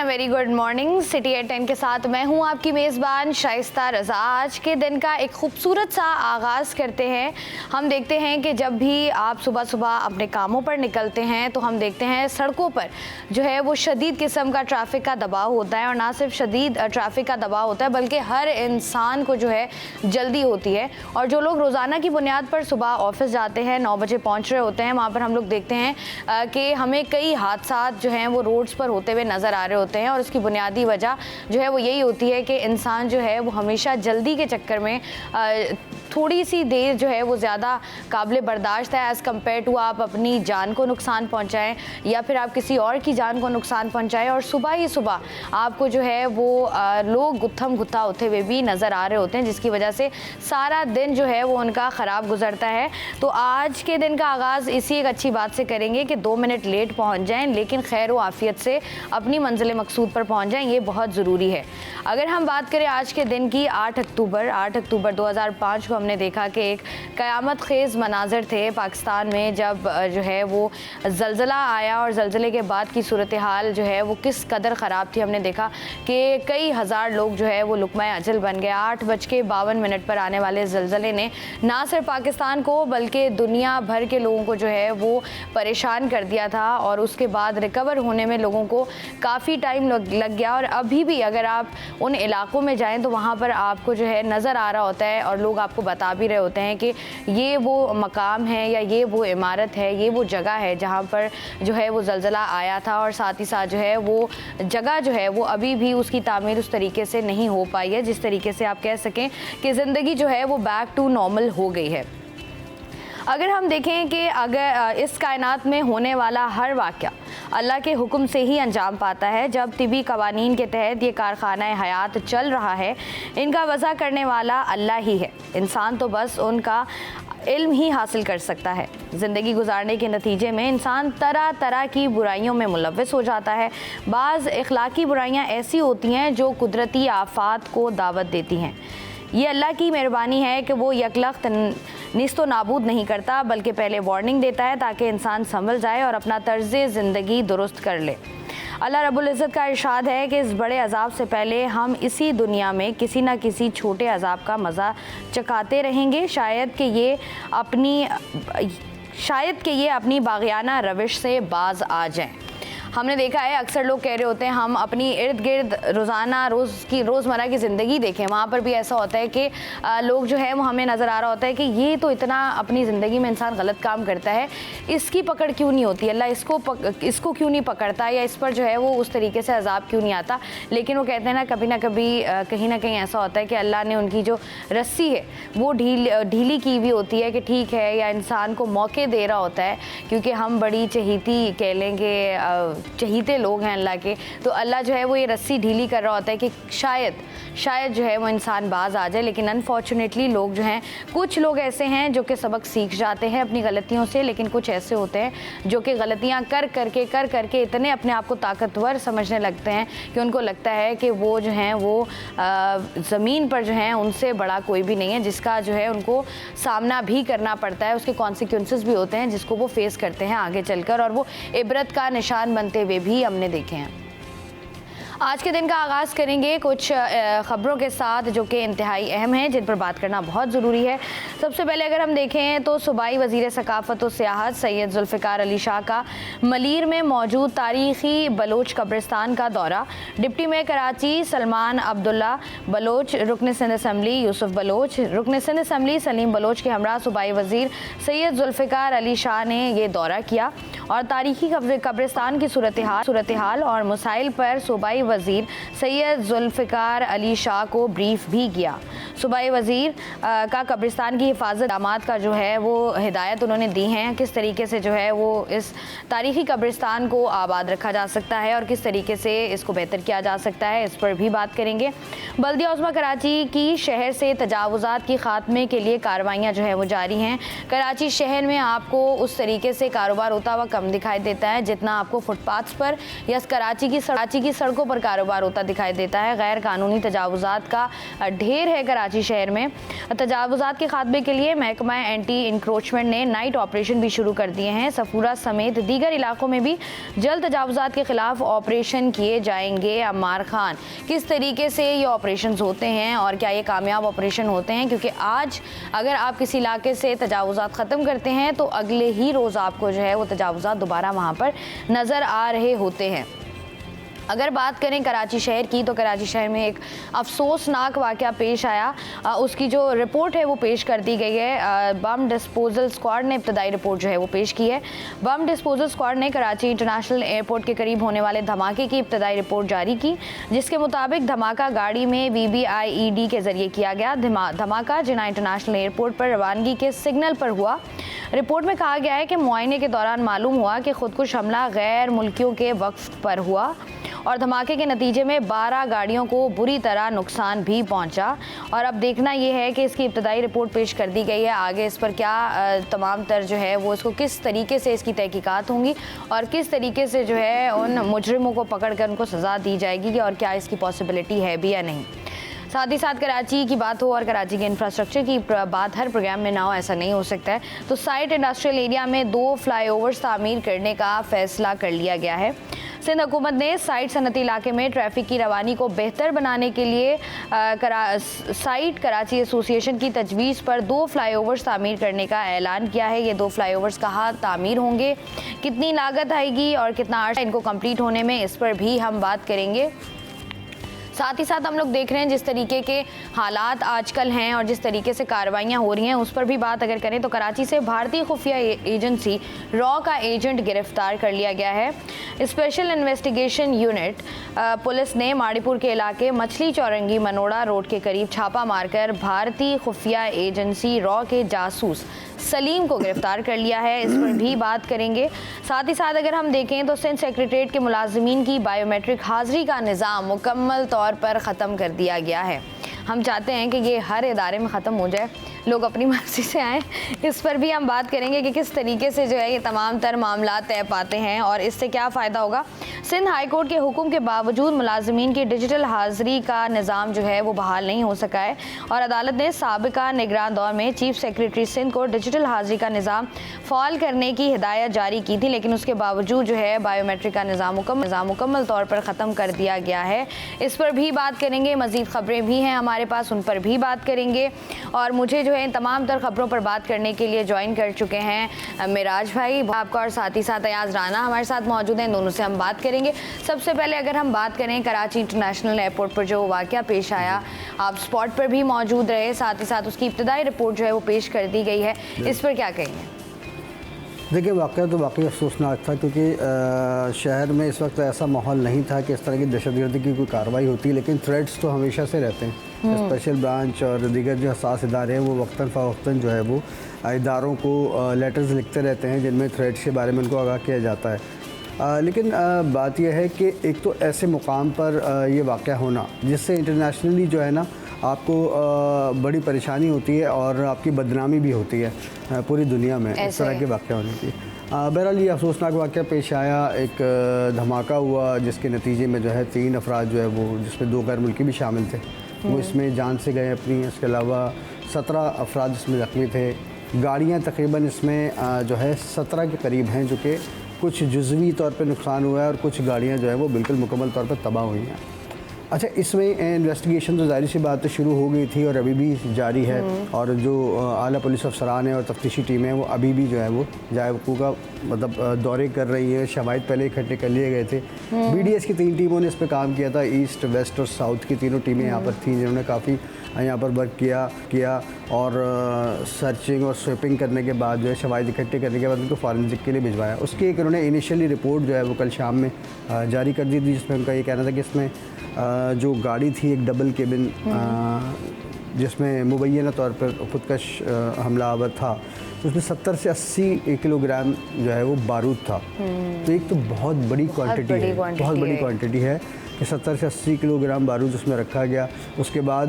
Very good morning. City at 10 के साथ मैं हूं आपकी मेज़बान शाइस्ता रज़ा। आज के दिन का एक खूबसूरत सा आगाज़ करते हैं। हम देखते हैं कि जब भी आप सुबह सुबह अपने कामों पर निकलते हैं तो हम देखते हैं सड़कों पर जो है वो शदीद किस्म का ट्रैफिक का दबाव होता है, और ना सिर्फ शदीद ट्रैफिक का दबाव होता है बल्कि हर इंसान को जो है जल्दी होती है। और जो लोग रोज़ाना की बुनियाद पर सुबह ऑफिस जाते हैं, 9 बजे पहुँच रहे होते हैं, वहाँ पर हम लोग देखते हैं कि हमें कई हादसा जो हैं वो रोड्स पर होते हुए नज़र आ रहे होते हैं। और उसकी बुनियादी वजह जो है वो यही होती है कि इंसान जो है वो हमेशा जल्दी के चक्कर में थोड़ी सी देर जो है वो ज़्यादा काबिल बर्दाश्त है एज़ कम्पेयर टू आप अपनी जान को नुकसान पहुंचाएं या फिर आप किसी और की जान को नुकसान पहुंचाएं। और सुबह ही सुबह आपको जो है वो लोग गुत्थम गुत्था होते हुए भी नज़र आ रहे होते हैं, जिसकी वजह से सारा दिन जो है वो उनका ख़राब गुजरता है। तो आज के दिन का आगाज़ इसी एक अच्छी बात से करेंगे कि 2 मिनट लेट पहुँच जाएँ लेकिन खैर व आफ़ियत से अपनी मंजिल मकसूद पर पहुँच जाएँ, ये बहुत ज़रूरी है। अगर हम बात करें आज के दिन की, 8 अक्टूबर 2005 को हमने देखा कि एक क़यामत ख़ेज़ मनाज़र थे पाकिस्तान में जब जो है वो ज़लज़ला आया, और ज़लज़ले के बाद की सूरत हाल जो है वो किस कदर ख़राब थी। हमने देखा कि कई हज़ार लोग जो है वो लुक़मा अजल बन गए। 8:52 पर आने वाले ज़लज़ले ने ना सिर्फ पाकिस्तान को बल्कि दुनिया भर के लोगों को जो है वो परेशान कर दिया था, और उसके बाद रिकवर होने में लोगों को काफ़ी टाइम लग गया। और अभी भी अगर आप उन इलाकों में जाएं तो वहाँ पर आपको जो है नज़र आ रहा होता है और लोग आपको बता भी रहे होते हैं कि ये वो मकाम है या ये वो इमारत है, ये वो जगह है जहाँ पर जो है वो ज़लज़ला आया था। और साथ ही साथ जो है वो जगह जो है वो अभी भी उसकी तामीर उस तरीके से नहीं हो पाई है जिस तरीके से आप कह सकें कि ज़िंदगी जो है वो बैक टू नॉर्मल हो गई है। अगर हम देखें कि अगर इस कायनात में होने वाला हर वाक़या अल्लाह के हुक्म से ही अंजाम पाता है। जब तिबी कवानीन के तहत ये कारखाना हयात चल रहा है, इनका वज़ा करने वाला अल्लाह ही है। इंसान तो बस उनका इल्म ही हासिल कर सकता है। ज़िंदगी गुजारने के नतीजे में इंसान तरह तरह की बुराइयों में मुलव्वस हो जाता है। बाज़ इखलाकी बुराइयाँ ऐसी होती हैं जो कुदरती आफात को दावत देती हैं। ये अल्लाह की मेहरबानी है कि वो यकलख्त निस्तो नाबूद नहीं करता बल्कि पहले वार्निंग देता है ताकि इंसान संभल जाए और अपना तर्ज़ ज़िंदगी दुरुस्त कर ले। अल्लाह रब्बुल इज़्ज़त का इरशाद है कि इस बड़े अज़ाब से पहले हम इसी दुनिया में किसी न किसी छोटे अज़ाब का मज़ा चखाते रहेंगे, शायद कि ये अपनी बाग़ियाना रविश से बाज आ जाएं। हमने देखा है अक्सर लोग कह रहे होते हैं हम अपनी इर्द गिर्द रोज़ाना रोज़मर्रा की ज़िंदगी देखें, वहाँ पर भी ऐसा होता है कि लोग जो है वो हमें नज़र आ रहा होता है कि ये तो इतना अपनी ज़िंदगी में इंसान गलत काम करता है, इसकी पकड़ क्यों नहीं होती, अल्लाह इसको क्यों नहीं पकड़ता, या इस पर जो है वो उस तरीके से अजाब क्यों नहीं आता। लेकिन वो कहते हैं ना कभी कहीं ना कहीं ऐसा होता है कि अल्लाह ने उनकी जो रस्सी है वो ढीली की हुई होती है कि ठीक है, या इंसान को मौके दे रहा होता है, क्योंकि हम बड़ी चहीती कह लेंगे चहीते लोग हैं अल्लाह के, तो अल्लाह जो है वो ये रस्सी ढीली कर रहा होता है कि शायद जो है वो इंसान बाज आ जाए। लेकिन अनफॉर्चुनेटली लोग जो हैं, कुछ लोग ऐसे हैं जो कि सबक सीख जाते हैं अपनी गलतियों से, लेकिन कुछ ऐसे होते हैं जो कि गलतियां कर करके इतने अपने आप को ताकतवर समझने लगते हैं कि उनको लगता है कि वो जो हैं वो ज़मीन पर जो हैं उनसे बड़ा कोई भी नहीं है, जिसका जो है उनको सामना भी करना पड़ता है, उसके कॉन्सिक्वेंसेस भी होते हैं जिसको वो फेस करते हैं आगे चलकर, और वो इबरत का निशान बनते हुए भी हमने देखे हैं। आज के दिन का आगाज़ करेंगे कुछ ख़बरों के साथ जो कि इंतहाई अहम हैं, जिन पर बात करना बहुत ज़रूरी है। सबसे पहले अगर हम देखें तो सूबाई वज़ीर सकाफ़त और सियाहत सैयद ज़ुल्फ़िकार अली शाह का मलीर में मौजूद तारीख़ी बलोच कब्रिस्तान का दौरा। डिप्टी मेयर कराची सलमान अब्दुल्ला बलोच, रुकन सिंध असम्बली यूसुफ बलोच, रुकन सिंध असम्बली सलीम बलोच के हमरा सूबाई वज़ीर सैयद ज़ुल्फ़िकार अली शाह ने ये दौरा किया और तारीख़ी कब्रिस्तान की सूरत हाल और मसाइल पर सूबाई वज़ीर सैयद ज़ुल्फ़िकार अली शाह को ब्रीफ भी किया। सूबाई वज़ीर का कब्रिस्तान की हिफाजत दामाद का जो है वो हिदायत उन्होंने दी हैं, किस तरीके से जो है वो इस तारीख़ी कब्रिस्तान को आबाद रखा जा सकता है और किस तरीके से इसको बेहतर किया जा सकता है, इस पर भी बात करेंगे। बल्दिया उज़्मा कराची की शहर से तजावुज़ात की ख़ात्मे के लिए कार्रवाइयाँ जो है वो जारी हैं। कराची शहर में आपको उस तरीके से कारोबार होता हुआ कम दिखाई देता है जितना आपको फुटपाथ्स पर या कराची की सड़कों पर पर कारोबार होता दिखाई देता है। गैर कानूनी तजावुज़ात का ढेर है कराची शहर में। तजावुज़ात के खात्मे के लिए महकमा एंटी इंक्रोचमेंट ने नाइट ऑपरेशन भी शुरू कर दिए हैं। सफूरा समेत दीगर इलाकों में भी जल्द तजावुज़ात के खिलाफ ऑपरेशन किए जाएंगे। अम्मार खान, किस तरीके से ये ऑपरेशन होते हैं और क्या ये कामयाब ऑपरेशन होते हैं? क्योंकि आज अगर आप किसी इलाके से तजावुज़ात ख़त्म करते हैं तो अगले ही रोज़ आपको जो है वो तजावुज़ात दोबारा वहाँ पर नज़र आ रहे होते हैं। अगर बात करें कराची शहर की तो कराची शहर में एक अफसोसनाक वाक़या पेश आया। उसकी जो रिपोर्ट है वो पेश कर दी गई है। बम डिस्पोजल स्क्वाड ने इब्तदाई रिपोर्ट जो है वो पेश की है। बम डिस्पोजल स्क्वाड ने कराची इंटरनेशनल एयरपोर्ट के करीब होने वाले धमाके की इब्तदाई रिपोर्ट जारी की, जिसके मुताबिक धमाका गाड़ी में BBIED के ज़रिए किया गया। धमाका जिन्ना इंटरनेशनल एयरपोर्ट पर रवानगी के सिग्नल पर हुआ। रिपोर्ट में कहा गया है कि मुआयने के दौरान मालूम हुआ कि खुदकुश हमला गैर मुल्कियों के वक्फ पर हुआ और धमाके के नतीजे में 12 गाड़ियों को बुरी तरह नुकसान भी पहुंचा। और अब देखना यह है कि इसकी इब्तदाई रिपोर्ट पेश कर दी गई है। आगे इस पर क्या तमाम तर जो है वो इसको किस तरीके से इसकी तहकीकात होंगी और किस तरीके से जो है उन मुजरिमों को पकड़ कर उनको सज़ा दी जाएगी और क्या इसकी पॉसिबिलिटी है भी या नहीं। साथ ही साथ कराची की बात हो और कराची के इंफ्रास्ट्रक्चर की बात हर प्रोग्राम में ना हो, ऐसा नहीं हो सकता है। तो साइट इंडस्ट्रियल एरिया में 2 फ्लाईओवर्स तामीर करने का फैसला कर लिया गया है। सिंध हुकूमत ने साइट सनती इलाके में ट्रैफिक की रवानी को बेहतर बनाने के लिए साइट कराची एसोसिएशन की तजवीज़ पर 2 फ्लाईओवर्स तामीर करने का ऐलान किया है। ये 2 फ्लाईओवर्स कहाँ तामीर होंगे, कितनी लागत आएगी और कितना अर्सा इनको कंप्लीट होने में, इस पर भी हम बात करेंगे। साथ ही साथ हम लोग देख रहे हैं जिस तरीके के हालात आजकल हैं और जिस तरीके से कार्रवाइयाँ हो रही हैं उस पर भी बात अगर करें तो कराची से भारतीय खुफिया एजेंसी रॉ का एजेंट गिरफ्तार कर लिया गया है। स्पेशल इन्वेस्टिगेशन यूनिट पुलिस ने माड़ीपुर के इलाके मछली चौरंगी मनोड़ा रोड के करीब छापा मारकर भारतीय खुफिया एजेंसी रॉ के जासूस सलीम को गिरफ्तार कर लिया है। इस पर भी बात करेंगे। साथ ही साथ अगर हम देखें तो सिंध सेक्रेटेरिएट के मुलाजिमीन की बायोमेट्रिक हाज़िरी का निज़ाम मुकम्मल तौर पर ख़त्म कर दिया गया है। हम चाहते हैं कि ये हर इदारे में ख़त्म हो जाए, लोग अपनी मर्ज़ी से आएँ। इस पर भी हम बात करेंगे कि किस तरीके से जो है ये तमाम तर मामला तय पाते हैं और इससे क्या फ़ायदा होगा। सिंध हाई कोर्ट के हुक्म के बावजूद मुलाजिमीन की डिजिटल हाज़िरी का निज़ाम जो है वो बहाल नहीं हो सका है और अदालत ने साबिका निगरान दौर में चीफ सेक्रेटरी सिंध को डिजिटल हाज़िरी का निज़ाम फ़ाल करने की हिदायत जारी की थी, लेकिन उसके बावजूद जो है बायोमेट्रिक का निज़ाम मुकम्मल तौर पर ख़त्म कर दिया गया है। इस पर भी बात करेंगे। मज़ीद ख़बरें भी हैं हमारे पास, उन पर भी बात करेंगे। और मुझे जो है इन तमाम तर खबरों पर बात करने के लिए ज्वाइन कर चुके हैं मिराज भाई आपका और साथ ही साथ अयाज राना हमारे साथ मौजूद हैं। दोनों से हम बात करेंगे। सबसे पहले अगर हम बात करें कराची इंटरनेशनल एयरपोर्ट पर जो वाक़या पेश आया, आप स्पॉट पर भी मौजूद रहे, साथ ही साथ उसकी इब्तदाई रिपोर्ट जो है वो पेश कर दी गई है, इस पर क्या कहेंगे? देखिए, वाक़या तो वाकई अफसोसनाक था क्योंकि शहर में इस वक्त ऐसा माहौल नहीं था कि इस तरह की दहशतगर्दी की कोई कार्रवाई होती, लेकिन थ्रेड्स तो हमेशा से रहते हैं। स्पेशल ब्रांच और दीगर जो हसास इदारे हैं वो वक्तन फ़वक्तन जो है वो इदारों को लेटर्स लिखते रहते हैं जिनमें थ्रेड्स के बारे में उनको आगाह किया जाता है। लेकिन बात यह है कि एक तो ऐसे मुकाम पर ये वाक़या होना जिससे इंटरनेशनली जो है ना आपको बड़ी परेशानी होती है और आपकी बदनामी भी होती है पूरी दुनिया में इस तरह के वाक़या होने की। बहरहाल ये अफसोसनाक वाक़या पेश आया। एक धमाका हुआ जिसके नतीजे में जो है 3 अफराद जो है वो, जिसमें 2 गैर मुल्की भी शामिल थे, वो इसमें जान से गए अपनी। इसके अलावा 17 अफराद इसमें ज़ख्मी थे। गाड़ियाँ तकरीबन इसमें जो है 17 के करीब हैं जो कि कुछ जुज़वी तौर पे नुकसान हुआ है और कुछ गाड़ियाँ जो है वो बिल्कुल मुकम्मल तौर पर तबाह हुई हैं। अच्छा, इसमें इन्वेस्टिगेशन तो ज़ाहिर सी बात शुरू हो गई थी और अभी भी जारी है और जो आला पुलिस अफसरान है और तफ्तीशी टीमें हैं वो अभी भी जो है वो जाए वक़ूफ़ का मतलब दौरे कर रही है। शवाहिद पहले इकट्ठे कर लिए गए थे। BDS की 3 टीमों ने इस पर काम किया था। ईस्ट, वेस्ट और साउथ की तीनों टीमें यहाँ पर थीं जिन्होंने काफ़ी यहाँ पर वर्क किया और सर्चिंग और स्वीपिंग करने के बाद जो है शवाहिद इकट्ठे करने के बाद उनको फॉरेंसिक के लिए भिजवाया। उसकी एक उन्होंने इनिशियली रिपोर्ट जो है वो कल शाम में जारी कर दी थी, जिसमें उनका ये कहना था कि इसमें जो गाड़ी थी एक डबल केबिन जिसमें मुबैना तौर पर खुदकश हमलावर था, तो उसमें 70 से 80 किलोग्राम जो है वो बारूद था। तो एक तो बहुत बड़ी क्वांटिटी है, बहुत बड़ी क्वांटिटी है कि 70 से 80 किलोग्राम बारूद उसमें रखा गया। उसके बाद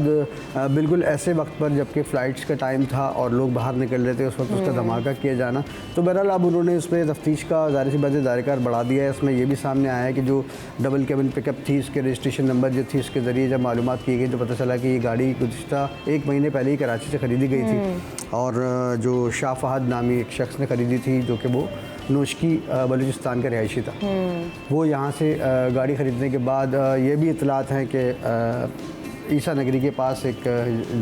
बिल्कुल ऐसे वक्त पर जबकि फ़्लाइट्स का टाइम था और लोग बाहर निकल रहे थे, उस वक्त उसका धमाका किया जाना। तो बहरहाल अब उन्होंने उसमें तफ्तीश का ज़ाहिर सी बात है दायरेकार बढ़ा दिया है। इसमें यह भी सामने आया है कि जो डबल केबिन पिकअप थी, इसके रजिस्ट्रेशन नंबर जो थी, इसके ज़रिए जब मालूमात की गई तो पता चला कि ये गाड़ी गुज़िश्ता 1 महीने पहले ही कराची से ख़रीदी गई थी और जो शाह फहद नामी एक शख्स ने ख़रीदी थी, जो कि वो नोशकी बलूचिस्तान का रिहायशी था। वो यहाँ से गाड़ी ख़रीदने के बाद ये भी इतलात हैं कि ईसा नगरी के पास एक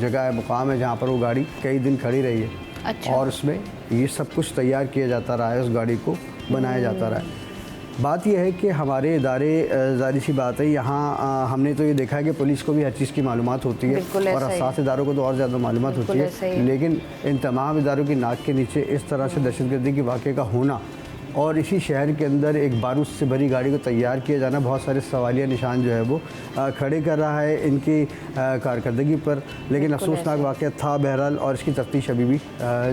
जगह है, मुकाम है, जहाँ पर वो गाड़ी कई दिन खड़ी रही है। अच्छा। और उसमें ये सब कुछ तैयार किया जाता रहा है, उस गाड़ी को बनाया जाता रहा है। बात यह है कि हमारे इदारे, ज़ाहिर सी बात है, यहाँ हमने तो ये देखा है कि पुलिस को भी हर चीज़ की मालूमात होती है और हसास इदारों को तो और ज़्यादा मालूमात होती है, लेकिन इन तमाम इदारों की नाक के नीचे इस तरह से दहशतगर्दी के वाक़े का होना और इसी शहर के अंदर एक बारूद से भरी गाड़ी को तैयार किया जाना बहुत सारे सवालिया निशान जो है वो खड़े कर रहा है इनकी कारकर्दगी पर। लेकिन अफसोसनाक वाक़या था बहरहाल, और इसकी तफ्तीश अभी भी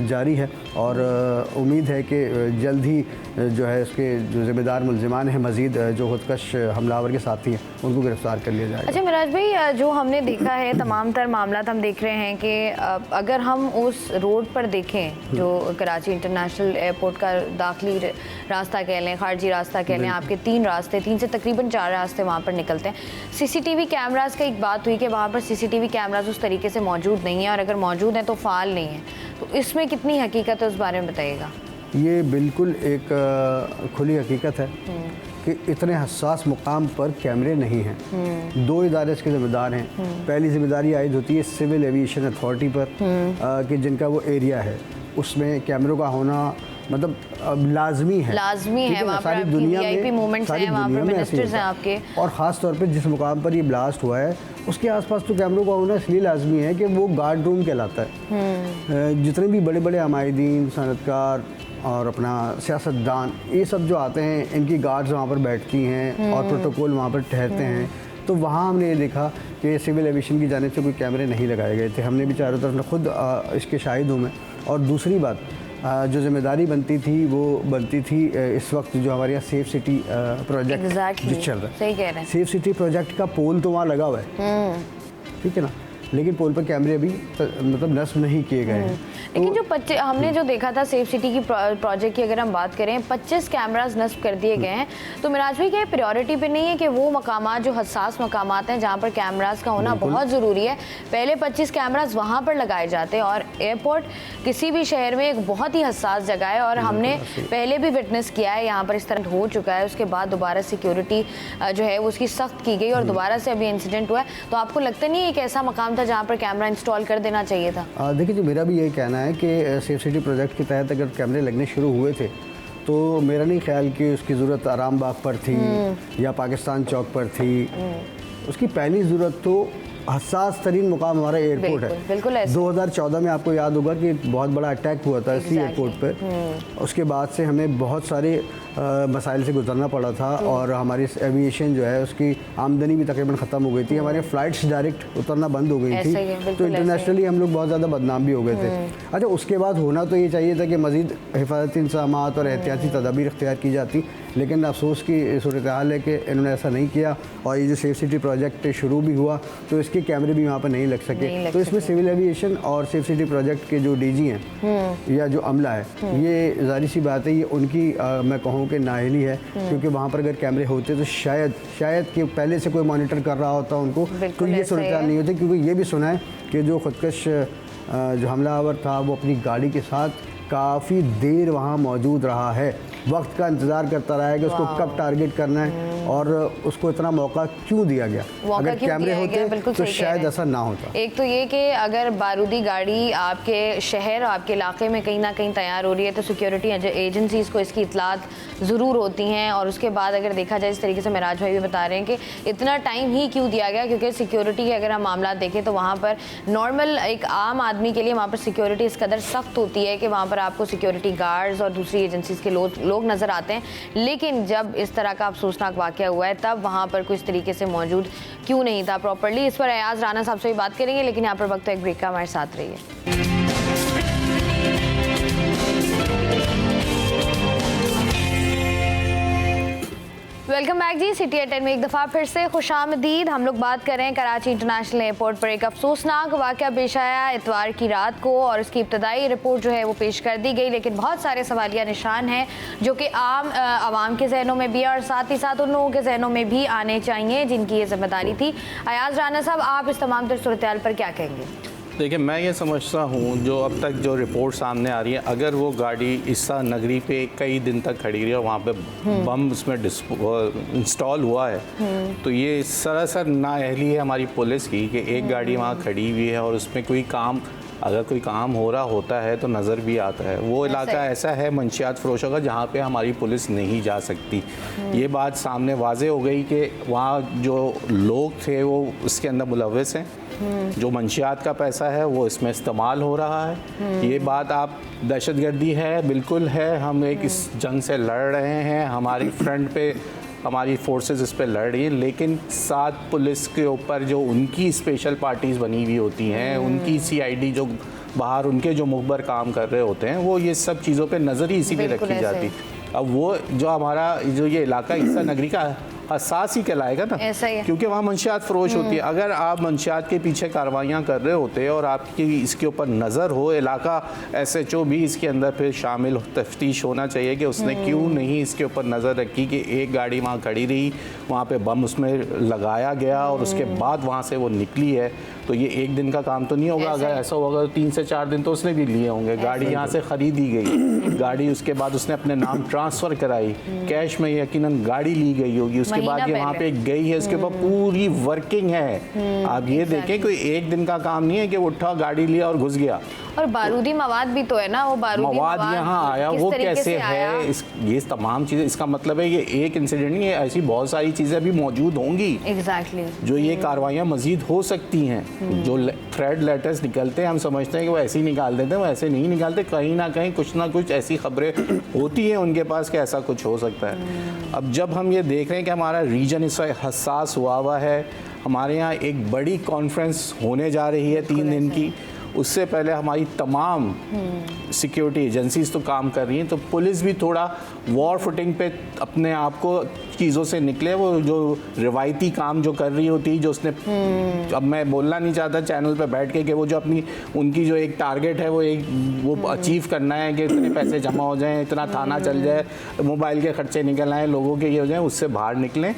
जारी है और उम्मीद है कि जल्द ही जो है इसके जो ज़िम्मेदार मुलज़िमान हैं, मज़ीद जो खुदकश हमलावर के साथी हैं, उनको गिरफ़्तार कर लिया जाएगा। अच्छा मिराज भाई, जो हमने देखा है तमाम तर मामला हम देख रहे हैं कि अगर हम उस रोड पर देखें जो कराची इंटरनेशनल एयरपोर्ट का दाखिली रास्ता कह लें, खारजी रास्ता कह लें, आपके 3 से तकरीबन 4 रास्ते वहाँ पर निकलते हैं। सीसीटीवी कैमरास का एक बात हुई कि वहाँ पर सीसीटीवी कैमरास उस तरीके से मौजूद नहीं है और अगर मौजूद हैं तो फ़ाल नहीं है, तो इसमें कितनी हकीकत है उस बारे में बताइएगा। ये बिल्कुल एक खुली हकीकत है कि इतने हसास मुकाम पर कैमरे नहीं हैं। 2 इदारे इसके ज़िम्मेदार हैं। पहली ज़िम्मेदारी आयद होती है सिविल एविएशन अथॉरिटी पर कि जिनका वो एरिया है उसमें कैमरों का होना मतलब लाजमी है वहाँ सारी पर दुनिया VIP मूवमेंट्स हैं, वहाँ पर मिनिस्टर्स हैं आपके, और ख़ास तौर पे जिस मुकाम पर ये ब्लास्ट हुआ है उसके आसपास तो कैमरों का होना इसलिए लाजमी है कि वो गार्ड रूम कहलाता है। जितने भी बड़े बड़े अमायदीन, सनतकार और अपना सियासतदान, ये सब जो आते हैं, इनकी गार्ड्स वहाँ पर बैठती हैं और प्रोटोकॉल वहाँ पर ठहरते हैं। तो वहाँ हमने ये देखा कि सिविल एविएशन की जानिब से कोई कैमरे नहीं लगाए गए थे। हमने भी चारों तरफ खुद इसके शाहिद हूँ मैं। और दूसरी बात जो ज़िम्मेदारी बनती थी वो बनती थी इस वक्त जो हमारे यहाँ सेफ सिटी प्रोजेक्ट जो चल रहा है, सही कह रहे हैं, सेफ सिटी प्रोजेक्ट का पोल तो वहाँ लगा हुआ है, ठीक है ना, लेकिन पोल पर कैमरे अभी मतलब नस्ब नहीं किए गए हैं। लेकिन जो हमने जो देखा था सेफ सिटी की प्रोजेक्ट की अगर हम बात करें, 25 कैमरास नस्ब कर दिए गए हैं। तो मिराज भाई, क्या प्रायोरिटी पे नहीं है कि वो मकामात जो हसास मकामात हैं जहाँ पर कैमरास का होना बहुत ज़रूरी है, पहले 25 कैमरास वहाँ पर लगाए जाते हैं? और एयरपोर्ट किसी भी शहर में एक बहुत ही हसास जगह है और हमने पहले भी विटनेस किया है, यहाँ पर इस तरह हो चुका है, उसके बाद दोबारा सिक्योरिटी जो है उसकी सख्त की गई और दोबारा से अभी इंसिडेंट हुआ है। तो आपको लगता नहीं है एक ऐसा मकाम था जहाँ पर कैमरा इंस्टॉल कर देना चाहिए था? देखिए, जो मेरा भी यही कहना है कि सेफ सिटी प्रोजेक्ट के तहत अगर कैमरे लगने शुरू हुए थे तो मेरा नहीं ख्याल कि उसकी ज़रूरत आराम बाग पर थी या पाकिस्तान चौक पर थी। उसकी पहली ज़रूरत तो हसास तरीन मुकाम हमारा एयरपोर्ट है। बिल्कुल 2014 में आपको याद होगा कि बहुत बड़ा अटैक हुआ था इसी एयरपोर्ट पर। उसके बाद से हमें बहुत सारे मसाइल से गुजरना पड़ा था और हमारी एविएशन जो है उसकी आमदनी भी तकरीबन ख़त्म हो गई थी। हमारे फ़्लाइट्स डायरेक्ट उतरना बंद हो गई थी, तो इंटरनेशनली हम लोग बहुत ज़्यादा बदनाम भी हो गए थे। अच्छा, उसके बाद होना तो ये चाहिए था कि मज़ीद हिफाजती इंतज़ामात और एहतियाती तदाबीर इख्तियार की जाती, लेकिन अफसोस की सूरत हाल है कि इन्होंने ऐसा नहीं किया। और ये जो सेफ सिटी प्रोजेक्ट शुरू भी हुआ तो इसके कैमरे भी वहाँ पर नहीं लग सके। तो इसमें सिविल एविएशन और सेफ सिटी प्रोजेक्ट के जो DG हैं या जो अमला है, ये ज़ाहिर सी बात है, ये उनकी मैं कहूँ कि नाअहली है, क्योंकि वहाँ पर अगर कैमरे होते तो शायद कि पहले से कोई मॉनिटर कर रहा होता उनको, तो ये सूरत हाल नहीं होती। क्योंकि ये भी सुना है कि जो खुदकश जो हमलावर था वो अपनी गाड़ी के साथ काफ़ी देर वहाँ मौजूद रहा है, वक्त का इंतज़ार करता रहा है कि उसको कब टारगेट करना है और उसको इतना मौका क्यों दिया गया। अगर कैमरे होते तो शायद ऐसा ना होता। एक तो ये कि अगर बारूदी गाड़ी आपके शहर, आपके इलाके में कहीं ना कहीं तैयार हो रही है तो सिक्योरिटी एजेंसीज़ को इसकी इतलात ज़रूर होती हैं। और उसके बाद अगर देखा जाए, इस तरीके से मिराज भाई भी बता रहे हैं कि इतना टाइम ही क्यों दिया गया, क्योंकि सिक्योरिटी के अगर हम मामला देखें तो वहाँ पर नॉर्मल एक आम आदमी के लिए वहाँ पर सिक्योरिटी इस कदर सख्त होती है कि वहाँ पर आपको सिक्योरिटी गार्ड्स और दूसरी एजेंसीज़ के लोग लोग नज़र आते हैं, लेकिन जब इस तरह का अफसोसनाक वाक़या हुआ है तब वहाँ पर कुछ तरीके से मौजूद क्यों नहीं था प्रॉपर्ली, इस पर अयाज राना साहब से भी बात करेंगे, लेकिन यहाँ पर वक्त एक ब्रेक का, हमारे साथ रहिए। Welcome back ji. City at 10 में एक दफ़ा फिर से खुशामदीद। हम लोग बात कर रहे हैं कराची इंटरनेशनल एयरपोर्ट पर एक अफसोसनाक वाक़या पेश आया इतवार की रात को, और उसकी इब्तदाई रिपोर्ट जो है वो पेश कर दी गई, लेकिन बहुत सारे सवालिया निशान हैं जो कि आवाम के जहनों में भी है और साथ ही साथ उन लोगों के जहनों में भी आने चाहिए जिनकी ये जिम्मेदारी थी। अयाज राना साहब, आप इस तमाम तर सूरत हाल पर क्या कहेंगे? देखिए, मैं ये समझता हूँ जो अब तक जो रिपोर्ट सामने आ रही है, अगर वो गाड़ी ईसा नगरी पे कई दिन तक खड़ी रही और वहाँ पे बम उसमें इंस्टॉल हुआ है, तो ये सरासर नाअहली है हमारी पुलिस की कि एक गाड़ी वहाँ खड़ी हुई है और उसमें कोई काम, अगर कोई काम हो रहा होता है तो नज़र भी आता है। वो इलाका ऐसा है मंशियात फरोशों का जहाँ पे हमारी पुलिस नहीं जा सकती। ये बात सामने वाजे हो गई कि वहाँ जो लोग थे वो उसके अंदर मुलव्वस हैं, जो मंशियात का पैसा है वो इसमें इस्तेमाल हो रहा है। ये बात आप दहशतगर्दी है, बिल्कुल है। हम एक इस जंग से लड़ रहे हैं, हमारी फ्रंट पे हमारी फोर्सेस इस पे लड़ रही हैं, लेकिन साथ पुलिस के ऊपर जो उनकी स्पेशल पार्टीज़ बनी हुई होती हैं, उनकी सीआईडी जो बाहर उनके जो मुखबर काम कर रहे होते हैं, वो ये सब चीज़ों पे नज़र ही इसीलिए रखी जाती। अब वो जो हमारा जो ये इलाका ईसा नगरी का हसास ही कहलाएगा ना, क्योंकि वहाँ मंशियात फरोश होती है। अगर आप मंशियात के पीछे कार्रवाइयाँ कर रहे होते और आपकी इसके ऊपर नज़र हो, इलाका SHO भी इसके अंदर फिर शामिल तफ्तीश होना चाहिए कि उसने क्यों नहीं इसके ऊपर नज़र रखी कि एक गाड़ी वहाँ खड़ी रही, वहाँ पे बम उसमें लगाया गया और उसके बाद वहाँ से वो निकली है। तो ये एक दिन का काम तो नहीं होगा। अगर ऐसा होगा तो 3 से 4 दिन तो उसने भी लिए होंगे। गाड़ी यहाँ से ख़रीदी गई, गाड़ी उसके बाद उसने अपने नाम ट्रांसफ़र कराई, कैश में यकीनन गाड़ी ली गई होगी, उसके बाद ये वहाँ पे गई है, उसके ऊपर पूरी वर्किंग है। आप ये देखें कोई एक दिन का काम नहीं है कि उठा गाड़ी लिया और घुस गया। और बारूदी मवाद भी तो है ना, वो बारूदी मवाद यहाँ आया, वो कैसे है, ये तमाम चीज़ें, इसका मतलब है ये एक इंसिडेंट नहीं है, ऐसी बहुत सारी चीज़ें भी मौजूद होंगी जो ये कार्रवाइयाँ मजीद हो सकती हैं। जो थ्रेड लेटर्स निकलते हैं हम समझते हैं कि वो ऐसे ही निकाल देते हैं, वो ऐसे नहीं निकालते। कहीं ना कहीं कुछ ना कुछ ऐसी खबरें होती हैं उनके पास कि ऐसा कुछ हो सकता है। अब जब हम ये देख रहे हैं कि हमारा रीजन इस वक्त हसास हुआ है, हमारे यहाँ एक बड़ी कॉन्फ्रेंस होने जा रही है 3 दिन की, उससे पहले हमारी तमाम सिक्योरिटी एजेंसीज तो काम कर रही हैं, तो पुलिस भी थोड़ा वॉर फुटिंग पे अपने आप को चीज़ों से निकले। वो जो रिवायती काम जो कर रही होती, जो उसने, अब मैं बोलना नहीं चाहता चैनल पे बैठ के कि वो जो अपनी उनकी जो एक टारगेट है वो अचीव करना है कि इतने पैसे जमा हो जाएं, इतना थाना चल जाए, मोबाइल के खर्चे निकल आए, लोगों के ये हो जाएं, उससे बाहर निकलें।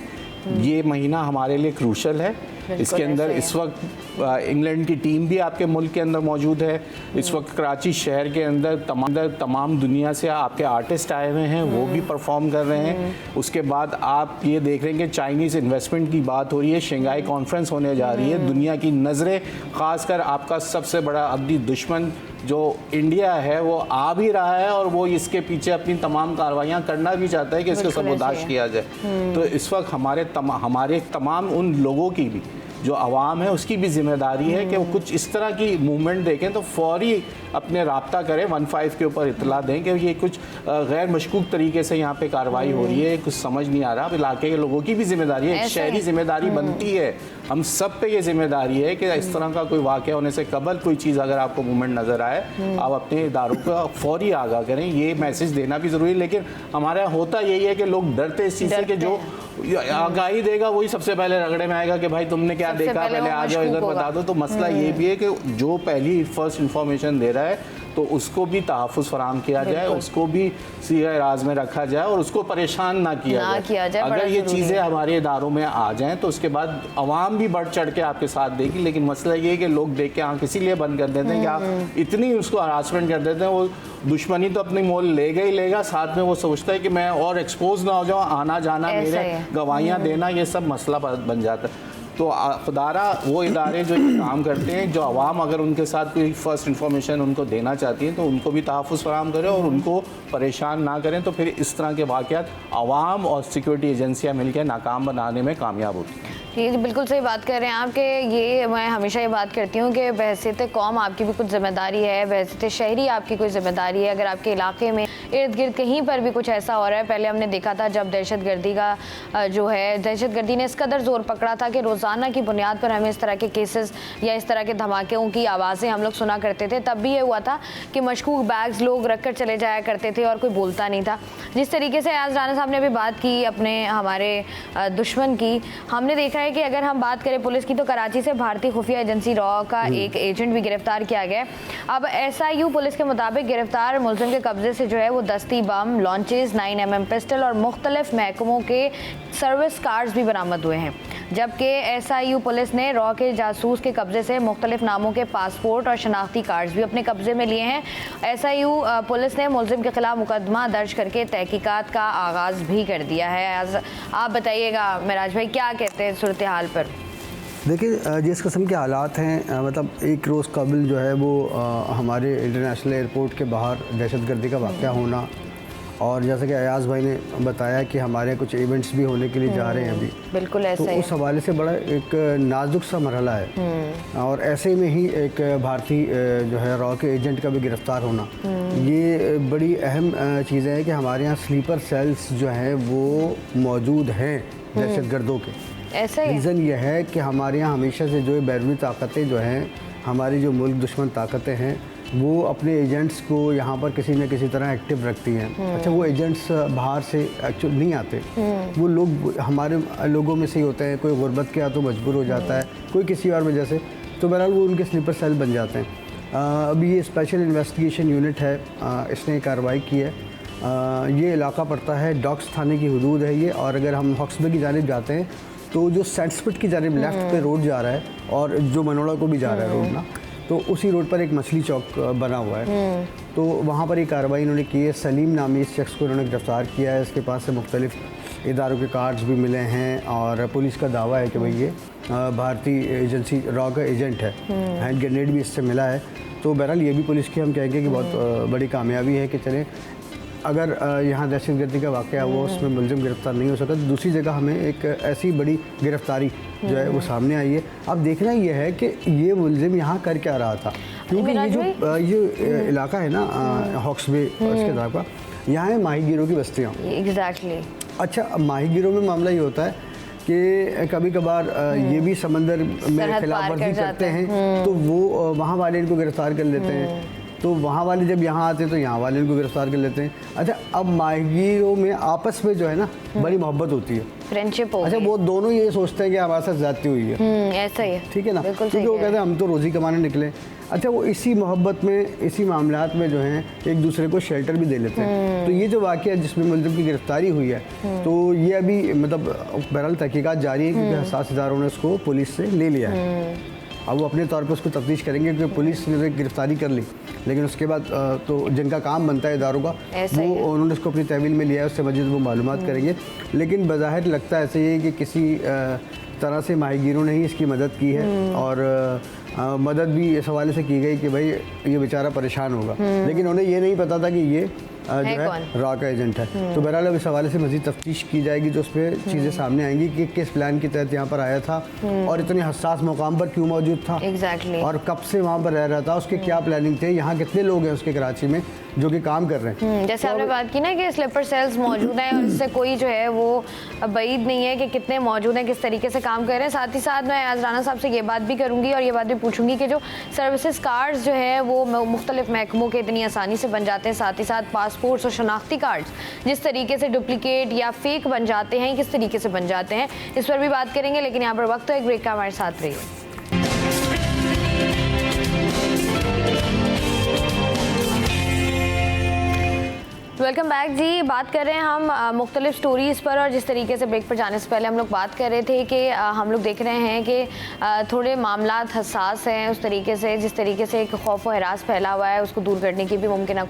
ये महीना हमारे लिए क्रूशल है। इसके अंदर इस वक्त इंग्लैंड की टीम भी आपके मुल्क के अंदर मौजूद है। इस वक्त कराची शहर के अंदर तमाम दुनिया से आपके आर्टिस्ट आए हुए हैं, वो भी परफॉर्म कर रहे हैं। उसके बाद आप ये देख रहे हैं कि चाइनीज़ इन्वेस्टमेंट की बात हो रही है, शंघाई कॉन्फ्रेंस होने जा रही है। दुनिया की नज़रें, ख़ासकर आपका सबसे बड़ा अब्दी दुश्मन जो इंडिया है वो आ भी रहा है और वो इसके पीछे अपनी तमाम कार्रवाइयाँ करना भी चाहता है कि इसको सबोताश किया जाए। तो इस वक्त हमारे तमाम उन लोगों की भी, जो आवाम है उसकी भी जिम्मेदारी है कि वो कुछ इस तरह की मूवमेंट देखें तो फौरी अपने राब्ता करें, 15 के ऊपर इतला दें कि ये कुछ गैर मशकूक तरीके से यहाँ पे कार्रवाई हो रही है, कुछ समझ नहीं आ रहा। अब इलाके के लोगों की भी जिम्मेदारी है, एक शहरी जिम्मेदारी बनती है, हम सब पे ये जिम्मेदारी है कि इस तरह का कोई वाक़या होने से कबल कोई चीज़ अगर आपको मूवमेंट नज़र आए, आप अपने इदारों को फौरी आगाह करें। ये मैसेज देना भी ज़रूरी है, लेकिन हमारे यहाँ होता यही है कि लोग डरते इस चीज़ से कि जो आगाही देगा वही सबसे पहले रगड़े में आएगा कि भाई तुमने क्या देखा, पहले आ जाओ इधर बता दो। तो मसला ये भी है कि जो पहली फर्स्ट इंफॉर्मेशन दे रहा है तो उसको भी तहफ़्फ़ुज़ फराहम किया जाए, उसको भी सीए राज में रखा जाए और उसको परेशान ना किया जाए। अगर ये चीज़ें हमारे इदारों में आ जाएं तो उसके बाद आवाम भी बढ़ चढ़ के आपके साथ देगी। लेकिन मसला ये है कि लोग देख के आँख इसीलिए बंद कर देते हैं कि आप इतनी उसको हरासमेंट कर देते हैं, वो दुश्मनी तो अपनी मोल लेगा ही लेगा, साथ में वो सोचता है कि मैं और एक्सपोज ना हो जाऊँ, आना जाना मेरे गवाहियाँ देना, ये सब मसला बन जाता है। तो खुदारा वो इदारे जो काम करते हैं, जो आवाम अगर उनके साथ कोई फ़र्स्ट इन्फॉर्मेशन उनको देना चाहती है तो उनको भी तहफ़्फ़ुज़ फराहम करें और उनको परेशान ना करें, तो फिर इस तरह के वाक़यात आवाम और सिक्योरिटी एजेंसियाँ मिलकर नाकाम बनाने में कामयाब होती हैं। ये बिल्कुल सही बात कर रहे हैं आप कि ये मैं हमेशा ये बात करती हूँ कि बहसीत कौम आपकी भी कुछ जिम्मेदारी है, बहसीत शहरी आपकी कोई जिम्मेदारी है। अगर आपके इलाके में इर्द गिर्द कहीं पर भी कुछ ऐसा हो रहा है, पहले हमने देखा था जब दहशतगर्दी का जो है दहशतगर्दी ने इस कदर जोर पकड़ा था कि रोज़ाना की बुनियाद पर हमें इस तरह के केसेस या इस तरह के धमाकों की आवाज़ें हम लोग सुना करते थे। तब भी ये हुआ था कि मशकूक बैग्स लोग रख कर चले जाया करते थे और कोई बोलता नहीं था। जिस तरीके से आज राना साहब ने अभी बात की अपने हमारे दुश्मन की, हमने देखा है कि अगर हम बात करें पुलिस की तो कराची से भारतीय खुफिया एजेंसी रॉ का एक एजेंट भी गिरफ्तार किया गया। अब SIU पुलिस के मुताबिक गिरफ्तार मुलजिम के कब्जे से जो है वो दस्ती बम, लॉन्चेस, 9mm पिस्टल और मुख्तलिफ महकमों के सर्विस कार्ड्स भी बरामद हुए हैं। जबकि SIU पुलिस ने रॉ के जासूस के कब्जे से मुख्तलिफ नामों के पासपोर्ट और शनाख्ती कार्ड्स भी अपने कब्जे में लिए हैं। SIU पुलिस ने मुलजिम के खिलाफ मुकदमा दर्ज करके तहकीकात का आगाज़ भी कर दिया है। आज आप बताइएगा मेराज भाई, क्या कहते हैं सूरत हाल पर? देखिए, जिस किस्म के हालात हैं, मतलब एक रोज़ कबल जो है वो हमारे इंटरनेशनल एयरपोर्ट के बाहर दहशतगर्दी का वाक़या होना, और जैसे कि अयाज़ भाई ने बताया कि हमारे कुछ इवेंट्स भी होने के लिए जा रहे हैं अभी, बिल्कुल ऐसा तो उस हवाले से बड़ा एक नाजुक सा मरहला है। और ऐसे में ही एक भारतीय जो है रॉ के एजेंट का भी गिरफ्तार होना, ये बड़ी अहम चीज़ें हैं कि हमारे यहाँ स्लीपर सेल्स जो हैं वो मौजूद हैं दहशतगर्दों के। ऐसा ही रीज़न ये है कि हमारे यहाँ हमेशा से जो बैरूनी ताकतें जो हैं, हमारी जो मुल्क दुश्मन ताकतें हैं, वो अपने एजेंट्स को यहाँ पर किसी न किसी तरह एक्टिव रखती हैं। अच्छा, वो एजेंट्स बाहर से एक्चुअल नहीं आते, वो लोग हमारे लोगों में से ही होते हैं। कोई गुर्बत के तो मजबूर हो जाता है, कोई किसी और वजह से, तो बहरहाल वो उनके स्लीपर सेल बन जाते हैं। अभी ये स्पेशल इन्वेस्टिगेशन यूनिट है, इसने कार्रवाई की है। ये इलाका पड़ता है डॉक्स थाने की हदूद है ये, और अगर हम हॉक्सबे की जानिब जाते हैं तो जो सेंटस्पिट की जानिब लेफ़्ट पे रोड जा रहा है और जो मनोड़ा को भी जा रहा है रोड ना, तो उसी रोड पर एक मछली चौक बना हुआ है, तो वहाँ पर एक कार्रवाई इन्होंने की है। सलीम नामी इस शख्स को इन्होंने गिरफ्तार किया है। इसके पास से मुख्तलिफ इदारों के कार्ड्स भी मिले हैं और पुलिस का दावा है कि भाई ये भारतीय एजेंसी रॉ का एजेंट है। हैंड ग्रेनेड भी इससे मिला है। तो बहरहाल ये भी पुलिस की हम कहेंगे कि बहुत बड़ी कामयाबी है कि चलें, अगर यहाँ दहशतगर्दी का वाक़या हुआ उसमें मुलजिम गिरफ्तार नहीं हो सका, तो दूसरी जगह हमें एक ऐसी बड़ी गिरफ्तारी जो है वो सामने आई है। अब देखना ये है कि ये मुलजिम यहाँ कर क्या रहा था, क्योंकि ये इलाका है ना हॉक्सबे उसके तरफ का, यहाँ है माहीगीरों की बस्तियाँ। एग्जैक्टली। अच्छा, माहीगीरों में मामला ये होता है कि कभी कभार ये भी समंदर में खिलाफ वर्जी करते हैं, तो वो वहाँ वाले इनको गिरफ्तार कर लेते हैं, तो वहाँ वाले जब यहाँ आते हैं तो यहाँ वाले इनको गिरफ्तार कर लेते हैं। अच्छा, अब माहीगीरों में आपस में जो है ना बड़ी मोहब्बत होती है, फ्रेंडशिप हो। अच्छा, वो दोनों ये सोचते हैं कि हमारे साथ ज्यादती हुई है। ऐसा ही है, ठीक है ना, क्योंकि वो कहते हैं हम तो रोजी कमाने निकले। अच्छा, वो इसी मोहब्बत में, इसी मामलात में जो है एक दूसरे को शेल्टर भी दे लेते हैं। तो ये जो वाक़या जिसमें मुलजिम की गिरफ्तारी हुई है, तो ये अभी मतलब बहरहाल तहकीकात जारी है, क्योंकि हसास इदारों ने उसको पुलिस से ले लिया है। अब वो अपने तौर पर उसको तफ्तीश करेंगे, क्योंकि पुलिस ने गिरफ्तारी कर ली, लेकिन उसके बाद तो जिनका काम बनता है इदारों का, वो उन्होंने उसको अपनी तहवील में लिया है, उससे मजीद वो मालूमात करेंगे। लेकिन बज़ाहिर लगता है ऐसे ही कि किसी तरह से माहीगीरों ने ही इसकी मदद की है, और मदद भी इस हवाले से की गई कि भाई ये बेचारा परेशान होगा, लेकिन उन्हें ये नहीं पता था कि ये जो है रॉ का एजेंट है। तो बहरहाल अब इस हवाले से मज़ीद तफ्तीश की जाएगी, जो उस पर चीज़ें सामने आएंगी कि किस प्लान के तहत यहाँ पर आया था और इतने हसास मुकाम पर क्यों मौजूद था, और कब से वहाँ पर रह रहा था, उसके क्या प्लानिंग थे, यहाँ कितने लोग हैं उसके कराची में जो कि काम कर रहे हैं। जैसे आपने बात की ना कि स्लीपर सेल्स मौजूद हैं, और इससे कोई जो है वो बईद नहीं है कि कितने मौजूद हैं, किस तरीके से काम कर रहे हैं। साथ ही साथ मैं आज राना साहब से ये बात भी करूँगी और ये बात भी पूछूंगी कि जो सर्विसेज कार्ड्स जो है वो मुख्तलिफ महकमों के इतनी आसानी से बन जाते हैं, साथ ही साथ पासपोर्ट्स और शनाख्ती कार्ड्स जिस तरीके से डुप्लीकेट या फेक बन जाते हैं, किस तरीके से बन जाते हैं, इस पर भी बात करेंगे। लेकिन यहाँ पर वक्त तो एक ब्रेक का, हमारे साथ रहिए। वेलकम बैक जी। बात कर रहे हैं हम मुख्तलिफ स्टोरीज़ पर, और जिस तरीके से ब्रेक पर जाने से पहले हम लोग बात कर रहे थे कि हम लोग देख रहे हैं कि थोड़े मामलात हसास हैं, उस तरीके से जिस तरीके से एक खौफ व हरास फैला हुआ है उसको दूर करने की भी मुमकिन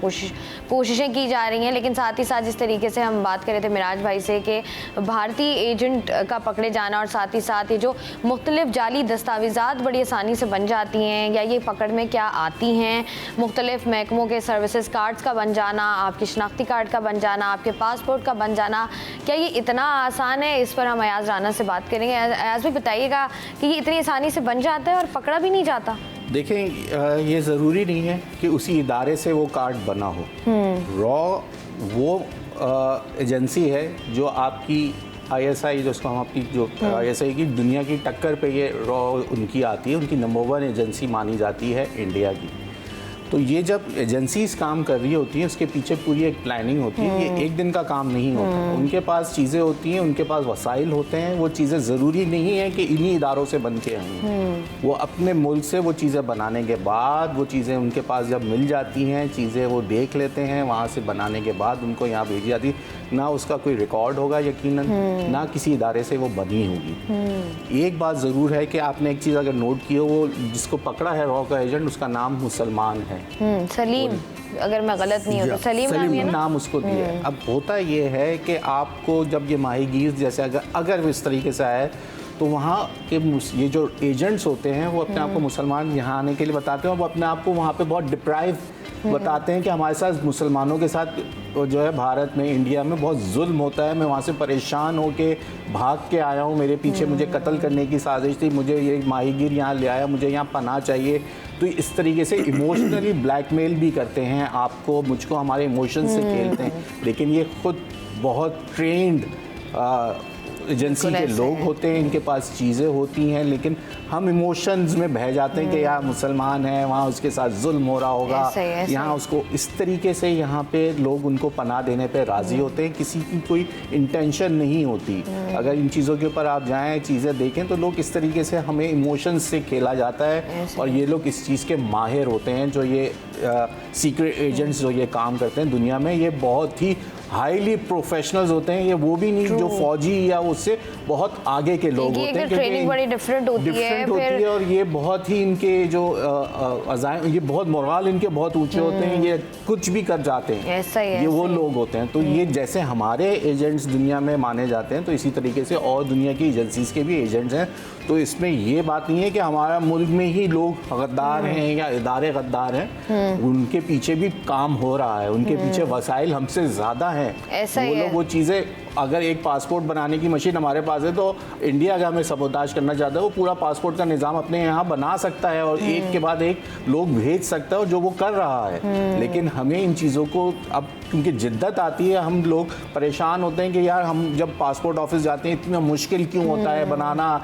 कोशिशें की जा रही हैं। लेकिन साथ ही साथ जिस तरीके से हम बात कर रहे थे मिराज भाई से कि भारतीय एजेंट का पकड़े जाना, और साथ ही साथ ये जो मुख्तलिफ जाली दस्तावेज़ात बड़ी आसानी से बन जाती हैं या ये पकड़ में क्या आती हैं, मुख्तलिफ महकमों के सर्विसेज कार्ड्स का बन जाना, आपकी शनाख्ती शनाख्ती कार्ड का बन जाना, आपके पासपोर्ट का बन जाना, क्या ये इतना आसान है? इस पर हम अयाज राना से बात करेंगे। अयाज भी बताइएगा कि ये इतनी आसानी से बन जाता है और पकड़ा भी नहीं जाता? देखें, ये ज़रूरी नहीं है कि उसी इदारे से वो कार्ड बना हो। रॉ वो एजेंसी है जो आपकी ISI, जिसको हम आपकी जो ISI की दुनिया की टक्कर पे ये रॉ उनकी आती है, उनकी नंबर 1 एजेंसी मानी जाती है इंडिया की। तो ये जब एजेंसीज काम कर रही होती हैं, उसके पीछे पूरी एक प्लानिंग होती है। ये एक दिन का काम नहीं होता। उनके पास चीज़ें होती हैं, उनके पास वसाइल होते हैं। वो चीज़ें ज़रूरी नहीं है कि इन्हीं इदारों से बन के आएँ। वो अपने मुल्क से वो चीज़ें बनाने के बाद, वो चीज़ें उनके पास जब मिल जाती हैं, चीज़ें वो देख लेते हैं, वहाँ से बनाने के बाद उनको यहाँ भेजी जाती है। ना उसका कोई रिकॉर्ड होगा यकीनन, ना किसी इदारे से वो बनी होगी। एक बात ज़रूर है कि आपने एक चीज़ अगर नोट की हो, वो जिसको पकड़ा है रॉ का एजेंट, उसका नाम मुसलमान है, सलीम, अगर मैं गलत नहीं हूँ तो सलीम नाम उसको दिया है। अब होता ये है कि आपको जब ये माहीगीर जैसे अगर इस तरीके से आए, तो वहाँ के ये जो एजेंट्स होते हैं वो अपने आप को मुसलमान यहाँ आने के लिए बताते हैं, और वो अपने आप को वहाँ पे बहुत डिप्राइव बताते हैं कि हमारे साथ मुसलमानों के साथ जो है भारत में, इंडिया में बहुत जुल्म होता है। मैं वहाँ से परेशान होके भाग के आया हूँ, मेरे पीछे मुझे कत्ल करने की साजिश थी, मुझे ये माहीगीर यहाँ ले आया, मुझे यहाँ पनाह चाहिए। तो इस तरीके से इमोशनली ब्लैकमेल भी करते हैं आपको, मुझको, हमारे इमोशन से खेलते हैं। लेकिन ये खुद बहुत ट्रेंड एजेंसी के लोग होते हैं, इनके पास चीज़ें होती हैं, लेकिन हम इमोशंस में बह जाते हैं कि यार मुसलमान है, वहाँ उसके साथ जुल्म हो रहा होगा, यहाँ उसको इस तरीके से यहाँ पे लोग उनको पनाह देने पे राज़ी होते हैं। किसी की कोई इंटेंशन नहीं होती। अगर इन चीज़ों के ऊपर आप जाएँ, चीज़ें देखें, तो लोग इस तरीके से हमें इमोशंस से खेला जाता है, और ये लोग इस चीज़ के माहिर होते हैं। जो ये सीक्रेट एजेंट्स जो ये काम करते हैं दुनिया में, ये बहुत ही हाईली प्रोफेशनल्स होते हैं। ये वो भी नहीं जो फौजी या उससे बहुत आगे के लोग होते हैं, ट्रेनिंग बड़ी डिफरेंट होती है, और ये बहुत ही इनके जो ये बहुत मोराल इनके बहुत ऊंचे होते हैं, ये कुछ भी कर जाते हैं, ये वो लोग होते हैं। तो ये जैसे हमारे एजेंट्स दुनिया में माने जाते हैं, तो इसी तरीके से और दुनिया की एजेंसीज के भी एजेंट्स हैं। तो इसमें ये बात नहीं है कि हमारा मुल्क में ही लोग गद्दार हैं या इदारे गद्दार हैं, उनके पीछे भी काम हो रहा है, उनके पीछे वसाइल हमसे ज़्यादा हैं। वो लोग वो चीज़ें, अगर एक पासपोर्ट बनाने की मशीन हमारे पास है, तो इंडिया अगर हमें सबोताज करना चाहता है, वो पूरा पासपोर्ट का निज़ाम अपने यहाँ बना सकता है और एक के बाद एक लोग भेज सकता है, और जो वो कर रहा है। लेकिन हमें इन चीज़ों को अब क्योंकि जिद्दत आती है, हम लोग परेशान होते हैं कि यार हम जब पासपोर्ट ऑफिस जाते हैं इतना मुश्किल क्यों होता है बनाना,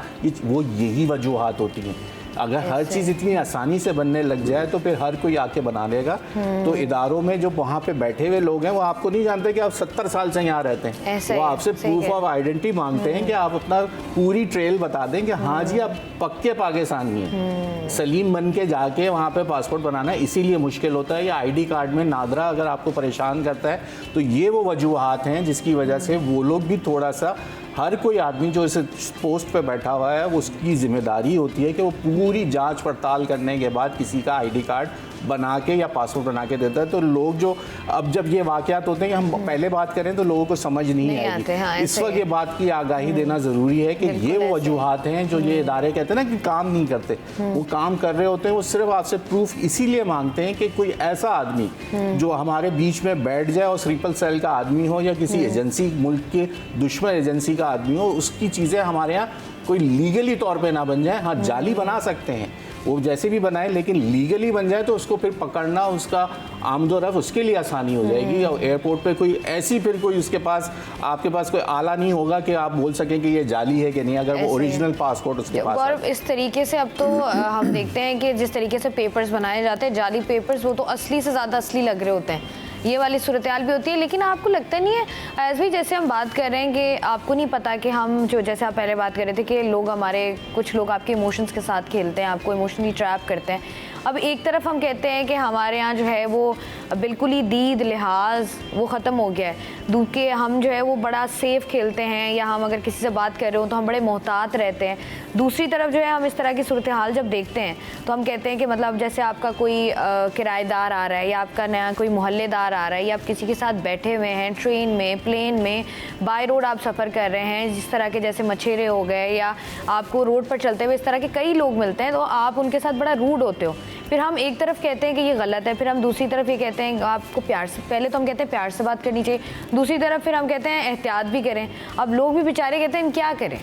वो यही वजूहात होती हैं। अगर हर चीज़ इतनी आसानी से बनने लग जाए तो फिर हर कोई आके बना लेगा। तो इदारों में जो वहाँ पे बैठे हुए लोग हैं, वो आपको नहीं जानते कि आप 70 साल से यहाँ रहते हैं, वो आपसे प्रूफ ऑफ आइडेंटिटी मांगते हैं कि आप अपना पूरी ट्रेल बता दें कि हाँ जी आप पक्के पाकिस्तानी हैं। सलीम बन के जाके वहाँ पे पासपोर्ट बनाना इसीलिए मुश्किल होता है, या ID कार्ड में नादरा अगर आपको परेशान करता है, तो ये वो वजूहात हैं जिसकी वजह से वो लोग भी थोड़ा सा, हर कोई आदमी जो इस पोस्ट पे बैठा हुआ है, वो उसकी जिम्मेदारी होती है कि वो पूरी जांच पड़ताल करने के बाद किसी का ID कार्ड बना के या पासपोर्ट बना के देता है। तो लोग जो अब जब ये वाक़यात होते हैं कि हम पहले बात करें तो लोगों को समझ नहीं आती। हाँ, इस वक्त ये बात की आगाही देना ज़रूरी है कि ये वो वजूहात हैं जो ये इदारे कहते हैं ना कि काम नहीं करते, वो काम कर रहे होते हैं। वो सिर्फ आपसे प्रूफ इसीलिए मांगते हैं कि कोई ऐसा आदमी जो हमारे बीच में बैठ जाए, और ट्रिपल सेल का आदमी हो या किसी एजेंसी, मुल्क के दुश्मन एजेंसी का आदमी हो, उसकी चीज़ें हमारे यहाँ कोई लीगली तौर पे ना बन जाए। हाँ, जाली बना सकते हैं वो जैसे भी बनाए, लेकिन लीगली बन जाए तो उसको फिर पकड़ना, उसका आमदोरफ्त उसके लिए आसानी हो जाएगी। और एयरपोर्ट पे कोई ऐसी फिर कोई उसके पास, आपके पास कोई आला नहीं होगा कि आप बोल सकें कि ये जाली है कि नहीं, अगर वो ओरिजिनल पासपोर्ट उसके पास है। और इस तरीके से अब तो हम देखते हैं कि जिस तरीके से पेपर्स बनाए जाते हैं, जाली पेपर्स, वो तो असली से ज़्यादा असली लग रहे होते हैं। ये वाली सूरत हाल भी होती है। लेकिन आपको लगता नहीं है ऐसे भी, जैसे हम बात कर रहे हैं कि आपको नहीं पता कि हम जो, जैसे आप पहले बात कर रहे थे कि लोग हमारे, कुछ लोग आपके इमोशंस के साथ खेलते हैं, आपको इमोशनली ट्रैप करते हैं। अब एक तरफ हम कहते हैं कि हमारे यहाँ जो है वो बिल्कुल ही दीद लिहाज वो ख़त्म हो गया है, दूसरे हम जो है वो बड़ा सेफ़ खेलते हैं, या हम अगर किसी से बात कर रहे हो तो हम बड़े मोहतात रहते हैं। दूसरी तरफ जो है हम इस तरह की सूरत हाल जब देखते हैं तो हम कहते हैं कि मतलब जैसे आपका कोई किराएदार आ रहा है, या आपका नया कोई मोहल्लेदार आ रहा है, या आप किसी के साथ बैठे हुए हैं ट्रेन में, प्लेन में, बाय रोड आप सफ़र कर रहे हैं, जिस तरह के जैसे मछेरे हो गए, या आपको रोड पर चलते हुए इस तरह के कई लोग मिलते हैं, तो आप उनके साथ बड़ा रूड होते हो। फिर हम एक तरफ कहते हैं कि ये गलत है, फिर हम दूसरी तरफ ये कहते हैं आपको प्यार से, पहले तो हम कहते हैं प्यार से बात करनी चाहिए, दूसरी तरफ फिर हम कहते हैं एहतियात भी करें। अब लोग भी बेचारे कहते हैं हम क्या करें।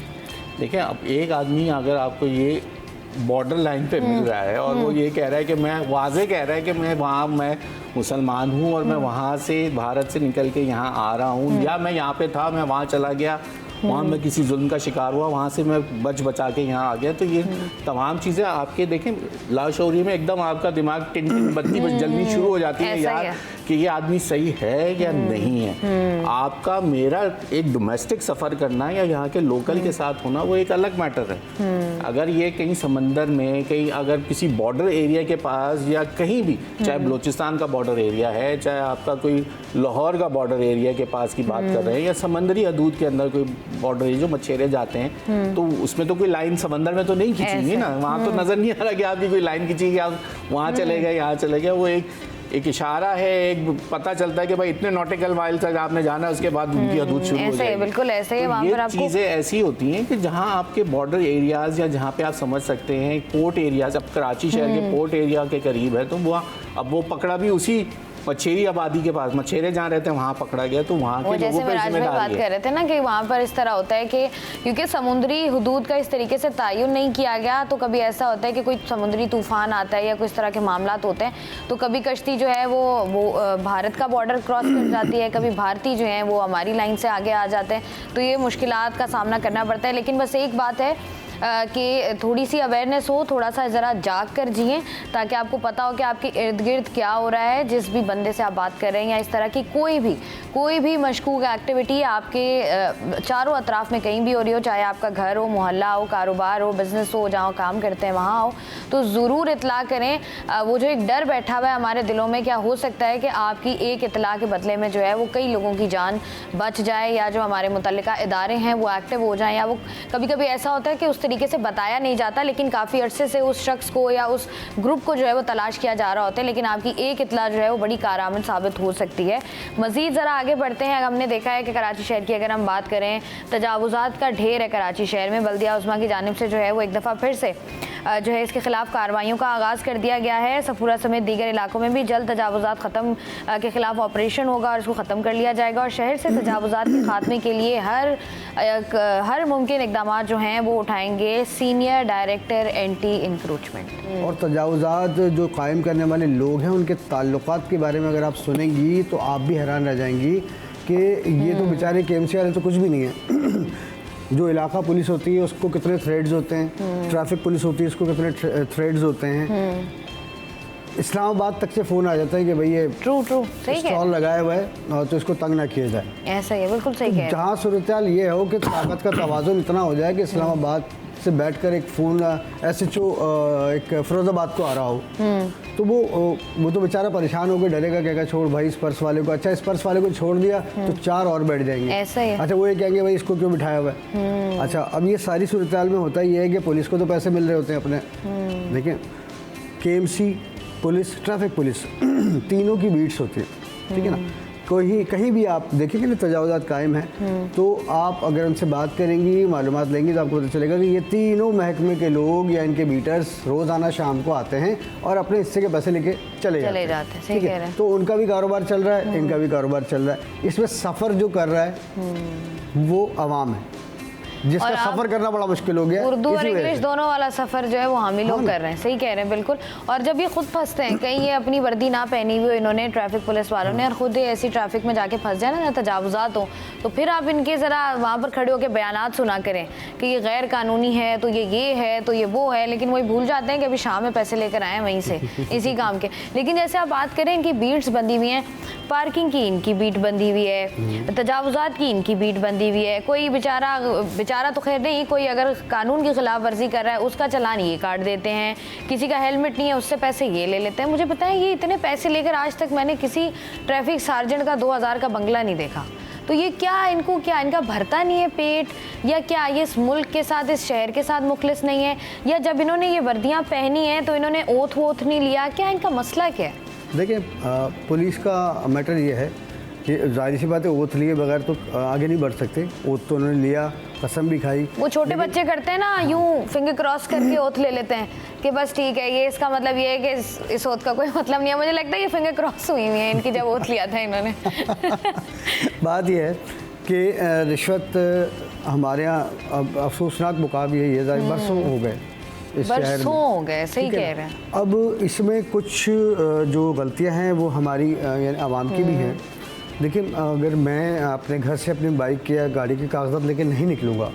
देखिए, अब एक आदमी अगर आपको ये बॉर्डर लाइन पे मिल रहा है और वो ये कह रहा है कि मैं वाज़े कह रहा है कि मैं मुसलमान हूँ और मैं वहाँ से भारत से निकल के यहाँ आ रहा हूँ, या मैं यहाँ पे था, मैं वहाँ चला गया, वहाँ मैं किसी जुल्म का शिकार हुआ, वहाँ से मैं बचा के यहाँ आ गया, तो ये तमाम चीज़ें आपके देखें लाशौरी में एकदम आपका दिमाग टिन टिन बत्ती बस जलनी शुरू हो जाती है यार कि ये आदमी सही है या नहीं है। आपका मेरा एक डोमेस्टिक सफ़र करना या यहाँ के लोकल के साथ होना वो एक अलग मैटर है। अगर ये कहीं समंदर में, कहीं अगर किसी बॉर्डर एरिया के पास या कहीं भी, चाहे बलूचिस्तान का बॉर्डर एरिया है, चाहे आपका कोई लाहौर का बॉर्डर एरिया के पास की बात कर रहे हैं, या समंदरी हदूद के अंदर कोई बॉर्डर एरिया जो मछेरे जाते हैं, तो उसमें तो कोई लाइन समंदर में तो नहीं खींचेंगी ना, वहाँ तो नज़र नहीं आ रहा कि आपकी कोई लाइन खींची, आप वहाँ चले गए, यहाँ चले गए। वो एक इशारा है, एक पता चलता है कि भाई इतने नॉटिकल माइल्स तक आपने जाना है, उसके बाद उनकी हदूद शुरू हो जाएगी। बिल्कुल ऐसे ही वहाँ पर आपको चीज़ें ऐसी होती हैं कि जहाँ आपके बॉर्डर एरियाज या जहाँ पे आप समझ सकते हैं पोर्ट एरियाज, अब कराची शहर के पोर्ट एरिया के करीब है, तो वो अब वो पकड़ा भी उसी मछेरी आबादी के पास, मछेरे जहाँ रहते हैं वहाँ पकड़ा गया, तो वहाँ के लोगों पर जिम्मेदारी है। बात कर रहे थे ना कि वहाँ पर इस तरह होता है कि क्योंकि समुद्री हुदूद का इस तरीके से तयन नहीं किया गया, तो कभी ऐसा होता है कि कोई समुद्री तूफान आता है या कुछ तरह के मामलात होते हैं, तो कभी कश्ती जो है वो भारत का बॉर्डर क्रॉस कर जाती है, कभी भारतीय जो हैं वो हमारी लाइन से आगे आ जाते हैं, तो ये मुश्किलात का सामना करना पड़ता है। लेकिन बस एक बात है कि थोड़ी सी अवेयरनेस हो, थोड़ा सा ज़रा जाग कर जिएं, ताकि आपको पता हो कि आपके इर्द गिर्द क्या हो रहा है। जिस भी बंदे से आप बात कर रहे हैं या इस तरह की कोई भी मशकूक एक्टिविटी आपके चारों अतराफ में कहीं भी हो रही हो, चाहे आपका घर हो, मोहल्ला हो, कारोबार हो, बिजनेस हो, जहाँ काम करते हैं वहाँ हो, तो ज़रूर इतला करें। वो जो एक डर बैठा हुआ है हमारे दिलों में, क्या हो सकता है कि आपकी एक इतला के बदले में जो है वो कई लोगों की जान बच जाए, या जो हमारे मुतल्लिका इदारे हैं वो एक्टिव हो जाएं, या वो कभी कभी ऐसा होता है कि उस तरीके से बताया नहीं जाता, लेकिन काफ़ी अरसे से उस शख्स को या उस ग्रुप को जो है वो तलाश किया जा रहा होता है, लेकिन आपकी एक इतला जो है वो बड़ी कारआमद साबित हो सकती है। मज़ीद ज़रा आगे बढ़ते हैं। हमने देखा है कि कराची शहर की अगर हम बात करें, तजावुज़ात का ढेर है कराची शहर में। बल्दिया उस्मा की जानिब से जो है वो एक दफ़ा फिर से जो है इसके खिलाफ कार्रवाइयों का आगाज़ कर दिया गया है। सफूरा समेत दीगर इलाकों में भी जल्द तजावुज़ात ख़त्म के खिलाफ ऑपरेशन होगा और इसको ख़त्म कर लिया जाएगा, और शहर से तजावुज़ात के खात्मे के लिए हर मुमकिन इक़दाम जो हैं वो उठाएंगे सीनियर डायरेक्टर एंटी इंक्रोचमेंट। और तजावुज़ात जो कायम करने वाले लोग हैं उनके ताल्लुकात के बारे में अगर आप सुनेंगी तो आप भी हैरान रह जाएंगी कि ये तो बेचारे KMC वाले तो कुछ भी नहीं है। जो इलाका पुलिस होती है उसको कितने थ्रेड्स होते हैं, ट्रैफिक पुलिस होती है उसको कितने थ्रेड्स होते हैं। इस्लामाबाद तक से फ़ोन आ जाता है कि भाई ये ट्रू सही स्टॉल लगाया हुआ है और तो इसको तंग ना किया जाए। ऐसा ही है, बिल्कुल सही है। जहाँ सूरत ये हो कि ताकत का तवाज़ुन इतना हो जाए कि इस्लामाबाद से बैठकर एक फ़ोन SHO एक फिरोज़ाबाद को आ रहा हो, तो वो तो बेचारा परेशान होकर डरेगा, कहेगा छोड़ भाई इस पर्स वाले को, अच्छा इस पर्स वाले को छोड़ दिया तो 4 और बैठ जाएंगे। ऐसा ही। अच्छा वो ये कहेंगे भाई इसको क्यों बिठाया हुआ है। अच्छा अब ये सारी सूरत में होता ये है कि पुलिस को तो पैसे मिल रहे होते हैं अपने, देखिए KMC पुलिस, ट्रैफिक पुलिस तीनों की बीट्स होती है, ठीक है ना। कहीं भी आप देखेंगे ना तजावुज़ात कायम है, तो आप अगर उनसे बात करेंगी, मालूमात लेंगी, तो आपको पता चलेगा कि ये तीनों महकमे के लोग या इनके बीटर्स रोज़ाना शाम को आते हैं और अपने हिस्से के पैसे लेके चले जाते हैं, ठीक है। तो उनका भी कारोबार चल रहा है, इनका भी कारोबार चल रहा है। इसमें सफ़र जो कर रहा है वो अवाम है, जिसका सफर करना बड़ा मुश्किल हो गया। उर्दू और इंग्लिश दोनों वाला सफर जो है वो हम ही लोग कर रहे हैं। सही कह रहे हैं, बिल्कुल। और जब ये खुद फंसते हैं, कहीं ये अपनी वर्दी ना पहनी हुई इन्होंने ट्रैफिक पुलिस वालों ने, और खुद ऐसी ट्रैफिक में जाके फंस जाए ना तजावुज़ात हो, तो फिर आप इनके ज़रा वहाँ पर खड़े होकर बयानात सुना करें कि ये गैर कानूनी है, तो ये है, तो ये वो है, लेकिन वही भूल जाते हैं कि अभी शाम में पैसे लेकर आए वहीं से इसी काम के। लेकिन जैसे आप बात करें इनकी बीट्स बंदी हुई हैं, पार्किंग की इनकी बीट बंदी हुई है, तजावुज़ात की इनकी बीट बंदी हुई है। कोई बेचारा तो खैर नहीं, कोई अगर कानून की खिलाफ वर्जी कर रहा है उसका चालान ये काट देते हैं, किसी का हेलमेट नहीं है उससे पैसे ये ले लेते हैं। मुझे पता है ये इतने पैसे लेकर आज तक मैंने किसी ट्रैफिक सार्जेंट का 2000 का बंगला नहीं देखा। तो ये क्या इनका भरता नहीं है पेट, या क्या ये इस मुल्क के साथ, इस शहर के साथ मुखलिस नहीं है, या जब इन्होंने ये वर्दियाँ पहनी हैं तो इन्होंने ओथ वोथ नहीं लिया, क्या इनका मसला क्या है? देखिए पुलिस का मैटर ये है कि जाहिर सी बात है ओथ लिए बगैर तो आगे नहीं बढ़ सकते। ओथ तो उन्होंने लिया कसम भी खाई। वो छोटे बच्चे करते हैं ना, यूं फिंगर क्रॉस करके ओथ ले लेते हैं कि बस ठीक है, ये इसका मतलब ये है कि इस ओथ का कोई मतलब नहीं है। मुझे लगता है ये फिंगर क्रॉस हुई है इनकी जब ओथ लिया था इन्होंने। बात ये है कि रिश्वत हमारे यहाँ अब अफसोसनाक मुकाम यही है, बरसों हो गए इस शहर में, बरसों हो गए, सही कह रहे हैं। अब इसमें कुछ जो गलतियां हैं वो हमारी यानी आवाम की भी हैं। देखिए, अगर मैं अपने घर से अपनी बाइक या गाड़ी के कागजात लेके नहीं निकलूँगा,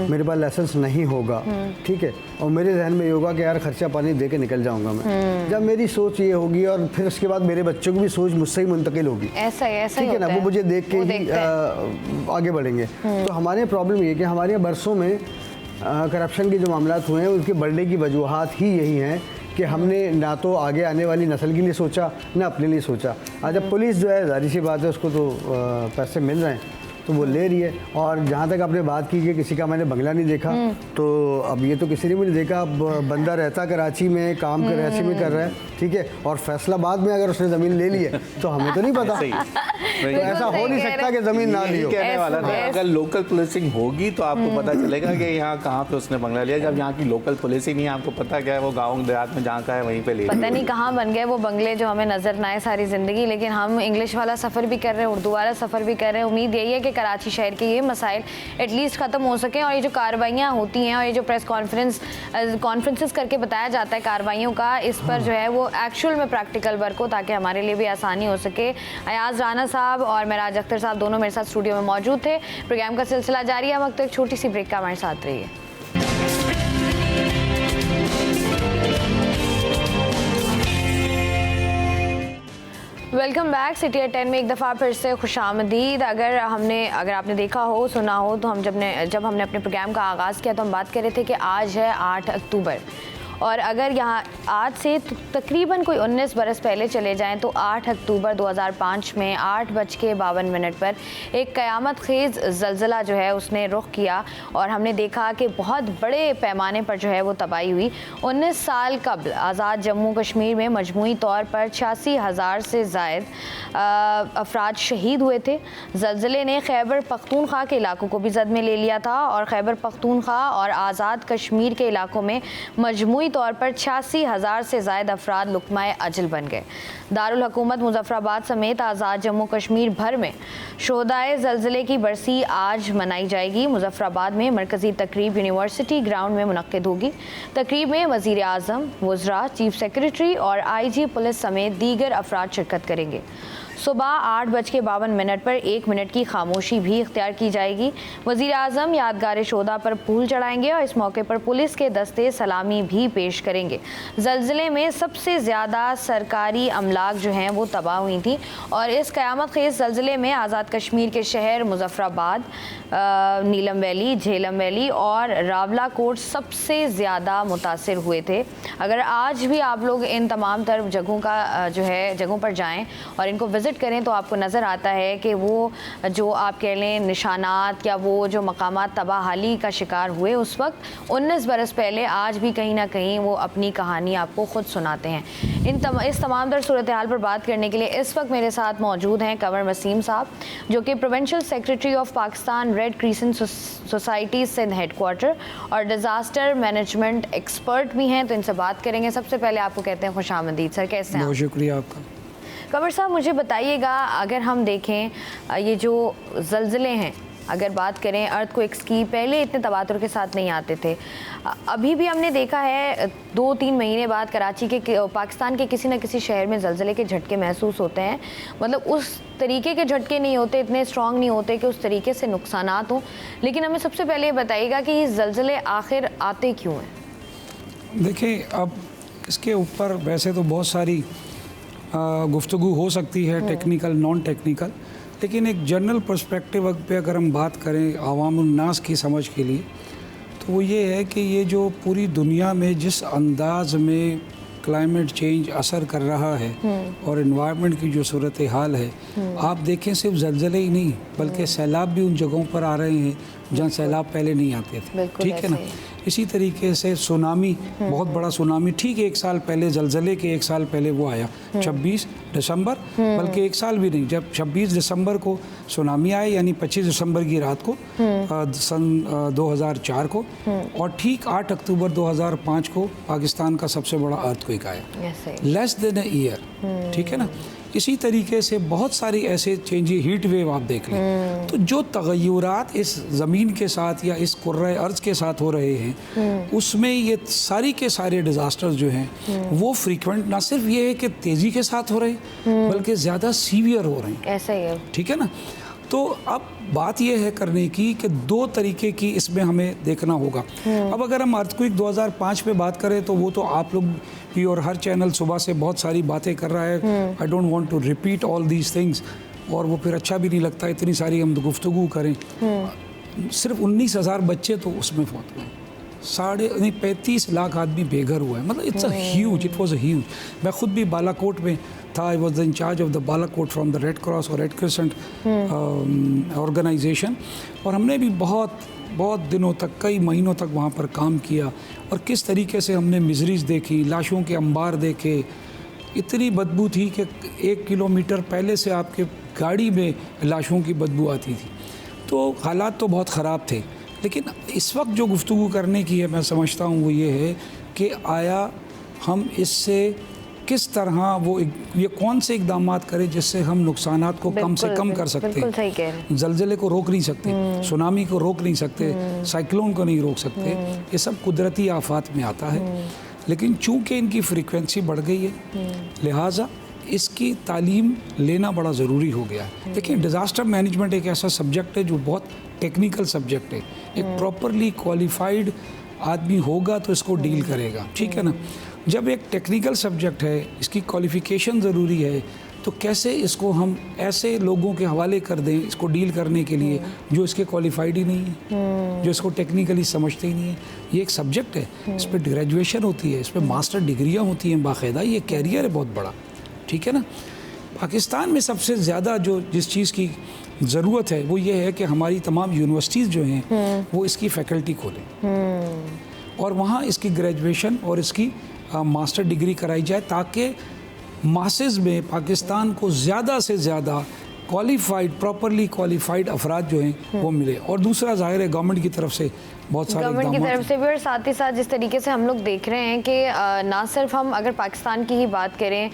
मेरे पास लाइसेंस नहीं होगा, ठीक है, और मेरे जहन में ये होगा कि यार खर्चा पानी दे के निकल जाऊँगा मैं, जब मेरी सोच ये होगी और फिर उसके बाद मेरे बच्चों की भी सोच मुझसे ही मुंतकिल होगी, ऐसा ही ठीक है ना, वो मुझे देख के ही आगे बढ़ेंगे। तो हमारे प्रॉब्लम ये कि हमारे यहाँ बरसों में करप्शन के जो मामलात हुए हैं उनके बढ़ने की वजूहात ही यही हैं कि हमने ना तो आगे आने वाली नस्ल के लिए सोचा, ना अपने लिए सोचा। आज जब पुलिस जो है, जाहिर सी बात है, उसको तो पैसे मिल रहे हैं तो वो ले रही है। और जहाँ तक आपने बात की कि किसी का मैंने बंगला नहीं देखा, तो अब ये तो किसी ने भी नहीं देखा। अब बंदा रहता कराची में, काम कराची में कर रहा है, ठीक है, और फैसलाबाद में अगर उसने ज़मीन ले ली है तो हमें तो नहीं पता। तो ऐसा हो नहीं सकता कि ज़मीन ना ली हो। कहने वाला था, अगर लोकल पुलिसिंग होगी तो आपको पता चलेगा कि यहाँ कहाँ पे उसने बंगला लिया। जब यहाँ की लोकल पुलिस ही नहीं है, आपको पता क्या है, वो गाँव देहात में जहाँ का है वहीं पे ले, पता नहीं कहाँ बन गए वो बंगले जो हमें नजर ना आए सारी जिंदगी। लेकिन हम इंग्लिश वाला सफ़र भी कर रहे हैं, उर्दू वाला सफ़र भी कर रहे हैं। उम्मीद यही है कि कराची शहर के ये मसाइल एटलीस्ट ख़त्म हो सकें, और ये जो कार्रवाइयाँ होती हैं और ये जो प्रेस कॉन्फ्रेंसेस करके बताया जाता है कार्रवाइयों का, इस पर जो है वो एक्चुअल में प्रैक्टिकल वर्क हो, ताकि हमारे लिए भी आसानी हो सके। अयाज राना साहब और मेराज अख्तर साहब दोनों मेरे साथ स्टूडियो में मौजूद थे। प्रोग्राम का सिलसिला जारी है, हम वक्त एक छोटी सी ब्रेक का हमारे साथ रहिए। Welcome back. सिटी एट 10 में एक दफ़ा फिर से खुशामदीद। अगर आपने देखा हो, सुना हो, तो जब हमने अपने प्रोग्राम का आगाज़ किया तो हम बात कर रहे थे कि आज है 8 अक्टूबर, और अगर यहाँ आज से तकरीबन कोई 19 बरस पहले चले जाएं तो 8 अक्टूबर 2005 में 8:52 पर एक क़यामत ख़ेज़ ज़लज़ला जो है उसने रुख किया, और हमने देखा कि बहुत बड़े पैमाने पर जो है वो तबाही हुई। 19 साल कबल आज़ाद जम्मू कश्मीर में मजमूई तौर पर 86,000 से ज़ायद अफराद शहीद हुए थे। ज़लज़ले ने खैबर पख्तूनख्वा के इलाकों को भी जद में ले लिया था, और खैबर पख्तूनख्वा और आज़ाद कश्मीर के इलाकों में मजमूई तौर पर 86,000 से ज़ायद अफराद लुक़माए अजल बन गए। दारुल हुकूमत मुज़फ़्फ़राबाद समेत आज़ाद जम्मू कश्मीर भर में शोहदाए ज़लज़ले की बरसी आज मनाई जाएगी। मुज़फ़्फ़राबाद में मरकज़ी तकरीब यूनिवर्सिटी ग्राउंड में मुनक़्क़िद होगी। तकरीब में वज़ीर आज़म, वज़रा, चीफ सेक्रेटरी और IG पुलिस समेत दीगर अफराद शिरकत करेंगे। सुबह 8:52 पर 1 मिनट की खामोशी भी इख्तियार की जाएगी। वज़ीर आज़म यादगार शोदा पर फूल चढ़ाएंगे और इस मौके पर पुलिस के दस्ते सलामी भी पेश करेंगे। ज़लज़ले में सबसे ज़्यादा सरकारी अमलाक जो हैं वो तबाह हुई थी, और इस क़यामत ख़ेज़ ज़लज़ले में आज़ाद कश्मीर के शहर मुज़फ़्फ़राबाद, नीलम वैली, झेलम वैली और रावला कोट सबसे ज़्यादा मुतासिर हुए थे। अगर आज भी आप लोग इन तमाम तर जगहों पर जाएँ और इनको विज़िट करें तो आपको नज़र आता है कि वो जो आप कह लें निशानात या वो जो मकामात तबाहाली का शिकार हुए उस वक्त 19 बरस पहले, आज भी कहीं ना कहीं वो अपनी कहानी आपको ख़ुद सुनाते हैं। इस तमाम दर सूरत हाल पर बात करने के लिए इस वक्त मेरे साथ मौजूद हैं कंवर वसीम साहब, जो कि provincial secretary of Pakistan red crescent society Sindh headquarter और डिज़ास्टर मैनेजमेंट एक्सपर्ट भी हैं। तो इनसे बात करेंगे। सबसे पहले आपको कहते हैं खुशामदीद सर, कैसे हैं? बहुत शुक्रिया आपका। कंवर साहब, मुझे बताइएगा, अगर हम देखें ये जो ज़लज़ले हैं, अगर बात करें अर्थक्वेक्स की, पहले इतने तवातुर के साथ नहीं आते थे। अभी भी हमने देखा है 2-3 महीने बाद कराची के पाकिस्तान के किसी न किसी शहर में ज़लज़ले के झटके महसूस होते हैं। मतलब उस तरीके के झटके नहीं होते, इतने स्ट्रॉन्ग नहीं होते कि उस तरीके से नुकसानात हों। लेकिन हमें सबसे पहले ये बताइएगा कि ये ज़लज़ले आखिर आते क्यों हैं? देखिए, अब इसके ऊपर वैसे तो बहुत सारी गुफ्तगू हो सकती है, टेक्निकल, नॉन टेक्निकल, लेकिन एक जनरल पर्सपेक्टिव पे अगर हम बात करें आवाम-उन-नास की समझ के लिए, तो वो ये है कि ये जो पूरी दुनिया में जिस अंदाज में क्लाइमेट चेंज असर कर रहा है और एनवायरनमेंट की जो सूरत हाल है, आप देखें सिर्फ ज़लज़ले ही नहीं बल्कि सैलाब भी उन जगहों पर आ रहे हैं जहाँ सैलाब पहले नहीं आते थे, ठीक है ना। इसी तरीके से सुनामी, बहुत बड़ा सुनामी ठीक 1 साल पहले, जलजले के 1 साल पहले वो आया 26 दिसंबर, बल्कि 1 साल भी नहीं, जब 26 दिसंबर को सुनामी आया, यानी 25 दिसंबर की रात को सन 2004 को, और ठीक 8 अक्टूबर 2005 को पाकिस्तान का सबसे बड़ा अर्थक्वेक आया, लेस देन अ ईयर, ठीक है ना। इसी तरीके से बहुत सारी ऐसे चेंजेस, हीट वेव आप देख लें, तो जो तगय्युरात इस ज़मीन के साथ या इस कुर्रे अर्ज़ के साथ हो रहे हैं, उसमें ये सारी के सारे डिज़ास्टर्स जो हैं वो फ्रीक्वेंट ना सिर्फ ये है कि तेज़ी के साथ हो रहे हैं, बल्कि ज़्यादा सीवियर हो रहे हैं। ऐसा ही है, ठीक है ना। तो अब बात यह है करने की कि 2 तरीके की इसमें हमें देखना होगा। अब अगर हम अर्थक्वेक 2005 पे बात करें तो वो तो आप लोग भी और हर चैनल सुबह से बहुत सारी बातें कर रहा है, I don't want to repeat all these things, और वो फिर अच्छा भी नहीं लगता इतनी सारी हम गुफ्तगू करें। सिर्फ 19,000 बच्चे तो उसमें फौत हुए, 35 लाख आदमी बेघर हुआ है, मतलब it's a huge, it was a huge. मैं खुद भी बालाकोट में था, I was in charge of the Balakot from the red cross और रेड क्रिसेंट ऑर्गेनाइजेशन, और हमने भी बहुत दिनों तक, कई महीनों तक वहाँ पर काम किया, और किस तरीके से हमने मिजरीज देखी, लाशों के अंबार देखे, इतनी बदबू थी कि 1 किलोमीटर पहले से आपके गाड़ी में लाशों की बदबू आती थी। तो हालात तो बहुत ख़राब थे, लेकिन इस वक्त जो गुफ्तगू करने की है मैं समझता हूँ वो ये है कि आया हम इससे किस तरह ये कौन से इक़दामात करें जिससे हम नुकसानात को कम से कम कर सकते हैं। ज़लज़ले को रोक नहीं सकते, सुनामी को रोक नहीं सकते, साइक्लोन को नहीं रोक सकते, ये सब कुदरती आफात में आता है, लेकिन चूँकि इनकी फ्रीक्वेंसी बढ़ गई है, लिहाजा इसकी तालीम लेना बड़ा ज़रूरी हो गया है। देखिए, डिज़ास्टर मैनेजमेंट एक ऐसा सब्जेक्ट है जो बहुत टेक्निकल सब्जेक्ट है, एक प्रॉपरली क्वालिफाइड आदमी होगा तो इसको डील करेगा, ठीक है ना। जब एक टेक्निकल सब्जेक्ट है, इसकी क्वालिफ़िकेशन ज़रूरी है, तो कैसे इसको हम ऐसे लोगों के हवाले कर दें इसको डील करने के लिए जो इसके क्वालिफाइड ही नहीं है, जो इसको टेक्निकली समझते ही नहीं है। ये एक सब्जेक्ट है, इस पर ग्रेजुएशन होती है, इस पर मास्टर डिग्रियाँ होती हैं बाकायदा, ये कैरियर है बहुत बड़ा, ठीक है ना। पाकिस्तान में सबसे ज़्यादा जो जिस चीज़ की ज़रूरत है वो ये है कि हमारी तमाम यूनिवर्सिटीज़ जो हैं वो इसकी फ़ैकल्टी खोलें और वहाँ इसकी ग्रेजुएशन और इसकी मास्टर डिग्री कराई जाए, ताकि मासेस में पाकिस्तान को ज़्यादा से ज़्यादा क्वालिफाइड, प्रॉपरली क्वालिफाइड अफराद जो हैं वो मिले। और दूसरा जाहिर है गवर्नमेंट की तरफ से बहुत सारे गवर्नमेंट की तरफ से भी, और साथ ही साथ जिस तरीके से हम लोग देख रहे हैं कि ना सिर्फ हम अगर पाकिस्तान की ही बात करें,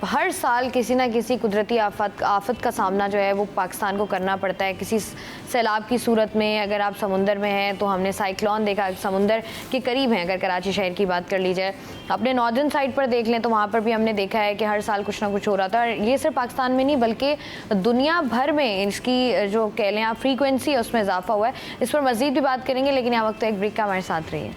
हर साल किसी ना किसी कुदरती आफत का सामना जो है वो पाकिस्तान को करना पड़ता है। किसी सैलाब की सूरत में, अगर आप समुंदर में हैं तो हमने साइक्लोन देखा, समुंदर के करीब हैं अगर कराची शहर की बात कर ली जाए, अपने नॉर्दर्न साइड पर देख लें तो वहाँ पर भी हमने देखा है कि हर साल कुछ ना कुछ हो रहा था। और ये सिर्फ पाकिस्तान में नहीं बल्कि दुनिया भर में इसकी जो कह लें आप फ्रीक्वेंसी है उसमें इजाफा हुआ है। इस पर मज़ीद भी बात करेंगे, लेकिन यहाँ वक्त एक ब्रेक का हमारे साथ रही है।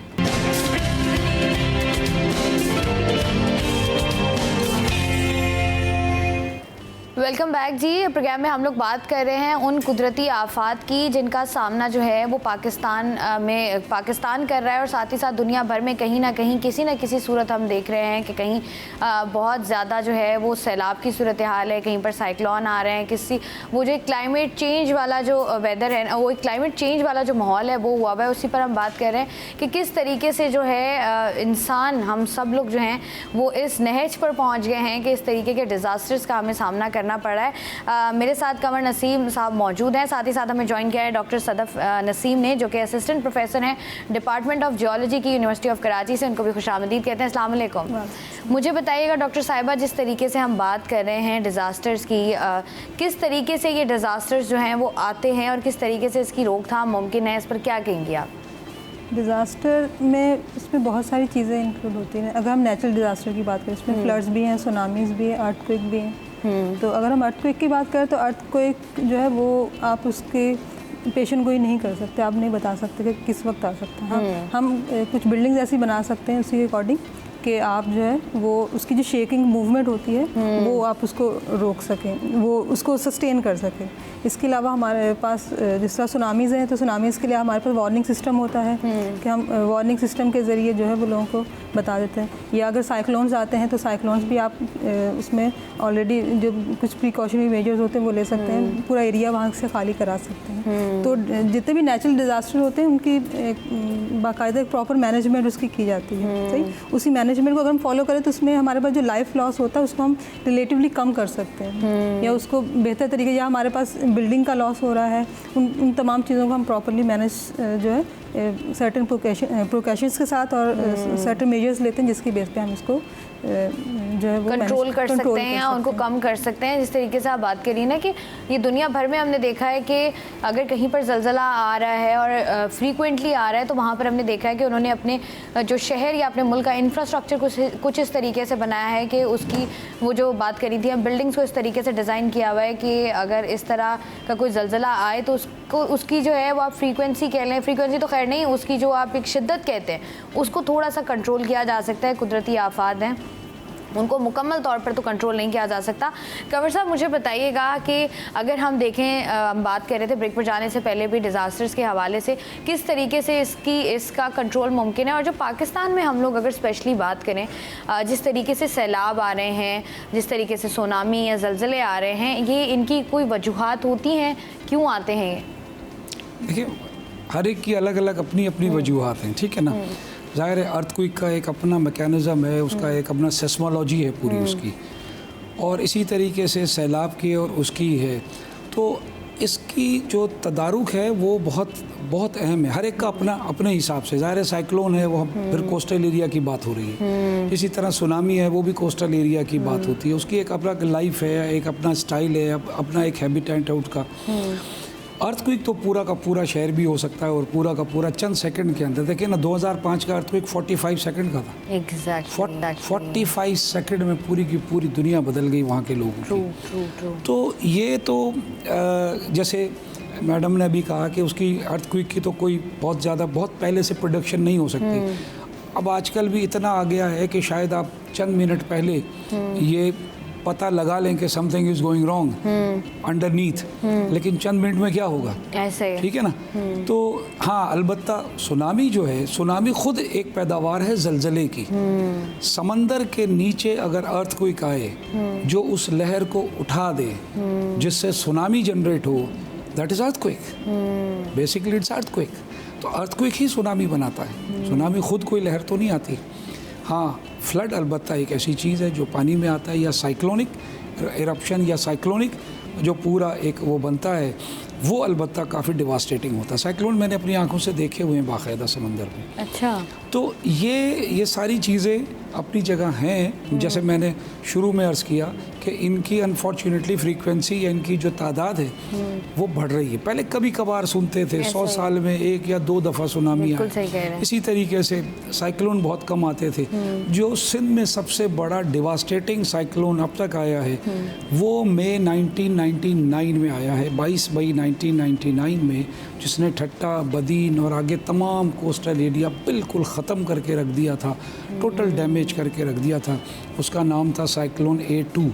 वेलकम बैक जी। प्रोग्राम में हम लोग बात कर रहे हैं उन कुदरती आफात की जिनका सामना जो है वो पाकिस्तान कर रहा है, और साथ ही साथ दुनिया भर में कहीं ना कहीं किसी न किसी सूरत हम देख रहे हैं कि कहीं बहुत ज़्यादा जो है वो सैलाब की सूरत हाल है, कहीं पर साइक्लोन आ रहे हैं, वो जो क्लाइमेट चेंज वाला जो वेदर है, वो क्लाइमेट चेंज वाला जो माहौल है वो हुआ है। उसी पर हम बात कर रहे हैं कि किस तरीके से जो है इंसान, हम सब लोग जो हैं वो इस नहज पर पहुँच गए हैं कि इस तरीके के डिज़ास्टर्स का हमें सामना करना पड़ रहा है। मेरे साथ कमर नसीम साहब मौजूद हैं, साथ ही साथ हमें ज्वाइन किया है डॉक्टर सदफ नसीम ने, जो कि असिस्टेंट प्रोफेसर हैं डिपार्टमेंट ऑफ जियोलॉजी की यूनिवर्सिटी ऑफ कराची से। उनको भी खुशामदीद कहते हैं। अस्सलाम वालेकुम। मुझे बताइएगा डॉक्टर साहिबा, जिस तरीके से हम बात कर रहे हैं डिज़ास्टर्स की, किस तरीके से ये डिज़ास्टर्स जो हैं वो आते हैं और किस तरीके से इसकी रोकथाम मुमकिन है, इस पर क्या कहेंगी आप? डिज़ास्टर में इसमें बहुत सारी चीज़ें इंक्लूड होती हैं। अगर हम नेचुरल डिज़ास्टर की बात करें, इसमें फ्लड्स भी हैं, सुनामीज़ भी हैं, अर्थक्वेक भी हैं। तो अगर हम अर्थक्वेक की बात करें तो अर्थक्वेक जो है वो आप उसके पेशेंट को ही नहीं कर सकते, आप नहीं बता सकते कि किस वक्त आ सकता है। हम कुछ बिल्डिंग्स ऐसी बना सकते हैं उसी के अकॉर्डिंग कि आप जो है वो उसकी जो शेकिंग मूवमेंट होती है वो आप उसको रोक सकें, वो उसको सस्टेन कर सकें। इसके अलावा हमारे पास जिस तरह सुनामीज़ हैं तो सुनामीज़ के लिए हमारे पास वार्निंग सिस्टम होता है कि हम वार्निंग सिस्टम के ज़रिए जो है वो लोगों को बता देते हैं। या अगर साइक्लोन्स आते हैं तो साइक्लोन्स भी आप उसमें ऑलरेडी जो कुछ प्रिकॉशनरी मेजर्स होते हैं वो ले सकते हैं, पूरा एरिया वहाँ से खाली करा सकते हैं। तो जितने भी नेचुरल डिज़ास्टर होते हैं उनकी बाकायदा एक प्रॉपर मैनेजमेंट उसकी की जाती है। सही, उसी मैनेजमेंट को अगर हम फॉलो करें तो उसमें हमारे पास जो लाइफ लॉस होता है उसको हम रिलेटिवली कम कर सकते हैं, या उसको बेहतर तरीके, या हमारे पास बिल्डिंग का लॉस हो रहा है, उन तमाम चीज़ों को हम प्रॉपरली मैनेज जो है सर्टेन प्रिकॉशंस के साथ और सर्टेन मेजर्स लेते हैं जिसकी बेस पे हम इसको जो है वो कंट्रोल कर सकते हैं या उनको कम कर सकते हैं। जिस तरीके से आप बात करिए ना कि ये दुनिया भर में हमने देखा है कि अगर कहीं पर ज़लज़ला आ रहा है और फ्रीक्वेंटली आ रहा है तो वहाँ पर हमने देखा है कि उन्होंने अपने जो शहर या अपने मुल्क का इंफ्रास्ट्रक्चर कुछ इस तरीके से बनाया है कि उसकी वो जो बात करी थी हम बिल्डिंग्स को इस तरीके से डिज़ाइन किया हुआ है कि अगर इस तरह का कोई ज़लज़ला आए तो उसकी जो है वो आप फ्रीक्वेंसी कह लें, फ्रीक्वेंसी तो खैर नहीं, उसकी जो आप एक शिद्दत कहते हैं उसको थोड़ा सा कंट्रोल किया जा सकता है। कुदरती आफात हैं उनको मुकम्मल तौर पर तो कंट्रोल नहीं किया जा सकता। कंवर साहब मुझे बताइएगा कि अगर हम देखें, हम बात कर रहे थे ब्रेक पर जाने से पहले भी डिज़ास्टर्स के हवाले से, किस तरीके से इसका कंट्रोल मुमकिन है। और जो पाकिस्तान में हम लोग अगर स्पेशली बात करें, जिस तरीके से सैलाब आ रहे हैं, जिस तरीके से सुनामी या ज़लज़ले आ रहे हैं, ये इनकी कोई वजूहात होती हैं, क्यों आते हैं? देखिए, हर एक की अलग अलग अपनी अपनी वजूहात हैं, ठीक है ना। ज़ाहिर है अर्थक्वेक का एक अपना मैकेनिज़्म है, उसका एक अपना सेस्मोलॉजी है पूरी उसकी, और इसी तरीके से सैलाब की और उसकी है। तो इसकी जो तदारुक है वो बहुत बहुत अहम है, हर एक का अपना अपने हिसाब से। ज़ाहिर है साइक्लोन है वो फिर कोस्टल एरिया की बात हो रही है, इसी तरह सुनामी है वो भी कोस्टल एरिया की बात होती है, उसकी एक अपना लाइफ है, एक अपना स्टाइल है, अपना एक हैबिटेट है उसका। अर्थक्वेक तो पूरा का पूरा शहर भी हो सकता है और पूरा का पूरा चंद सेकंड के अंदर। देखिए ना 2005 का अर्थक्वेक 45 सेकंड का था। एग्जैक्टली 45 सेकंड में पूरी की पूरी दुनिया बदल गई वहाँ के लोगों की। तो ये तो जैसे मैडम ने अभी कहा कि उसकी अर्थक्वेक की तो कोई बहुत पहले से प्रोडक्शन नहीं हो सकती। अब आजकल भी इतना आ गया है कि शायद आप चंद मिनट पहले ये पता लगा लें कि something is going wrong underneath, लेकिन चंद मिनट में क्या होगा, ऐसे ठीक है ना। तो हाँ, अलबत्ता सुनामी जो है, सुनामी खुद एक पैदावार है जलजले की। समंदर के नीचे अगर अर्थक्वेक आए जो उस लहर को उठा दे जिससे सुनामी जनरेट हो, that is earthquake. Basically it's earthquake. तो अर्थक्वेक ही सुनामी बनाता है, सुनामी खुद कोई लहर तो नहीं आती। हाँ, फ्लड अलबत्ता एक ऐसी चीज़ है जो पानी में आता है, या साइक्लोनिक इरप्शन या साइक्लोनिक जो पूरा एक वो बनता है, वो अलबत्ता काफ़ी डिवास्टेटिंग होता है। साइक्लोन मैंने अपनी आंखों से देखे हुए हैं बाकायदा समंदर में। अच्छा। तो ये सारी चीज़ें अपनी जगह हैं। जैसे मैंने शुरू में अर्ज़ किया कि इनकी अनफॉर्चुनेटली फ्रीक्वेंसी या इनकी जो तादाद है वो बढ़ रही है। पहले कभी कभार सुनते थे 100 साल में 1 या 2 दफ़ा सुनामी आई। इसी तरीके से साइक्लोन बहुत कम आते थे। जो सिंध में सबसे बड़ा डिवास्टेटिंग साइक्लोन अब तक आया है वो मई 1999 में आया है, 22 मई 1999 में, जिसने ठट्टा, बदीन और आगे तमाम कोस्टल एरिया बिल्कुल ख़त्म करके रख दिया था, टोटल डैमेज करके रख दिया था। उसका नाम था साइक्लोन A2,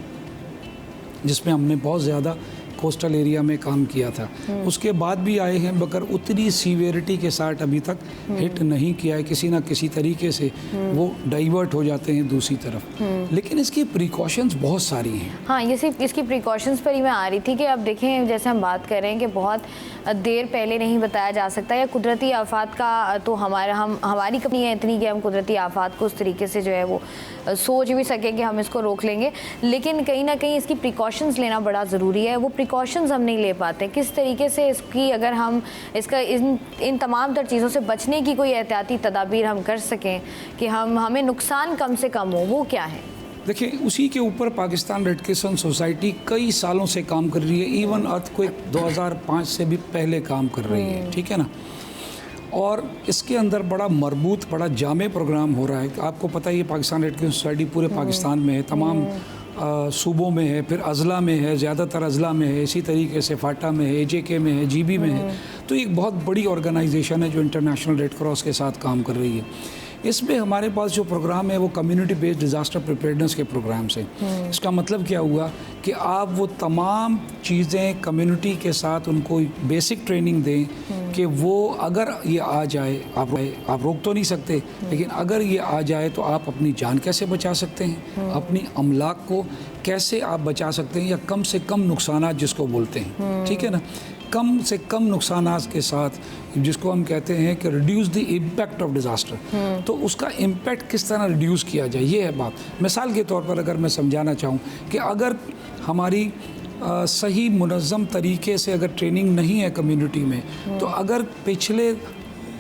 जिसमें हमने बहुत ज़्यादा कोस्टल एरिया में काम किया था। उसके बाद भी आए हैं मगर उतनी सीवियरिटी के साथ अभी तक हिट नहीं किया है। किसी ना किसी तरीके से वो डाइवर्ट हो जाते हैं दूसरी तरफ, लेकिन इसकी प्रिकॉशंस बहुत सारी हैं। हाँ, ये सिर्फ इसकी प्रिकॉशंस पर ही मैं आ रही थी कि अब देखें, जैसे हम बात कर रहे हैं कि बहुत देर पहले नहीं बताया जा सकता, या कुदरती आफात का तो हमारी कमी है इतनी कि हम कुदरती आफात को उस तरीके से जो है वो सोच भी सकें कि हम इसको रोक लेंगे, लेकिन कहीं ना कहीं इसकी प्रिकॉशंस लेना बड़ा ज़रूरी है। वो प्रिकॉशंस हम नहीं ले पाते। किस तरीके से इसकी, अगर हम इसका इन तमाम तर चीज़ों से बचने की कोई एहतियाती तदाबीर हम कर सकें कि हमें नुकसान कम से कम हो, वो क्या है? देखिए, उसी के ऊपर पाकिस्तान रेड क्रिसेंट सोसाइटी कई सालों से काम कर रही है। इवन अर्थक्वेक 2005 से भी पहले काम कर रही है, ठीक है ना। और इसके अंदर बड़ा मरबूत, बड़ा जामे प्रोग्राम हो रहा है। आपको पता ही है पाकिस्तान रेड क्रिसेंट सोसाइटी पूरे पाकिस्तान में है, तमाम सूबों में है, फिर अजला में है, ज़्यादातर अजला में है, इसी तरीके से फाटा में है, AJK में है, GB में है। तो एक बहुत बड़ी ऑर्गेनाइजेशन है जो इंटरनेशनल रेड क्रॉस के साथ काम कर रही है। इसमें हमारे पास जो प्रोग्राम है वो कम्युनिटी बेस्ड डिज़ास्टर प्रिपेयर्डनेस के प्रोग्राम्स हैं। इसका मतलब क्या हुआ कि आप वो तमाम चीज़ें कम्युनिटी के साथ उनको बेसिक ट्रेनिंग दें कि वो अगर ये आ जाए, आप रोक तो नहीं सकते, लेकिन अगर ये आ जाए तो आप अपनी जान कैसे बचा सकते हैं, अपनी अमलाक को कैसे आप बचा सकते हैं, या कम से कम नुकसानात जिसको बोलते हैं, ठीक है ना, कम से कम नुकसानात के साथ, जिसको हम कहते हैं कि reduce the impact of disaster. तो उसका इम्पैक्ट किस तरह रिड्यूस किया जाए, ये है बात। मिसाल के तौर पर अगर मैं समझाना चाहूँ कि अगर हमारी सही मुनज़्ज़म तरीके से अगर ट्रेनिंग नहीं है कम्युनिटी में, तो अगर पिछले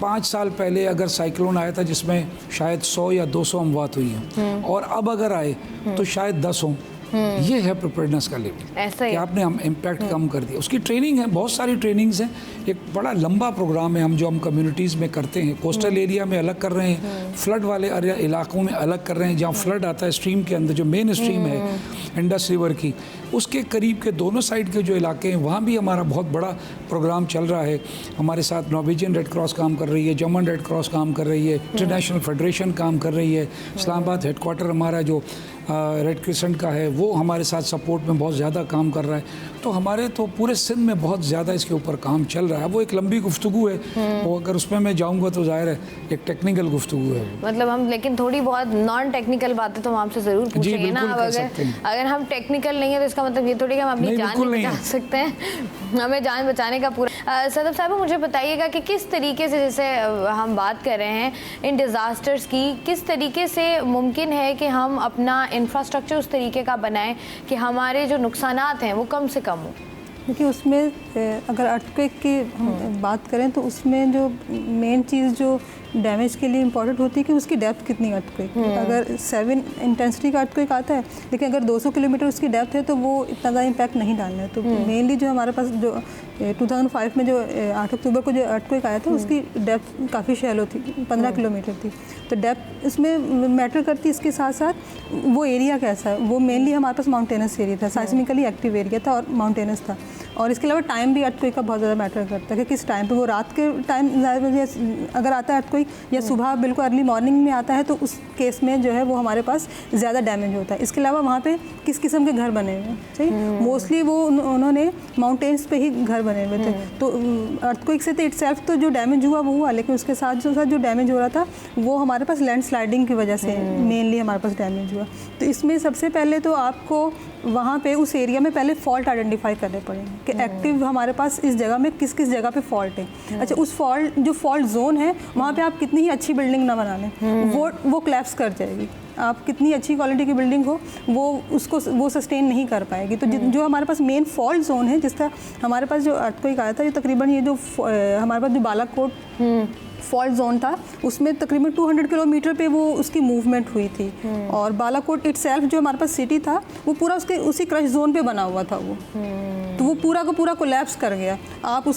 5 साल पहले अगर साइक्लोन आया था जिसमें शायद 100 या 200 अमवात हुई हैं, और अब अगर आए तो शायद 10 हों, ये है प्रिपेयर्डनेस का लेवल, ऐसा ही कि आपने हम इम्पैक्ट कम कर दिया। उसकी ट्रेनिंग है, बहुत सारी ट्रेनिंग्स हैं, एक बड़ा लंबा प्रोग्राम है हम कम्युनिटीज़ में करते हैं। कोस्टल एरिया में अलग कर रहे हैं, फ्लड वाले इलाकों में अलग कर रहे हैं, जहाँ फ्लड आता है स्ट्रीम के अंदर, जो मेन स्ट्रीम है इंडस रिवर की, उसके करीब के दोनों साइड के जो इलाके हैं वहाँ भी हमारा बहुत बड़ा प्रोग्राम चल रहा है। हमारे साथ नॉर्वेजियन रेड क्रॉस काम कर रही है, जर्मन रेड क्रॉस काम कर रही है, इंटरनेशनल फेडरेशन काम कर रही है, इस्लामाबाद हेडक्वार्टर हमारा जो रेड क्रिसेंट का है वो हमारे साथ सपोर्ट में बहुत ज़्यादा काम कर रहा है। तो हमारे तो पूरे सिंध में बहुत ज़्यादा इसके ऊपर काम चल रहा है। वो एक लंबी गुफ्तगू है, वो अगर उसमें मैं जाऊँगा तो जाहिर है एक टेक्निकल गुफ्तगू है। मतलब हम लेकिन थोड़ी बहुत नॉन टेक्निकल बातें तो हम आपसे ज़रूर पूछेंगे ना। अगर हम टेक्निकल नहीं है तो इसका मतलब ये थोड़ी कि हम अपनी जान नहीं बचा सकते हैं, हमें जान बचाने का पूरा। सदफ साहब मुझे बताइएगा कि किस तरीके से, जैसे हम बात कर रहे हैं इन डिज़ास्टर्स की, किस तरीके से मुमकिन है कि हम अपना इंफ्रास्ट्रक्चर उस तरीके का बनाएं कि हमारे जो नुकसानात हैं वो कम से कम हो। देखिए उसमें अगर अर्थक्वेक की हम बात करें तो उसमें जो मेन चीज़ जो डैमेज के लिए इम्पॉर्टेंट होती है कि उसकी डेप्थ कितनी अर्थक्वेक। अगर 7 इंटेंसिटी का अर्थक्वेक आता है लेकिन अगर 200 किलोमीटर उसकी डेप्थ है तो वो इतना ज़्यादा इम्पैक्ट नहीं डालना है। तो मेनली जो हमारे पास जो 2005 में जो 8 अक्टूबर को जो अर्थक्वेक आया था उसकी डेप्थ काफ़ी शैलो थी, 15 किलोमीटर थी। तो डेप्थ इसमें मैटर करती है। इसके साथ साथ वो एरिया कैसा है, वो मेनली हमारे पास माउंटेनस एरिया था, साइस्मिकली एक्टिव एरिया था और माउंटेनस था। और इसके अलावा टाइम भी अर्थक्वेक का बहुत ज़्यादा मैटर करता है कि किस टाइम पे, वो रात के टाइम अगर आता है अर्थक्वेक या सुबह बिल्कुल अर्ली मॉर्निंग में आता है तो उस केस में जो है वो हमारे पास ज़्यादा डैमेज होता है। इसके अलावा वहाँ पे किस किस्म के घर बने हुए हैं, सही मोस्टली वो उन्होंने माउंटेन्स पे ही घर बने हुए थे। तो अर्थक्वेक से तो इटसेल्फ तो जो डैमेज हुआ वो हुआ, लेकिन उसके साथ जो डैमेज हो रहा था वो हमारे पास लैंड स्लाइडिंग की वजह से मेनली हमारे पास डैमेज हुआ। तो इसमें सबसे पहले तो आपको वहाँ पे उस एरिया में पहले फॉल्ट आइडेंटिफाई करने पड़ेंगे कि एक्टिव हमारे पास इस जगह में किस किस जगह पे फॉल्ट है। अच्छा, उस फॉल्ट जो फॉल्ट जोन है वहाँ पे आप कितनी ही अच्छी बिल्डिंग ना बना लें वो क्लैप्स कर जाएगी। आप कितनी अच्छी क्वालिटी की बिल्डिंग हो वो सस्टेन नहीं कर पाएगी। तो जो हमारे पास मेन फॉल्ट जोन है, जिस तरह हमारे पास जो अर्थक्वेक आया था, ये तकरीबन ये जो हमारे पास जो बालाकोट फॉल्ट जोन था उसमें तकरीबन 200 किलोमीटर पे वो उसकी मूवमेंट हुई थी। और बालाकोट इटसेल्फ जो हमारे पास सिटी था वो पूरा उसके उसी क्रश जोन पे बना हुआ था वो। तो वो पूरा का पूरा कोलैप्स कर गया। आप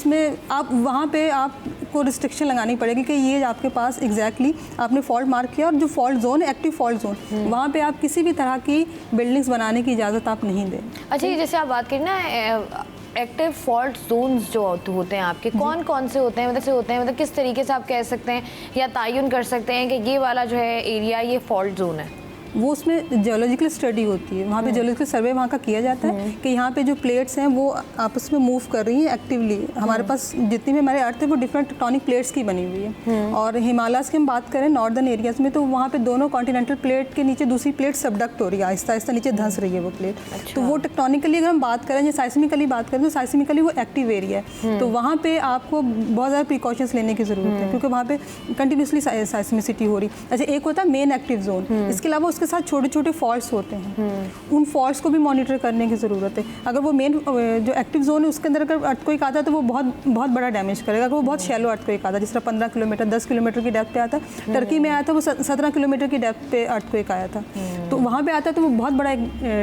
वहाँ पे आपको रिस्ट्रिक्शन लगानी पड़ेगी कि ये आपके पास एग्जैक्टली आपने फॉल्ट मार्क किया और जो फॉल्ट जोन है एक्टिव फॉल्ट जोन, वहाँ पे आप किसी भी तरह की बिल्डिंग्स बनाने की इजाज़त आप नहीं दें। अच्छा, ये जैसे आप बात करें ना एक्टिव फॉल्ट जोन्स जो होते हैं आपके, कौन कौन से होते हैं, मतलब किस तरीके से आप कह सकते हैं या तायुन कर सकते हैं कि ये वाला जो है एरिया ये फॉल्ट जोन है? वो उसमें जियोलॉजिकल स्टडी होती है, वहाँ पे जियोलॉजिकल सर्वे वहाँ का किया जाता है कि यहाँ पे जो प्लेट्स हैं वो आपस में मूव कर रही हैं एक्टिवली। हमारे पास जितनी भी हमारे अर्थ है वो डिफरेंट टेक्टोनिक प्लेट्स की बनी हुई है। और हिमालयस की हम बात करें नॉर्दर्न एरियाज में तो वहाँ पे दोनों कॉन्टिनेंटल प्लेट के नीचे दूसरी प्लेट सबडक्ट हो रही है, आहिस्ता आहिस्ता नीचे धंस रही है वो प्लेट। अच्छा। तो वो टेक्टोनिकली अगर हम बात करें या साइस्मिकली बात करें तो साइस्मिकली वो एक्टिव एरिया है। तो वहाँ पे आपको बहुत ज़्यादा प्रिकॉशंस लेने की ज़रूरत है क्योंकि वहाँ पे कंटिन्यूसली साइस्मिसिटी हो रही। अच्छा, एक होता है मेन एक्टिव जोन, इसके अलावा उसके साथ छोटे छोटे फॉल्ट्स होते हैं, उन फॉल्ट्स को भी मॉनिटर करने की ज़रूरत है। अगर वो मेन जो एक्टिव जोन है उसके अंदर अगर अर्थक्वेक आता है तो वो बहुत बहुत बड़ा डैमेज करेगा। अगर वो बहुत शैलो अर्थक्वेक आता है, जिस तरह 15 किलोमीटर 10 किलोमीटर की डेप्थ पे आता है, टर्की में आया था वो 17 किलोमीटर की डेप्थ पे अर्थक्वेक आया था, तो वहाँ पे आता है तो वो बहुत बड़ा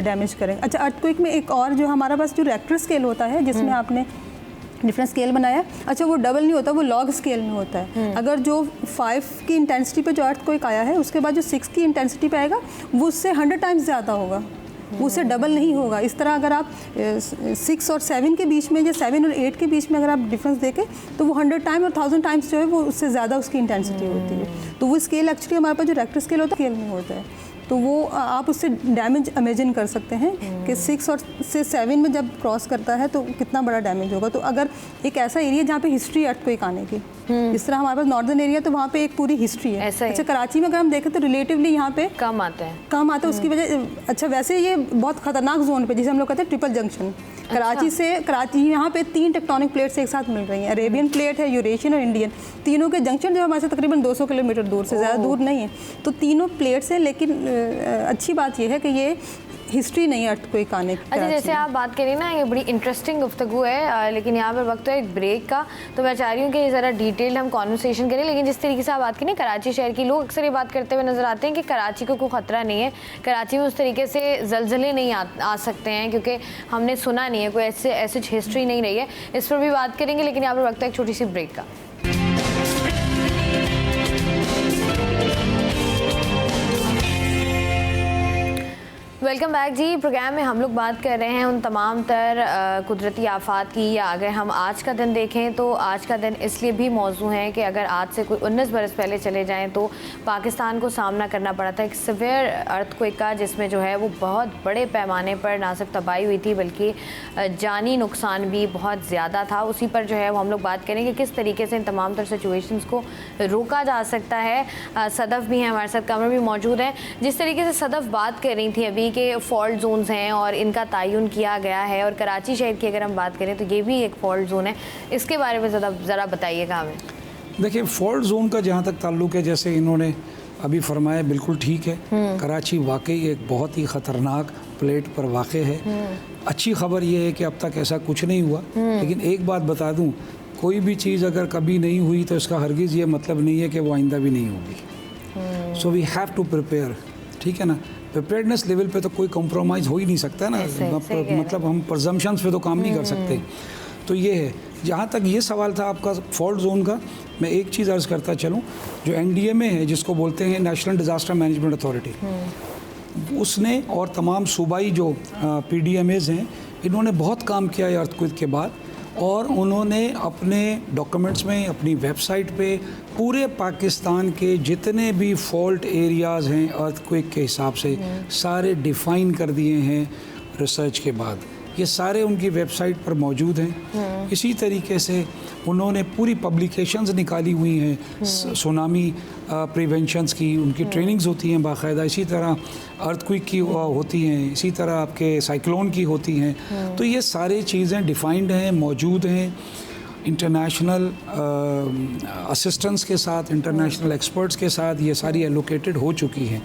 डैमेज करेगा। अच्छा, अर्थक्वेक में एक और जो हमारे पास जो रिएक्टर स्केल होता है जिसमें आपने डिफरेंट स्केल बनाया, अच्छा वो डबल नहीं होता, वो लॉग स्केल में होता है। अगर जो 5 की इंटेंसिटी पे जो अर्थक्वेक आया है उसके बाद जो 6 की इंटेंसिटी पे आएगा वो उससे 100 टाइम्स ज़्यादा होगा। वो उससे डबल नहीं होगा। इस तरह अगर आप 6 और 7 के बीच में या 7 और 8 के बीच में अगर आप डिफरेंस देखें तो वो 100 टाइम और 1000 टाइम्स जो है वो उससे ज़्यादा उसकी इंटेंसिटी होती है। तो वो स्केल एक्चुअली हमारे पास जो रेक्टर स्केल होता है स्केल में होता है, तो वो आप उससे डैमेज इमेजिन कर सकते हैं कि 6 और से 7 में जब क्रॉस करता है तो कितना बड़ा डैमेज होगा। तो अगर एक ऐसा एरिया जहाँ पे हिस्ट्री अर्थक्वेक आने की, इस तरह हमारे पास नॉर्दर्न एरिया तो वहाँ पे एक पूरी हिस्ट्री है। अच्छा, कराची में अगर हम देखें तो रिलेटिवली यहाँ पे कम आता है उसकी वजह। अच्छा, वैसे ये बहुत खतरनाक जोन पे जिसे हम लोग कहते हैं ट्रिपल जंक्शन। कराची यहाँ पे 3 टेक्टोनिक प्लेट्स एक साथ मिल रही हैं, अरेबियन प्लेट है, यूरेशियन और इंडियन। तीनों के जंक्शन जो हमारे से तकरीबन 200 किलोमीटर दूर से ज़्यादा दूर नहीं है। तो तीनों प्लेट्स हैं, लेकिन अच्छी बात यह है कि ये हिस्ट्री नहीं अर्थक्वेक आने की। अच्छा, जैसे आप बात करें ना, ये बड़ी इंटरेस्टिंग गुफ्तगू है, लेकिन यहाँ पर वक्त है एक ब्रेक का, तो मैं चाह रही हूँ कि ज़रा डिटेल्ड हम कॉन्वर्सेशन करें। लेकिन जिस तरीके से आप बात करें कराची शहर की, लोग अक्सर ये बात करते हुए नज़र आते हैं कि कराची को कोई ख़तरा नहीं है, कराची में उस तरीके से ज़लज़ले नहीं आ सकते हैं क्योंकि हमने सुना नहीं है, कोई ऐसी हिस्ट्री नहीं रही है। इस पर भी बात करेंगे, लेकिन यहाँ पर वक्त है एक छोटी सी ब्रेक का। वेलकम बैक जी। प्रोग्राम में हम लोग बात कर रहे हैं उन तमाम तर कुदरती आफात की, या अगर हम आज का दिन देखें तो आज का दिन इसलिए भी मौजू है कि अगर आज से कोई 19 बरस पहले चले जाएं तो पाकिस्तान को सामना करना पड़ा था एक सिवियर अर्थक्वेक का, जिसमें जो है वो बहुत बड़े पैमाने पर ना सिर्फ तबाही हुई थी बल्कि जानी नुकसान भी बहुत ज़्यादा था। उसी पर जो है वो हम लोग बात करेंगे किस तरीके से इन तमाम तर सिचुएशंस को रोका जा सकता है। सदफ़ भी हैं हमारे साथ, कमर भी मौजूद है। जिस तरीके से सदफ़ बात कर रही थी अभी के फॉल्ट जोन्स हैं और इनका तयन किया गया है, और कराची शहर की अगर हम बात करें तो ये भी एक फॉल्ट जोन है, इसके बारे में ज़रा बताइएगा हमें। देखिए, फॉल्ट जोन का जहाँ तक ताल्लुक़ है, जैसे इन्होंने अभी फरमाया, बिल्कुल ठीक है। कराची वाकई एक बहुत ही ख़तरनाक प्लेट पर वाक़ है। अच्छी खबर ये है कि अब तक ऐसा कुछ नहीं हुआ, लेकिन एक बात बता दूँ, कोई भी चीज़ अगर कभी नहीं हुई तो इसका हरगिज़ ये मतलब नहीं है कि वो आइंदा भी नहीं होगी। So we have to prepare, ठीक है ना। प्रिपेयर्डनेस लेवल पे तो कोई कॉम्प्रोमाइज़ हो ही नहीं सकता ना, मतलब हम प्रजम्पशंस पे तो काम नहीं कर सकते। तो ये है। जहाँ तक ये सवाल था आपका फॉल्ट जोन का, मैं एक चीज़ अर्ज़ करता चलूँ, जो एनडीए में है, जिसको बोलते हैं नेशनल डिज़ास्टर मैनेजमेंट अथॉरिटी, उसने और तमाम सूबाई जो पीडीएमएज़ हैं, इन्होंने बहुत काम किया है अर्थक्वेक के बाद, और उन्होंने अपने डॉक्यूमेंट्स में, अपनी वेबसाइट पे पूरे पाकिस्तान के जितने भी फॉल्ट एरियाज़ हैं अर्थक्वेक के हिसाब से सारे डिफ़ाइन कर दिए हैं रिसर्च के बाद। ये सारे उनकी वेबसाइट पर मौजूद हैं। इसी तरीके से उन्होंने पूरी पब्लिकेशंस निकाली हुई हैं सुनामी प्रिवेंशंस की, उनकी ट्रेनिंग्स होती हैं बाकायदा। इसी तरह अर्थक्वेक की होती हैं, इसी तरह आपके साइक्लोन की होती हैं। तो ये सारी चीज़ें डिफ़ाइंड हैं, मौजूद हैं, इंटरनेशनल असिस्टेंस के साथ, इंटरनेशनल एक्सपर्ट्स के साथ ये सारी एलोकेटेड हो चुकी हैं।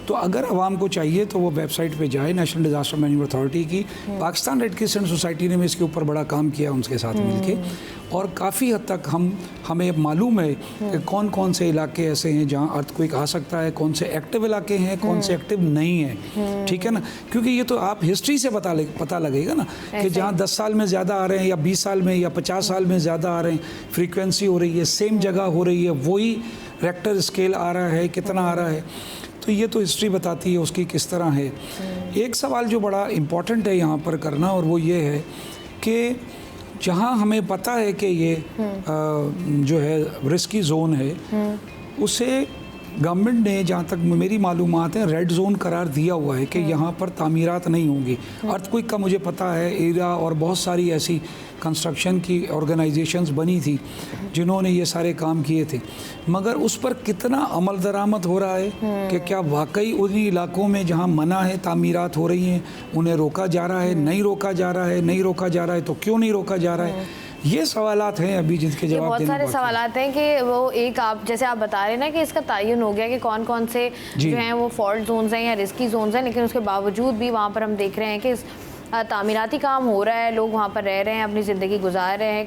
तो अगर आवाम को चाहिए तो वो वेबसाइट पे जाए, नेशनल डिज़ास्टर मैनेजमेंट अथॉरिटी की। पाकिस्तान रेड क्रिसेंट सोसाइटी ने भी इसके ऊपर बड़ा काम किया उनके साथ मिलके, और काफ़ी हद तक हमें मालूम है कि कौन कौन से इलाके ऐसे हैं जहाँ अर्थक्वेक आ सकता है, कौन से एक्टिव इलाके हैं, कौन से एक्टिव नहीं हैं, ठीक है ना। क्योंकि ये तो आप हिस्ट्री से पता लगेगा ना कि जहाँ 10 साल में ज़्यादा आ रहे हैं, या 20 साल में, या 50 साल में ज़्यादा आ रहे हैं, फ्रीक्वेंसी हो रही है, सेम जगह हो रही है, वही रेक्टर स्केल आ रहा है, कितना आ रहा है। तो ये तो हिस्ट्री बताती है उसकी किस तरह है। एक सवाल जो बड़ा इम्पॉर्टेंट है यहाँ पर करना, और वो ये है कि जहाँ हमें पता है कि ये जो है रिस्की जोन है, उसे गवर्नमेंट ने, जहाँ तक मेरी मालूमात है, रेड जोन करार दिया हुआ है कि यहाँ पर तामीरात नहीं होंगी। अर्थक्वेक का मुझे पता है एरा, और बहुत सारी ऐसी कंस्ट्रक्शन की ऑर्गेनाइजेशंस बनी थी जिन्होंने ये सारे काम किए थे, मगर उस पर कितना अमल दरामद हो रहा है कि क्या वाकई उन्हीं इलाकों में जहाँ मना है तामीरात हो रही हैं उन्हें रोका जा रहा है, नहीं रोका जा रहा है, नहीं रोका जा रहा है तो क्यों नहीं रोका जा रहा है। ये सवालात हैं अभी जिनके जवाब बहुत सारे सवालात हैं कि वो एक आप जैसे आप बता रहे हैं ना कि इसका तयन हो गया कि कौन कौन से जो हैं वो फॉल्ट जोन्स हैं या रिस्की जोन्स हैं, लेकिन उसके बावजूद भी वहाँ पर हम देख रहे हैं कि तामीराती काम हो रहा है, लोग वहाँ पर रह रहे हैं, अपनी ज़िंदगी गुजार रहे हैं,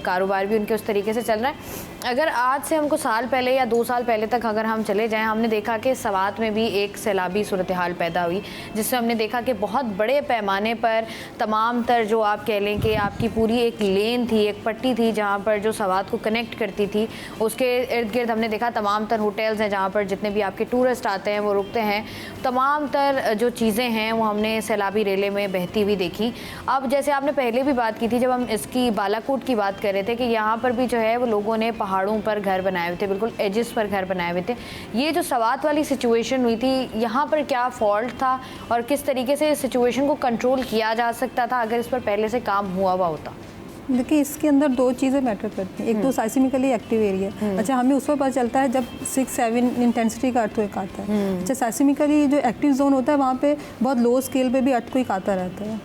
कारोबार भी उनके उस तरीके से चल रहा है। अगर आज से हमको साल पहले या 2 साल पहले तक अगर हम चले जाएं, हमने देखा कि सवात में भी एक सैलाबी सूरत हाल पैदा हुई, जिसमें हमने देखा कि बहुत बड़े पैमाने पर तमाम तर जो आप कह लें कि आपकी पूरी एक लेन थी, एक पट्टी थी जहाँ पर जो सवात को कनेक्ट करती थी, उसके इर्द गिर्द हमने देखा तमाम तर होटल्स हैं जहाँ पर जितने भी आपके टूरिस्ट आते हैं वो रुकते हैं। तमाम तर जो चीज़ें हैं वो हमने सैलाबी रेले में बहती हुई देखी। अब जैसे आपने पहले भी बात की थी जब हम इसकी बालाकोट की बात कर रहे थे कि यहाँ पर भी जो है वो लोगों ने पहाड़ों पर घर बनाए हुए थे, बिल्कुल एजिस पर घर बनाए हुए थे। ये जो सवात वाली सिचुएशन हुई थी, यहाँ पर क्या फॉल्ट था और किस तरीके से इस सिचुएशन को कंट्रोल किया जा सकता था अगर इस पर पहले से काम हुआ होता? देखिए, इसके अंदर 2 चीज़ें मैटर करती हैं। एक तो साइस्मिकली एक्टिव एरिया। अच्छा, हमें उस पर पता चलता है जब 6-7 इंटेंसिटी का अर्थक्वेक आता है। अच्छा, साइस्मिकली जो एक्टिव जोन होता है वहाँ पे बहुत लो स्केल पे भी अर्थक्वेक आता रहता है।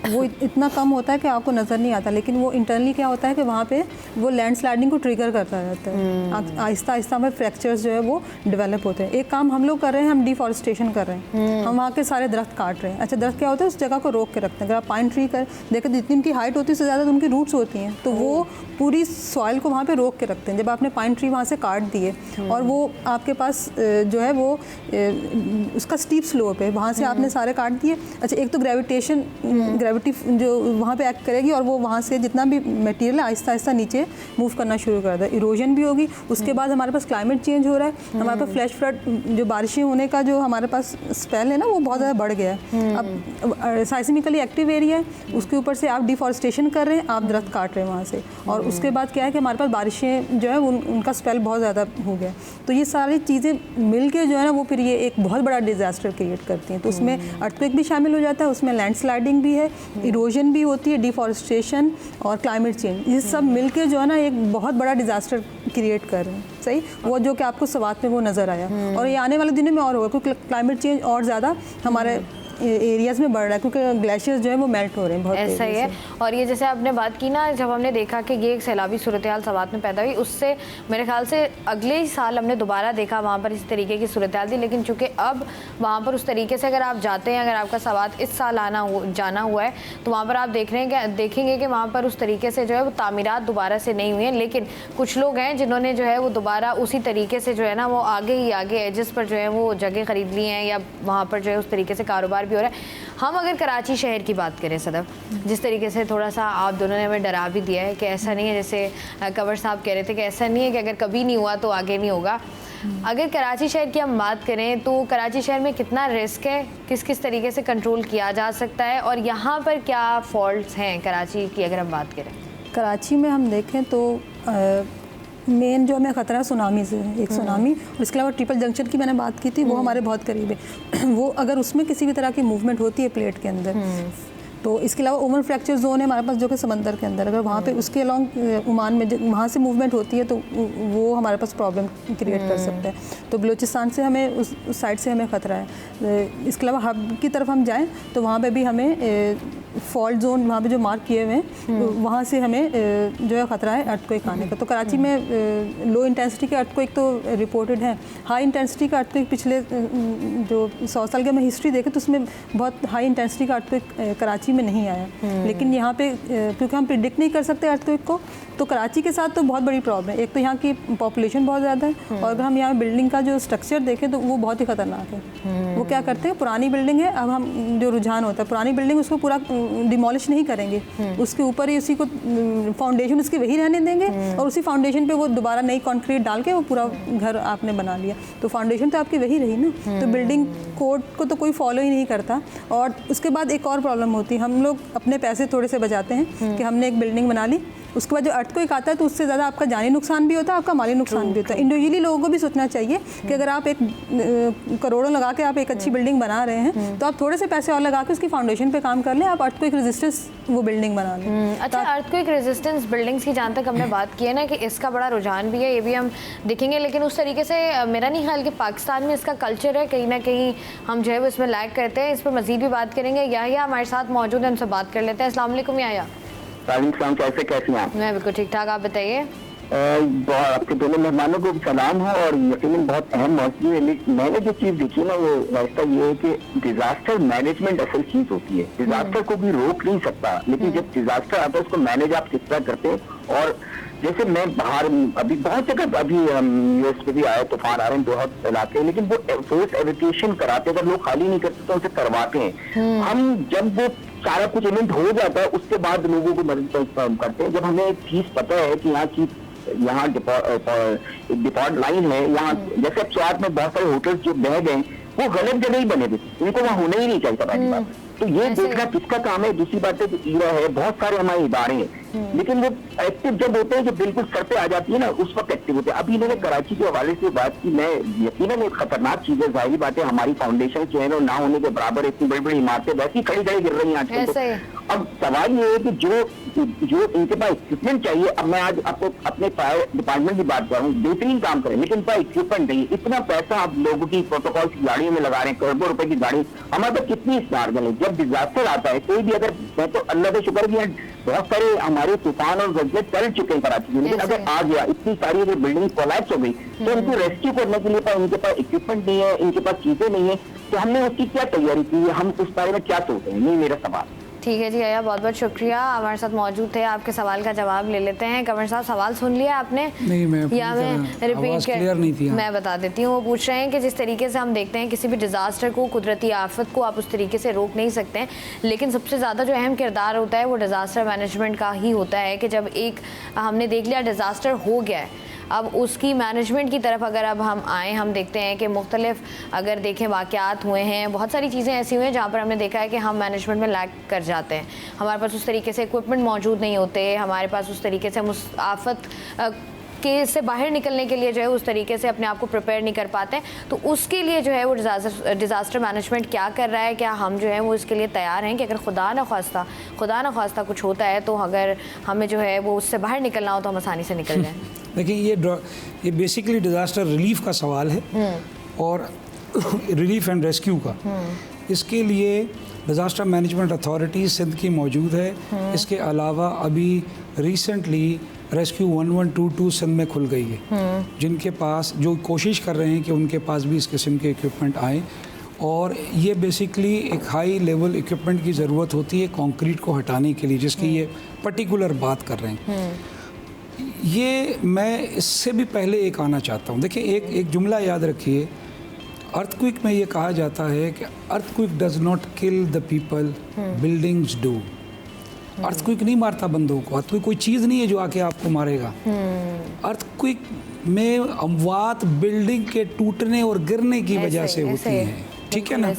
वो इतना कम होता है कि आपको नज़र नहीं आता, लेकिन वो इंटरनली क्या होता है कि वहाँ पे वो लैंडस्लाइडिंग को ट्रिगर करता रहता है। आहिस्ता आहिस्ता में फ्रैक्चर्स जो है वो डेवलप होते हैं। एक काम हम लोग कर रहे हैं, हम डिफॉरेस्टेशन कर रहे हैं, हम वहाँ के सारे दरख्त काट रहे हैं। अच्छा, दरख्त क्या होता है, उस जगह को रोक के रखते हैं। अगर आप पाइन ट्री कर देखें, जितनी उनकी हाइट होती है उससे ज़्यादा तो उनकी रूट्स होती हैं, तो वो पूरी सॉइल को वहाँ पे रोक के रखते हैं। जब आपने पाइन ट्री वहाँ से काट दिए और वो आपके पास जो है वो उसका स्टीप स्लोप है, वहाँ से आपने सारे काट दिए। अच्छा, एक तो ग्रेविटी जो वहाँ पे एक्ट करेगी और वो वहाँ से जितना भी मटेरियल है आहिस्ता आहिस्ता नीचे मूव करना शुरू कर देगा। इरोजन भी होगी। उसके बाद हमारे पास क्लाइमेट चेंज हो रहा है, हमारे पास फ्लैश फ्लड जो बारिशें होने का जो हमारे पास स्पेल है ना वो बहुत ज़्यादा बढ़ गया है। अब साइस्मिकली एक्टिव एरिया है, उसके ऊपर से आप डिफॉरेस्टेशन कर रहे हैं, आप दरख्त काट रहे हैं वहाँ से, और उसके बाद क्या है कि हमारे पास बारिशें जो है उनका स्पेल बहुत ज़्यादा हो गया। तो ये सारी चीज़ें मिल के जो है ना वो फिर ये एक बहुत बड़ा डिज़ास्टर क्रिएट करती हैं। तो उसमें अर्थक्वेक भी शामिल हो जाता है, उसमें लैंडस्लाइडिंग भी है, इरोजन भी होती है, डिफॉरेस्टेशन और क्लाइमेट चेंज, ये सब मिलके जो है ना एक बहुत बड़ा डिज़ास्टर क्रिएट कर रहे हैं। सही, वो जो कि आपको सवात में वो नज़र आया, और ये आने वाले दिनों में और होगा क्योंकि क्लाइमेट चेंज और ज़्यादा हमारे एरियाज़ में बढ़ रहा है क्योंकि ग्लेशियर्स जो है वो मेल्ट हो रहे हैं बहुत ऐसा ही है। और ये जैसे आपने बात की ना, जब हमने देखा कि ये एक सैलाबी सूरत हाल सवात में पैदा हुई, उससे मेरे ख्याल से अगले ही साल हमने दोबारा देखा वहाँ पर इस तरीके की सूरत हाल थी। लेकिन चूँकि अब वहाँ पर उस तरीके से अगर आप जाते हैं, अगर आपका सवात इस साल जाना हुआ है तो वहाँ पर आप देखेंगे कि वहाँ पर उस तरीके से जो है वो तामीरात दोबारा से नहीं हुई हैं। लेकिन कुछ लोग हैं जिन्होंने जो है वो दोबारा उसी तरीके से जो है ना वो आगे एजेस पर जो है वो जगह ख़रीद ली हैं, या वहाँ पर जो है उस तरीके से कारोबार भी हो रहा है। हम अगर कराची शहर की बात करें सदफ, जिस तरीके से थोड़ा सा आप दोनों ने हमें डरा भी दिया है कि ऐसा नहीं है, जैसे कंवर साहब कह रहे थे कि ऐसा नहीं है कि अगर कभी नहीं हुआ तो आगे नहीं होगा। अगर कराची शहर की हम बात करें तो कराची शहर में कितना रिस्क है, किस तरीके से कंट्रोल किया जा सकता है, और यहाँ पर क्या फॉल्ट्स हैं कराची की अगर हम बात करें? कराची में हम देखें तो मेन जो हमें ख़तरा है सुनामी से, एक सुनामी, और इसके अलावा ट्रिपल जंक्शन की मैंने बात की थी, वो हमारे बहुत करीब है। वो अगर उसमें किसी भी तरह की मूवमेंट होती है प्लेट के अंदर, तो इसके अलावा ओमन फ्रैक्चर जोन है हमारे पास जो कि समंदर के अंदर, अगर वहाँ पे उसके अलॉन्ग ओमान में वहाँ से मूवमेंट होती है तो वो हमारे पास प्रॉब्लम क्रिएट कर सकता है। तो बलूचिस्तान से हमें उस साइड से हमें ख़तरा है। इसके अलावा हब की तरफ हम जाएँ तो वहाँ पे भी हमें फॉल्ट जोन वहाँ पे जो मार्क किए हुए हैं वहाँ से हमें जो है ख़तरा है अर्थक्वेक आने का। तो कराची में लो इंटेंसिटी के अर्थक्वेक तो रिपोर्टेड हैं, हाई इंटेंसिटी का अर्थक्वेक पिछले जो 100 साल के मैं हिस्ट्री देखें तो उसमें बहुत हाई इंटेंसिटी का अर्थक्वेक कराची में नहीं आया। लेकिन यहाँ पे क्योंकि हम प्रिडिक्ट नहीं कर सकते अर्थक्वेक को, तो कराची के साथ तो बहुत बड़ी प्रॉब्लम है। एक तो यहाँ की पॉपुलेशन बहुत ज़्यादा है, और अगर हम यहाँ बिल्डिंग का जो स्ट्रक्चर देखें तो वो बहुत ही ख़तरनाक है। वो क्या करते हैं, पुरानी बिल्डिंग है, अब हम जो रुझान होता है पुरानी बिल्डिंग उसको पूरा डिमोलिश नहीं करेंगे, उसके ऊपर ही उसी को फाउंडेशन उसकी वही रहने देंगे, और उसी फाउंडेशन पे वो दोबारा नई कंक्रीट डाल के वो पूरा घर आपने बना लिया। तो फाउंडेशन तो आपकी वही रही ना। तो बिल्डिंग कोड को तो कोई फॉलो ही नहीं करता। और उसके बाद एक और प्रॉब्लम होती है, हम लोग अपने पैसे थोड़े से बचाते हैं कि हमने एक बिल्डिंग बना ली, उसके बाद जो अर्थक्वेक आता है तो उससे ज़्यादा आपका जानी नुकसान भी होता है, आपका माली नुकसान भी होता है। इंडिविजुअली लोगों को भी सोचना चाहिए कि अगर आप एक करोड़ों लगा के आप एक अच्छी बिल्डिंग बना रहे हैं तो आप थोड़े से पैसे और लगा के उसकी फाउंडेशन पे काम कर लें, आप अर्थक्वेक रेजिस्टेंस वो बिल्डिंग बना लें। अच्छा, अर्थक्वेक रेजिस्टेंस बिल्डिंग्स की जहाँ तक हमने बात की है ना कि इसका बड़ा रुझान भी है, ये भी हम देखेंगे। लेकिन उस तरीके से मेरा नहीं ख्याल कि पाकिस्तान में इसका कल्चर है, कहीं ना कहीं हम जो है वो इसमें लैग करते हैं। इस पर मज़ीद भी बात करेंगे। याहिया हमारे साथ मौजूद है, उनसे बात कर लेते हैं। अस्सलाम वालेकुम याहिया। कैसे हैं आप? मैं बिल्कुल ठीक ठाक, आप बताइए। आपके दोनों मेहमानों को सलाम हो, और यकीनन बहुत अहम मौजूद है। मैंने जो चीज देखी ना वो रास्ता ये है कि डिजास्टर मैनेजमेंट असल चीज होती है। डिजास्टर को भी रोक नहीं सकता, लेकिन जब डिजास्टर आता है उसको मैनेज आप किस तरह करते हैं। और जैसे मैं बाहर अभी बहुत जगह अभी यूएस में भी आए तूफान आ रहे हैं बहुत इलाके, लेकिन वो फोर्स एविक्यूशन कराते हैं, अगर लोग खाली नहीं करते तो उनसे करवाते हैं। हम जब वो सारा कुछ इवेंट हो जाता है उसके बाद लोगों को मदद करते हैं। जब हमें एक चीज पता है कि यहाँ डिफॉल्ट लाइन है, यहाँ जैसे अब स्वाद में बहुत सारे होटल जो बह गए वो गलत जगह ही बने थे, उनको वहाँ होना ही नहीं चाहिए था पहली बात। तो ये देखना किसका काम है। दूसरी बात है ईरा है, बहुत सारे हमारे इदारे हैं, लेकिन वो एक्टिव जब होते हैं जो बिल्कुल सर पे आ जाती है ना उस वक्त एक्टिव होते हैं। अभी इन्होंने कराची के हवाले से बात की, मैं यकीनन एक खतरनाक चीज है, जाहिर बात है हमारी फाउंडेशन जो है ना होने के बराबर इतनी बड़ी बड़ी इमारतें वैसी खड़ी खड़ी गिर रही हैं आजकल। तो अब सवाल ये है कि जो इनके पास इक्विपमेंट चाहिए, अब मैं आज आपको अपने फायर डिपार्टमेंट की बात कर रहा हूँ, बेहतरीन काम करें, लेकिन इनका इक्विपमेंट नहीं, इतना पैसा आप लोगों की प्रोटोकॉल की गाड़ियों में लगा रहे हैं, करोड़ों रुपए की गाड़ी, हमारे पास कितनी स्टार है। जब डिजास्टर आता है कोई भी, अगर मैं तो अल्लाह का शुक्र भी बहुत सारे हमारे तूफान और जलजले चल चुके हैं कराची में, लेकिन अगर आ गया इतनी सारी अगर बिल्डिंग कोलैप्स हो गई तो इनको रेस्क्यू करने के लिए इनके पास इक्विपमेंट नहीं है, इनके पास चीजें नहीं है, तो हमने उसकी क्या तैयारी की है, हम उस बारे में क्या सोचते हैं, ये मेरा सवाल। ठीक है जी आया, बहुत बहुत शुक्रिया, हमारे साथ मौजूद थे। आपके सवाल का जवाब ले लेते हैं। कमर साहब सवाल सुन लिया आपने? नहीं, या मैं रिपीट क्लियर नहीं थी। मैं बता देती हूँ। वो पूछ रहे हैं कि जिस तरीके से हम देखते हैं किसी भी डिज़ास्टर को, कुदरती आफत को आप उस तरीके से रोक नहीं सकते हैं, लेकिन सबसे ज़्यादा जो अहम किरदार होता है वो डिज़ास्टर मैनेजमेंट का ही होता है कि जब एक हमने देख लिया डिज़ास्टर हो गया है, अब उसकी मैनेजमेंट की तरफ अगर अब हम आएँ, हम देखते हैं कि मुख्तलिफ अगर देखें वाक़यात हुए हैं, बहुत सारी चीज़ें ऐसी हुई हैं जहाँ पर हमने देखा है कि हम मैनेजमेंट में लैग कर जाते हैं। हमारे पास उस तरीके से इक्विपमेंट मौजूद नहीं होते, हमारे पास उस तरीके से हम उस आफत के से बाहर निकलने के लिए जो है उस तरीके से अपने आप को प्रिपेयर नहीं कर पाते हैं। तो उसके लिए जो है वो डिज़ास्टर मैनेजमेंट क्या कर रहा है, क्या हम जो है वो इसके लिए तैयार हैं कि अगर खुदा न ख्वास्ता कुछ होता है तो अगर हमें जो है वो उससे बाहर निकलना हो तो हम आसानी से निकल जाएँ। देखिए ये बेसिकली डिज़ास्टर रिलीफ का सवाल है और रिलीफ एंड रेस्क्यू का। इसके लिए डिज़ास्टर मैनेजमेंट अथॉरिटी सिंध की मौजूद है। इसके अलावा अभी रिसेंटली रेस्क्यू 1122 सिंध में खुल गई है, जिनके पास जो कोशिश कर रहे हैं कि उनके पास भी इस किस्म के इक्विपमेंट आए। और ये बेसिकली एक हाई लेवल इक्विपमेंट की ज़रूरत होती है कंक्रीट को हटाने के लिए, जिसकी ये पर्टिकुलर बात कर रहे हैं। ये मैं इससे भी पहले एक आना चाहता हूँ। देखिए एक जुमला याद रखिए, अर्थक्वेक में ये कहा जाता है कि earthquake does not kill the people, buildings do. Earthquake नहीं मारता बंदों को, अर्थक्वेक कोई चीज़ नहीं है जो आके आपको मारेगा। अर्थक्वेक में अमवात बिल्डिंग के टूटने और गिरने की वजह से होती हैं, ठीक है ना?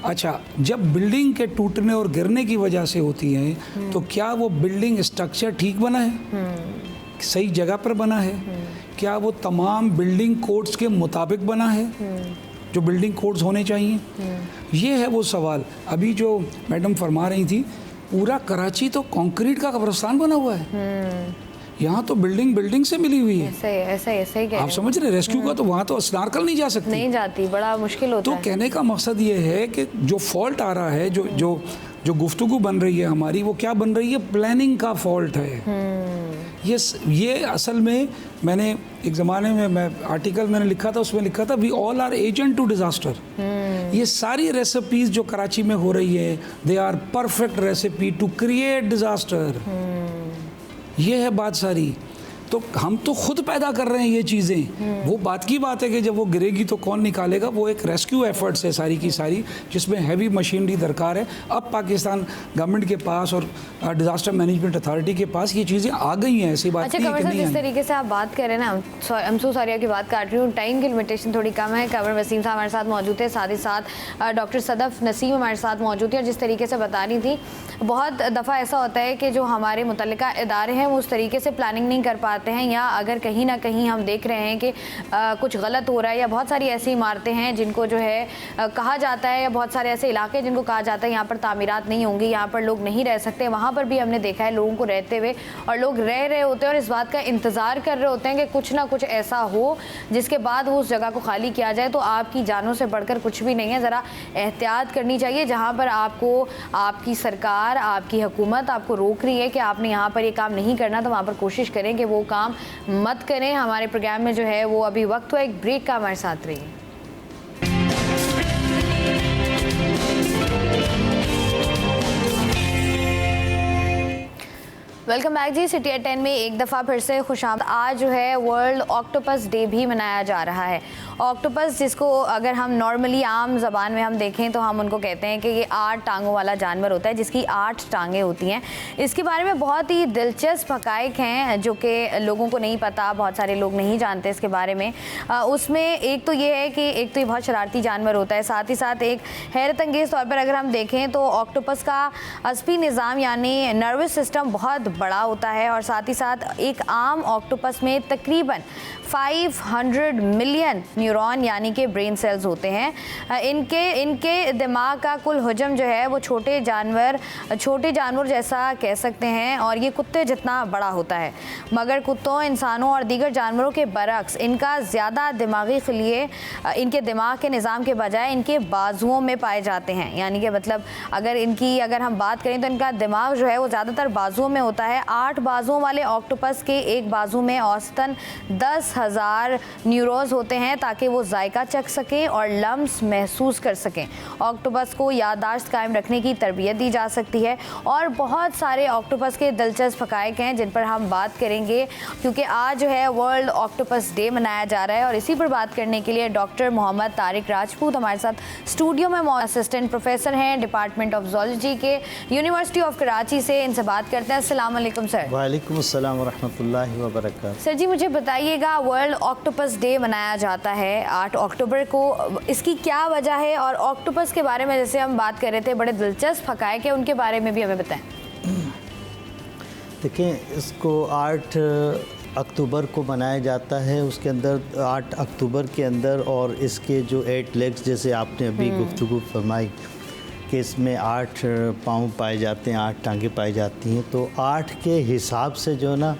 अच्छा, जब बिल्डिंग के टूटने और गिरने की वजह से होती हैं तो क्या वो बिल्डिंग स्ट्रक्चर ठीक बना है, सही जगह पर बना है, क्या वो तमाम बिल्डिंग कोड्स के मुताबिक बना है जो बिल्डिंग कोड्स होने चाहिए? ये है वो सवाल। अभी जो मैडम फरमा रही थी, पूरा कराची तो कंक्रीट का कब्रिस्तान बना हुआ है, यहाँ तो बिल्डिंग से मिली हुई है। ऐसे आप समझ रहे, रेस्क्यू का तो वहाँ तो स्नॉर्कल नहीं जा सकती, नहीं जाती, बड़ा मुश्किल होता है। तो कहने का मकसद ये है कि जो फॉल्ट आ रहा है, जो गुफ्तगू बन रही है हमारी, वो क्या बन रही है, प्लानिंग का फॉल्ट है। ये असल में मैंने एक ज़माने में मैं आर्टिकल मैंने लिखा था, उसमें लिखा था we all are agent to disaster. ये सारी रेसिपीज जो कराची में हो रही है, they are perfect recipe to create disaster. ये है बात सारी। तो हम तो खुद पैदा कर रहे हैं ये चीज़ें। वो बात की बात है कि जब वो गिरेगी तो कौन निकालेगा। वो एक रेस्क्यू एफर्ट्स है सारी की सारी, जिसमें हैवी मशीनरी दरकार है। अब पाकिस्तान गवर्नमेंट के पास और डिज़ास्टर मैनेजमेंट अथॉरिटी के पास ये चीज़ें आ गई हैं, ऐसी बात नहीं है। जिस तरीके से आप बात कर रहे हैं ना, हम सो सॉरी आपकी बात काट रही हूँ, टाइम की लिमिटेशन थोड़ी कम है। कमर वसीम साहब हमारे साथ मौजूद थे, साथ ही साथ डॉक्टर सदफ नसीम हमारे साथ मौजूद थे। और जिस तरीके से बता रही थी, बहुत दफ़ा ऐसा होता है कि जो हमारे मुतल्लिका इदारे हैं वो उस तरीके से प्लानिंग नहीं कर पाते हैं, या अगर कहीं ना कहीं हम देख रहे हैं कि कुछ गलत हो रहा है, या बहुत सारी ऐसी इमारतें हैं जिनको जो है कहा जाता है, या बहुत सारे ऐसे इलाके जिनको कहा जाता है यहाँ पर तामीरात नहीं होंगी, यहाँ पर लोग नहीं रह सकते, वहाँ पर भी हमने देखा है लोगों को रहते हुए, और लोग रह रहे होते हैं और इस बात का इंतज़ार कर रहे होते हैं कि कुछ ना कुछ ऐसा हो जिसके बाद वो उस जगह को खाली किया जाए। तो आपकी जानों से बढ़कर कुछ भी नहीं है, ज़रा एहतियात करनी चाहिए। जहाँ पर आपको आपकी सरकार, आपकी हुकूमत आपको रोक रही है कि आपने यहाँ पर ये काम नहीं करना, तो वहाँ पर कोशिश करें कि वो काम मत करें। हमारे प्रोग्राम में जो है वो अभी वक्त हुआ एक ब्रेक का, हमारे साथ रहिए। Welcome back ji. City at 10 में एक दफ़ा फिर से खुशामद। आज जो है वर्ल्ड ऑक्टोपस डे भी मनाया जा रहा है। ऑक्टोपस, जिसको अगर हम नॉर्मली आम ज़बान में हम देखें तो हम उनको कहते हैं कि ये 8 टांगों वाला जानवर होता है, जिसकी 8 टांगें होती हैं। इसके बारे में बहुत ही दिलचस्प हक़ाइक़ हैं जो कि लोगों को नहीं पता, बहुत सारे लोग नहीं जानते इसके बारे में। उसमें एक तो ये है कि एक तो ये बहुत शरारती जानवर होता है, साथ ही साथ एक हैरत अंगेज़ तौर पर अगर हम देखें तो ऑक्टोपस का अस्बी निज़ाम यानी नर्वस सिस्टम बहुत बड़ा होता है, और साथ ही साथ एक आम ऑक्टोपस में तकरीबन 500 मिलियन न्यूरॉन यानी कि ब्रेन सेल्स होते हैं। इनके दिमाग का कुल हुजम जो है वो छोटे जानवर जैसा कह सकते हैं, और ये कुत्ते जितना बड़ा होता है। मगर कुत्तों, इंसानों और दीगर जानवरों के बरक्स इनका ज़्यादा दिमागी खिलिए इनके दिमाग के निज़ाम के बजाय इनके बाजुओं में पाए जाते हैं। यानी कि मतलब अगर हम बात करें तो इनका दिमाग जो है वो ज़्यादातर बाजुओं में होता है। 8 बाजुओं वाले ऑक्टोपस के एक बाजू में औसतन 10,000 न्यूरॉन्स होते हैं ताकि वो जायका चख सकें और लम्स महसूस कर सकें। ऑक्टोपस को याददाश्त कायम रखने की तरबियत दी जा सकती है, और बहुत सारे ऑक्टोपस के दिलचस्प हक़ाइक़ हैं जिन पर हम बात करेंगे, क्योंकि आज जो है वर्ल्ड ऑक्टोपस डे मनाया जा रहा है। और इसी पर बात करने के लिए डॉक्टर मोहम्मद तारिक राजपूत हमारे साथ स्टूडियो में असिस्टेंट प्रोफेसर हैं डिपार्टमेंट ऑफ ज़ूलॉजी के यूनिवर्सिटी ऑफ कराची से। इनसे बात करते हैं। अस्सलाम वालेकुम सर। वालेकुम अस्सलाम व रहमतुल्लाहि व बरकातहू। सर जी, मुझे बताइएगा, वर्ल्ड ऑक्टोपस डे मनाया जाता है 8 अक्टूबर को, इसकी क्या वजह है? और ऑक्टोपस के बारे में जैसे हम बात कर रहे थे, बड़े दिलचस्प हक़ाइक़ हैं, उनके बारे में भी हमें बताएं। देखिए, इसको 8 अक्टूबर को मनाया जाता है। उसके अंदर 8 अक्टूबर के अंदर, और इसके जो 8 लेग्स जैसे आपने अभी गुफ्तगू फरमाई कि इसमें 8 पाँव पाए जाते हैं, 8 टांगें पाई जाती हैं, तो 8 के हिसाब से जो ना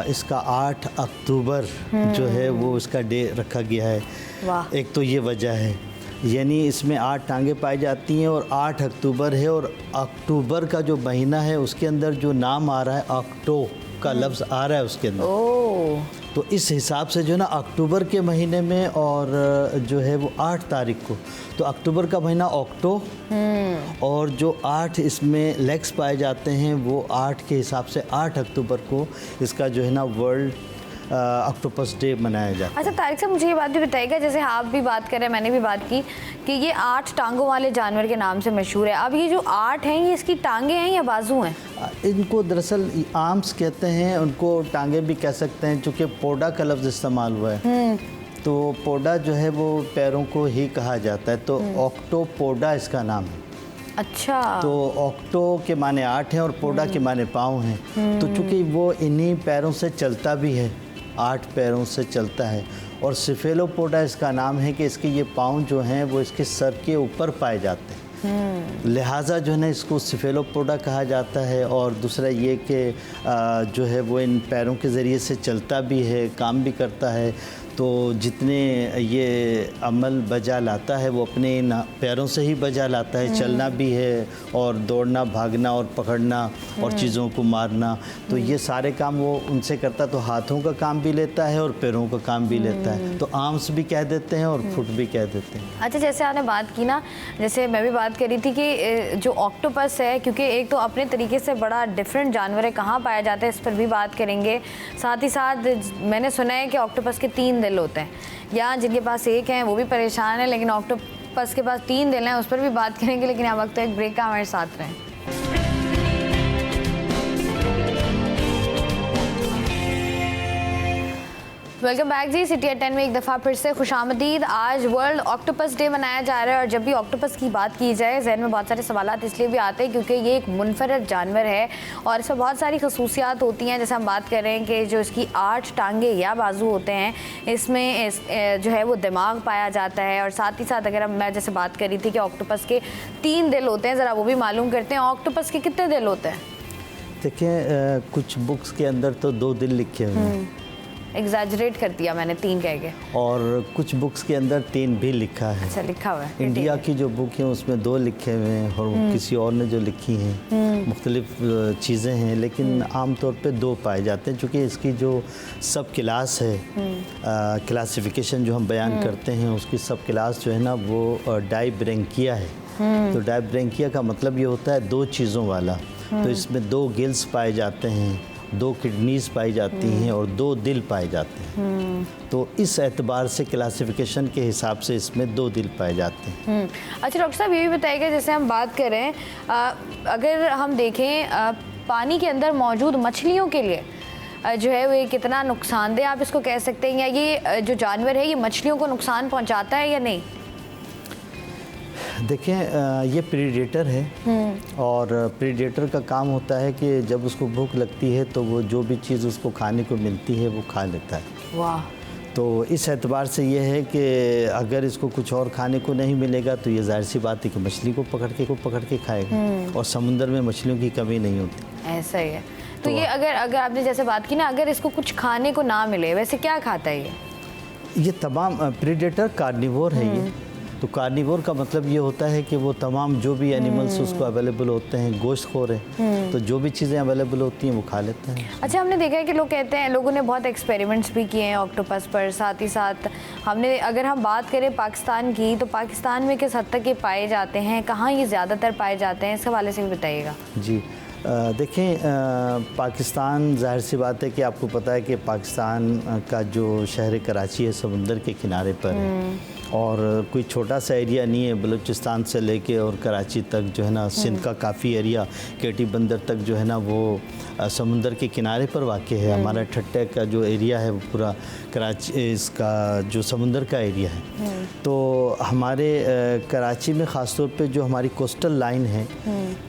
इसका 8 अक्टूबर जो है वो इसका डे रखा गया है। वाह। एक तो ये वजह है, यानी इसमें 8 टांगें पाई जाती हैं और 8 अक्टूबर है, और अक्टूबर का जो महीना है उसके अंदर जो नाम आ रहा है, ऑक्टो का लफ्ज़ आ रहा है उसके अंदर। तो इस हिसाब से जो ना अक्टूबर के महीने में, और जो है वो 8 तारीख को, तो अक्टूबर का महीना ऑक्टो, और जो 8 इसमें लेग्स पाए जाते हैं वो 8 के हिसाब से 8 अक्टूबर को इसका जो है ना वर्ल्ड ऑक्टोपस डे मनाया जाता है। अच्छा तारिक साहब, मुझे ये बात भी बताइएगा, जैसे आप भी बात कर रहे हैं, मैंने भी बात की कि ये 8 टांगों वाले जानवर के नाम से मशहूर है। अब ये जो 8 हैं, ये इसकी टांगें हैं या बाजू हैं? इनको दरअसल आर्म्स कहते हैं, उनको टांगे भी कह सकते हैं, चूँकि पोडा का लफ्ज़ इस्तेमाल हुआ है, तो पोडा जो है वो पैरों को ही कहा जाता है, तो ऑक्टोपोडा इसका नाम है। अच्छा। तो ऑक्टो के माने 8 हैं और पोडा के माने पाँव हैं। तो चूँकि वो इन्हीं पैरों से चलता भी है, 8 पैरों से चलता है, और सिफेलोपोडा इसका नाम है कि इसके ये पाँव जो हैं वो इसके सर के ऊपर पाए जाते हैं, लिहाजा जो है ना इसको सिफेलोपोडा कहा जाता है। और दूसरा ये कि जो है वो इन पैरों के ज़रिए से चलता भी है, काम भी करता है। तो जितने ये अमल बजा लाता है वो अपने इन पैरों से ही बजा लाता है, चलना भी है और दौड़ना, भागना और पकड़ना और चीज़ों को मारना, तो ये सारे काम वो उनसे करता। तो हाथों का काम भी लेता है और पैरों का काम भी लेता है, तो आर्म्स भी कह देते हैं और फुट भी कह देते हैं। अच्छा, जैसे आपने बात की ना, जैसे मैं भी बात करी थी कि जो ऑक्टोपस है, क्योंकि एक तो अपने तरीके से बड़ा डिफरेंट जानवर है, कहाँ पाया जाता है इस पर भी बात करेंगे। साथ ही साथ मैंने सुना है कि ऑक्टोपस के 3 दिल होते हैं, या जिनके पास एक हैं वो भी परेशान है, लेकिन ऑक्टोपस के पास 3 दिल हैं, उस पर भी बात करेंगे। लेकिन अब वक्त तो एक ब्रेक का, हमारे साथ रहें। Welcome back ji. City at 10 में एक दफ़ा फिर से खुशामदीद। आज वर्ल्ड ऑक्टोपस डे मनाया जा रहा है, और जब भी ऑक्टोपस की बात की जाए जहन में बहुत सारे सवालात इसलिए भी आते हैं क्योंकि ये एक मुनफरद जानवर है और इसमें बहुत सारी खसूसियात होती हैं। जैसे हम बात कर रहे हैं कि जो इसकी 8 टांगे या बाजू होते हैं, इसमें जो है वो दिमाग पाया जाता है, और साथ ही साथ अगर मैं जैसे बात कर रही थी कि ऑक्टोपस के 3 दिल होते हैं, ज़रा वो भी मालूम करते हैं। ऑक्टोपस के कितने दिल होते हैं? देखिए, कुछ बुक्स के अंदर तो 2 दिल लिखे हुए हैं, एग्जैजरेट कर दिया मैंने, 3 कह के, और कुछ बुक्स के अंदर 3 भी लिखा है। अच्छा, लिखा हुआ है। इंडिया की जो बुक है उसमें 2 लिखे हुए हैं, और किसी और ने जो लिखी हैं मुख्तलिफ चीज़ें हैं, लेकिन आम तौर पे 2 पाए जाते हैं। चूँकि इसकी जो सब क्लास है, क्लासिफिकेशन जो हम बयान करते हैं, उसकी सब क्लास जो है ना वो डाइब्रैंकिया है। तो डाइब्रैंकिया का मतलब ये होता है 2 चीज़ों वाला, तो इसमें 2 गिल्स पाए जाते हैं, 2 किडनीज पाई जाती हैं और 2 दिल पाए जाते हैं। तो इस एतबार से क्लासिफिकेशन के हिसाब से इसमें 2 दिल पाए जाते हैं। अच्छा डॉक्टर साहब, ये भी बताइएगा, जैसे हम बात करें अगर हम देखें पानी के अंदर मौजूद मछलियों के लिए जो है वो कितना नुकसानदेह आप इसको कह सकते हैं, या ये जो जानवर है ये मछलियों को नुकसान पहुंचाता है या नहीं? देखें, ये प्रीडेटर है और प्रीडेटर का काम होता है कि जब उसको भूख लगती है तो वो जो भी चीज़ उसको खाने को मिलती है वो खा लेता है। वाह। तो इस एतबार से ये है कि अगर इसको कुछ और खाने को नहीं मिलेगा तो ये जाहिर सी बात है कि मछली को पकड़ के खाएगा, और समुंदर में मछलियों की कमी नहीं होती। ऐसा ही है। तो ये अगर आपने जैसे बात की ना, अगर इसको कुछ खाने को ना मिले, वैसे क्या खाता है ये तमाम प्रीडेटर कार्निवोर है ये। तो कार्निवोर का मतलब ये होता है कि वो तमाम जो भी एनिमल्स उसको अवेलेबल होते हैं, गोश्तखोर है, तो जो भी चीज़ें अवेलेबल होती हैं वो खा लेते हैं। अच्छा, हमने देखा है कि लोग कहते हैं, लोगों ने बहुत एक्सपेरिमेंट्स भी किए हैं ऑक्टोपस पर, साथ ही साथ हमने अगर हम बात करें पाकिस्तान की, तो पाकिस्तान में किस हद तक ये पाए जाते हैं, कहाँ ये ज़्यादातर पाए जाते हैं, इस हवाले से भी बताइएगा। जी देखें, पाकिस्तान जाहिर सी बात है कि आपको पता है कि पाकिस्तान का जो शहर कराची है समुंदर के किनारे पर है, और कोई छोटा सा एरिया नहीं है। बलूचिस्तान से लेके और कराची तक जो है ना, सिंध का काफ़ी एरिया, केटी बंदर तक जो है ना वो समुंदर के किनारे पर वाक़ है। हमारा ठट्टे का जो एरिया है वो पूरा कराची, इसका जो समुंदर का एरिया है। तो हमारे कराची में ख़ास तौर पे जो हमारी कोस्टल लाइन है,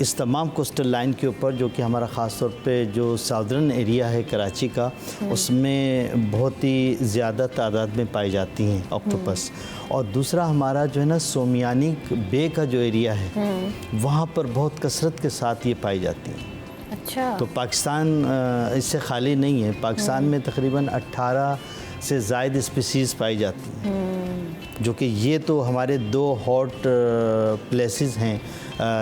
इस तमाम कोस्टल लाइन के ऊपर जो कि हमारा ख़ास तौर पे जो साउदर्न एरिया है कराची का, उसमें बहुत ही ज़्यादा तादाद में पाई जाती हैं ऑक्टोपस। और दूसरा हमारा जो है ना सोमियानी बे का जो एरिया है, वहाँ पर बहुत कसरत के साथ ये पाई जाती हैं। अच्छा। तो पाकिस्तान इससे खाली नहीं है। पाकिस्तान में तकरीबन 18 से ज़ायद स्पीसीज़ पाई जाती हैं, जो कि ये तो हमारे 2 हॉट प्लेसेस हैं,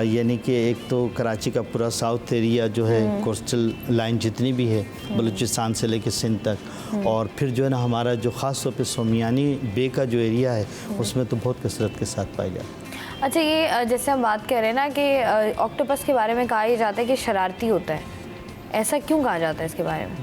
यानी कि एक तो कराची का पूरा साउथ एरिया जो है, कोस्टल लाइन जितनी भी है बलूचिस्तान से लेकर सिंध तक, और फिर जो है ना हमारा जो ख़ास तौर पे सोमियानी बे का जो एरिया है, उसमें तो बहुत कसरत के साथ पाई जाती है। अच्छा, ये जैसे हम बात कर रहे हैं ना कि ऑक्टोपस के बारे में कहा ही जाता है कि शरारती होता है, ऐसा क्यों कहा जाता है इसके बारे में?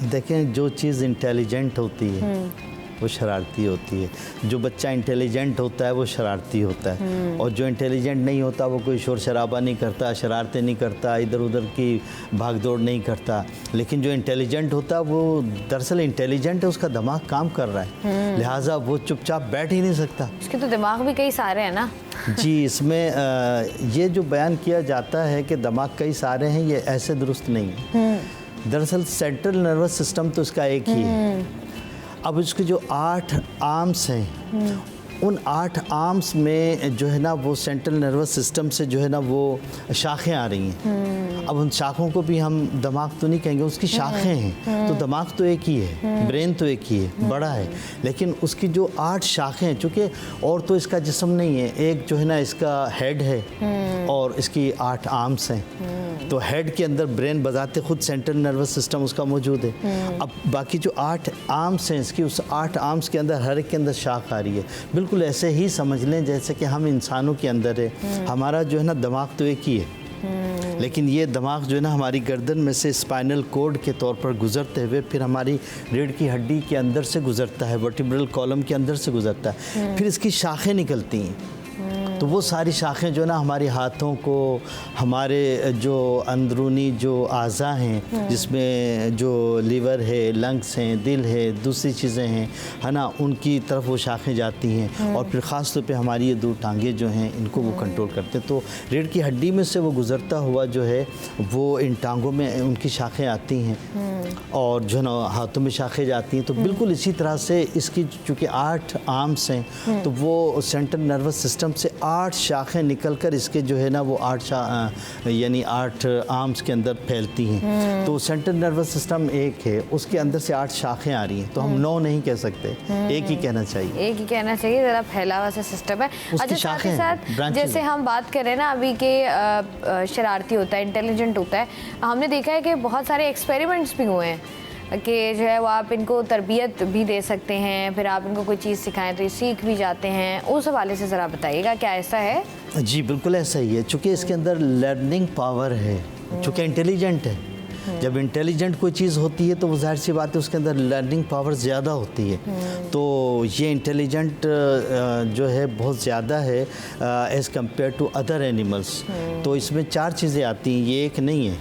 देखें, जो चीज़ इंटेलिजेंट होती है वो शरारती होती है। जो बच्चा इंटेलिजेंट होता है वो शरारती होता है, और जो इंटेलिजेंट नहीं होता वो कोई शोर शराबा नहीं करता, शरारतें नहीं करता, इधर उधर की भाग दौड़ नहीं करता। लेकिन जो इंटेलिजेंट होता है वो दरअसल इंटेलिजेंट है, उसका दिमाग काम कर रहा है, लिहाजा वो चुपचाप बैठ ही नहीं सकता। उसके तो दिमाग भी कई सारे हैं ना। जी, इसमें ये जो बयान किया जाता है कि दिमाग कई सारे हैं, ये ऐसे दुरुस्त नहीं है। दरअसल सेंट्रल नर्वस सिस्टम तो इसका एक ही है। अब इसके जो 8 आर्म्स हैं, उन 8 आर्म्स में जो है ना वो सेंट्रल नर्वस सिस्टम से जो है ना वो शाखें आ रही हैं। अब उन शाखों को भी हम दिमाग तो नहीं कहेंगे, उसकी शाखें हैं। तो दिमाग तो एक ही है, ब्रेन तो एक ही है, बड़ा है, लेकिन उसकी जो 8 शाखें हैं, चूँकि और तो इसका जिस्म नहीं है, एक जो है ना इसका हेड है और इसकी 8 आर्म्स हैं। तो हेड के अंदर ब्रेन बजाते खुद सेंट्रल नर्वस सिस्टम उसका मौजूद है। अब बाकी जो 8 आर्म्स हैं इसकी, उस 8 आर्म्स के अंदर हर एक के अंदर शाख आ रही है। बिल्कुल ऐसे ही समझ लें जैसे कि हम इंसानों के अंदर है। हमारा जो है ना दिमाग तो एक ही है, लेकिन ये दिमाग जो है ना हमारी गर्दन में से स्पाइनल कोड के तौर पर गुजरते हुए फिर हमारी रीढ़ की हड्डी के अंदर से गुजरता है, वर्टिब्रल कॉलम के अंदर से गुजरता है, फिर इसकी शाखें निकलती हैं। तो वो सारी शाखें जो ना हमारे हाथों को, हमारे जो अंदरूनी जो आज़ा हैं, जिसमें जो लीवर है, लंग्स हैं, दिल है, दूसरी चीज़ें हैं, है ना, उनकी तरफ वो शाखें जाती हैं। और फिर ख़ास तौर पे हमारी ये 2 टांगें जो हैं इनको वो कंट्रोल करते हैं। तो रीढ़ की हड्डी में से वो गुज़रता हुआ जो है वो इन टांगों में उनकी शाखें आती हैं, और जो है ना हाथों में शाखें जाती हैं। तो बिल्कुल इसी तरह से इसकी चूँकि 8 आर्म्स हैं, तो वो सेंट्रल नर्वस सिस्टम से 8 शाखें निकलकर इसके जो है ना वो 8 यानी 8 आर्म्स के अंदर फैलती हैं। तो सेंट्रल नर्वस सिस्टम एक है, उसके अंदर से 8 शाखें आ रही हैं। तो हम 9 नहीं कह सकते, एक ही कहना चाहिए। एक ही कहना चाहिए, ज़रा फैला हुआ सा सिस्टम है। अच्छा, साथ ही साथ जैसे हम बात करें ना अभी के शरारती होता है, इंटेलिजेंट होता है, हमने देखा है कि बहुत सारे एक्सपेरिमेंट्स भी हुए हैं कि जो है वो आप इनको तरबियत भी दे सकते हैं, फिर आप इनको कोई चीज़ सिखाएं तो ये सीख भी जाते हैं। उस हवाले से ज़रा बताइएगा, क्या ऐसा है? जी बिल्कुल ऐसा ही है, चूँकि इसके अंदर लर्निंग पावर है। चूँकि इंटेलिजेंट है। जब इंटेलिजेंट कोई चीज़ होती है तो वो जाहिर सी बात है उसके अंदर लर्निंग पावर ज़्यादा होती है। तो ये इंटेलिजेंट जो है बहुत ज़्यादा है as compare to other animals. तो इसमें 4 चीज़ें आती हैं, ये एक नहीं है।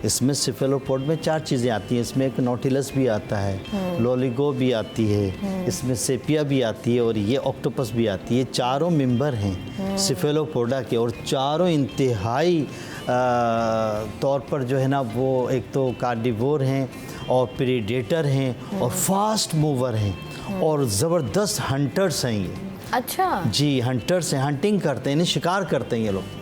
इसमें सिफेलोपोड में 4 चीज़ें आती हैं। इसमें एक नोटिलस भी आता है, लोलिगो भी आती है, इसमें सेपिया भी आती है और ये ऑक्टोपस भी आती है। चारों मेंबर हैं सिफेलोपोडा के और चारों इंतहाई तौर पर जो है ना वो एक तो कार्निवोर हैं और प्रेडेटर हैं और फास्ट मूवर हैं और ज़बरदस्त हंटर्स हैं ये। अच्छा जी, हंटर्स हैं, हंटिंग करते हैं, यानी शिकार करते हैं ये लोग।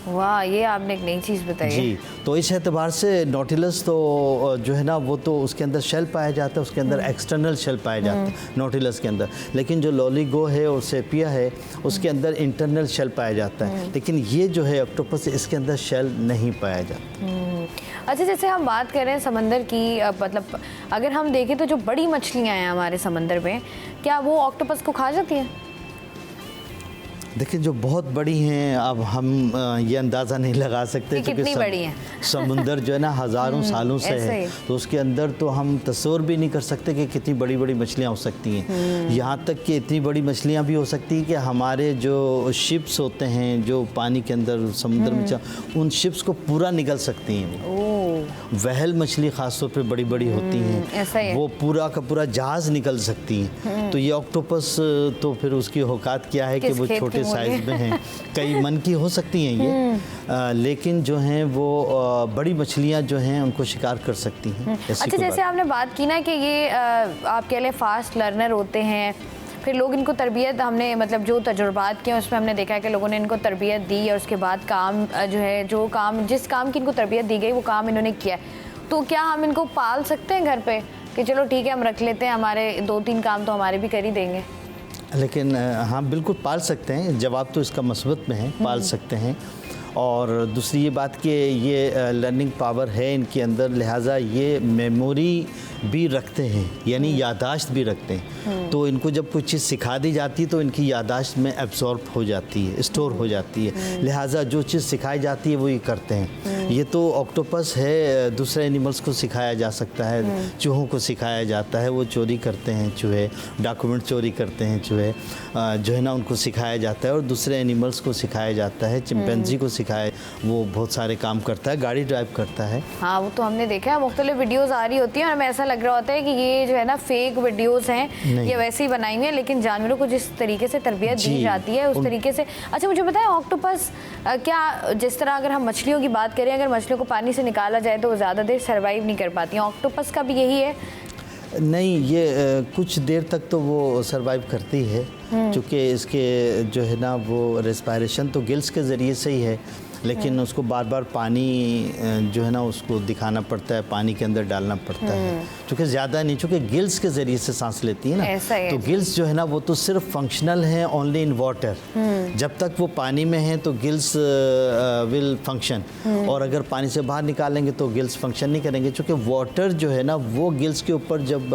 वाह, ये आपने एक नई चीज़ बताई। जी, तो इस एतबार से नोटिलस तो जो है ना वो तो उसके अंदर शेल पाया जाता है, उसके अंदर एक्सटर्नल शेल पाया जाता है नोटिलस के अंदर। लेकिन जो लोलिगो है और सेपिया है उसके अंदर इंटरनल शेल पाया जाता है। लेकिन ये जो है ऑक्टोपस इसके अंदर शेल नहीं पाया जाता। अच्छा, जैसे हम बात कर रहे हैं समंदर की, मतलब अगर हम देखें तो जो बड़ी मछलियाँ हैं हमारे समंदर में, क्या वो ऑक्टोपस को खा जाती हैं? देखिए, जो बहुत बड़ी हैं अब हम ये अंदाज़ा नहीं लगा सकते कितनी बड़ी हैं। समुंदर जो है ना हज़ारों सालों से है, तो उसके अंदर तो हम तस्वीर भी नहीं कर सकते कि कितनी बड़ी बड़ी मछलियाँ हो सकती हैं। यहाँ तक कि इतनी बड़ी मछलियाँ भी हो सकती हैं कि हमारे जो शिप्स होते हैं जो पानी के अंदर समुद्र में उन शिप्स को पूरा निगल सकती हैं। वहल मछली ख़ासतौर पे बड़ी बड़ी होती हैं, वो पूरा का पूरा जहाज़ निकल सकती हैं। तो ये ऑक्टोपस तो फिर उसकी औकात क्या है कि वो छोटे साइज में हैं, कई मन की हो सकती हैं ये, लेकिन जो हैं वो बड़ी मछलियाँ जो हैं उनको शिकार कर सकती हैं। अच्छा, जैसे आपने बात की ना कि ये आपके लिए फास्ट लर्नर होते हैं, फिर लोग इनको तरबियत, हमने मतलब जो तजुर्बात किए उसमें हमने देखा है कि लोगों ने इनको तरबियत दी और उसके बाद काम जो है, जो काम जिस काम की इनको तरबियत दी गई वो काम इन्होंने किया। तो क्या हम इनको पाल सकते हैं घर पे कि चलो ठीक है हम रख लेते हैं, हमारे 2-3 काम तो हमारे भी कर ही देंगे? लेकिन हाँ, बिल्कुल पाल सकते हैं। जवाब तो इसका मस्बत में है, पाल सकते हैं। और दूसरी ये बात कि ये लर्निंग पावर है इनके अंदर, लिहाजा ये मेमोरी भी रखते हैं, यानी यादाश्त भी रखते हैं। तो इनको जब कुछ चीज़ सिखा दी जाती है तो इनकी यादाश्त में एब्जॉर्ब हो जाती है, स्टोर हो जाती है। लिहाजा जो चीज़ सिखाई जाती है वो ये करते हैं। ये तो ऑक्टोपस है, दूसरे एनिमल्स को सिखाया जा सकता है, चूहों को सिखाया जाता है, वो चोरी करते हैं चूहे, डॉक्यूमेंट चोरी करते हैं चूहे, जो है ना उनको सिखाया जाता है। और दूसरे एनिमल्स को सिखाया जाता है, चिंपैंजी को सिखाया, वो बहुत सारे काम करता है, गाड़ी ड्राइव करता है। हाँ, वो तो हमने देखा है, मुख्तलिफ वीडियोस आ रही होती हैं और हमें ऐसा लग रहा होता है कि ये जो है ना फेक वीडियोस हैं, ये वैसे ही बनाई हुई हैं, लेकिन जानवरों को जिस तरीके से तरबियत दी जाती है उस तरीके से। अच्छा, मुझे बताएं ऑक्टोपस क्या, जिस तरह अगर हम मछलियों की बात करें, अगर मछलियों को पानी से निकाला जाए तो वो ज़्यादा देर सर्वाइव नहीं कर पाती हैं, ऑक्टोपस का भी यही है? नहीं, ये कुछ देर तक तो वो सरवाइव करती है, क्योंकि इसके जो है ना वो रेस्पायरेशन तो गिल्स के ज़रिए से ही है, लेकिन उसको बार बार पानी जो है ना उसको दिखाना पड़ता है, पानी के अंदर डालना पड़ता है, क्योंकि ज़्यादा नहीं, चूँकि गिल्स के ज़रिए से सांस लेती है ना, तो गिल्स जो है ना वो तो सिर्फ फंक्शनल हैं ओनली इन वाटर। जब तक वो पानी में हैं तो गिल्स विल फंक्शन, और अगर पानी से बाहर निकालेंगे तो गिल्स फंक्शन नहीं करेंगे, क्योंकि वाटर जो है ना वो गिल्स के ऊपर जब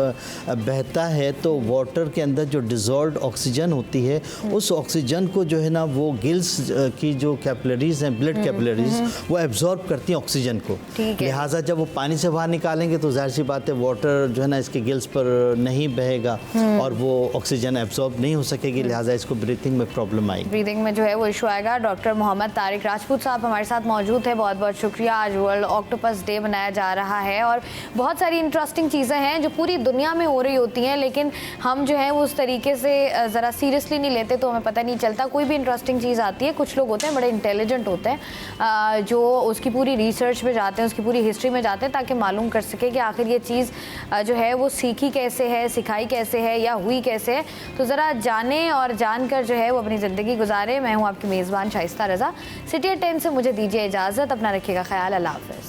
बहता है तो वाटर के अंदर जो डिज़ोल्व्ड ऑक्सीजन होती है, उस ऑक्सीजन को जो है ना वो गिल्स की जो कैपिलरीज हैं, कैपिलरीज, वो एब्जॉर्ब करती हैं ऑक्सीजन को। लिहाजा जब वो पानी से बाहर निकालेंगे तो जाहिर सी बात है वाटर जो है ना इसके गिल्स पर नहीं बहेगा और वो ऑक्सीजन एब्जॉर्ब नहीं हो सकेगी, लिहाजा इसको ब्रीथिंग में प्रॉब्लम आएगी, ब्रीथिंग में जो है वो इशू आएगा। डॉक्टर मोहम्मद तारिक राजपूत साहब हमारे साथ मौजूद है, बहुत बहुत शुक्रिया। आज वर्ल्ड ऑक्टोपस डे मनाया जा रहा है और बहुत सारी इंटरेस्टिंग चीज़ें हैं जो पूरी दुनिया में हो रही होती हैं, लेकिन हम जो है वो उस तरीके से ज़रा सीरियसली नहीं लेते, तो हमें पता नहीं चलता। कोई भी इंटरेस्टिंग चीज़ आती है, कुछ लोग होते हैं बड़े इंटेलिजेंट होते हैं जो उसकी पूरी रिसर्च में जाते हैं, उसकी पूरी हिस्ट्री में जाते हैं, ताकि मालूम कर सके कि आखिर ये चीज़ जो है वो सीखी कैसे है, सिखाई कैसे है या हुई कैसे है। तो ज़रा जाने और जानकर जो है वो अपनी ज़िंदगी गुजारे। मैं हूँ आपकी मेज़बान शाइस्ता रज़ा। सिटी 10 से मुझे दीजिए इजाज़त, अपना रखिएगा ख्याल, अल्लाह हाफ़िज़।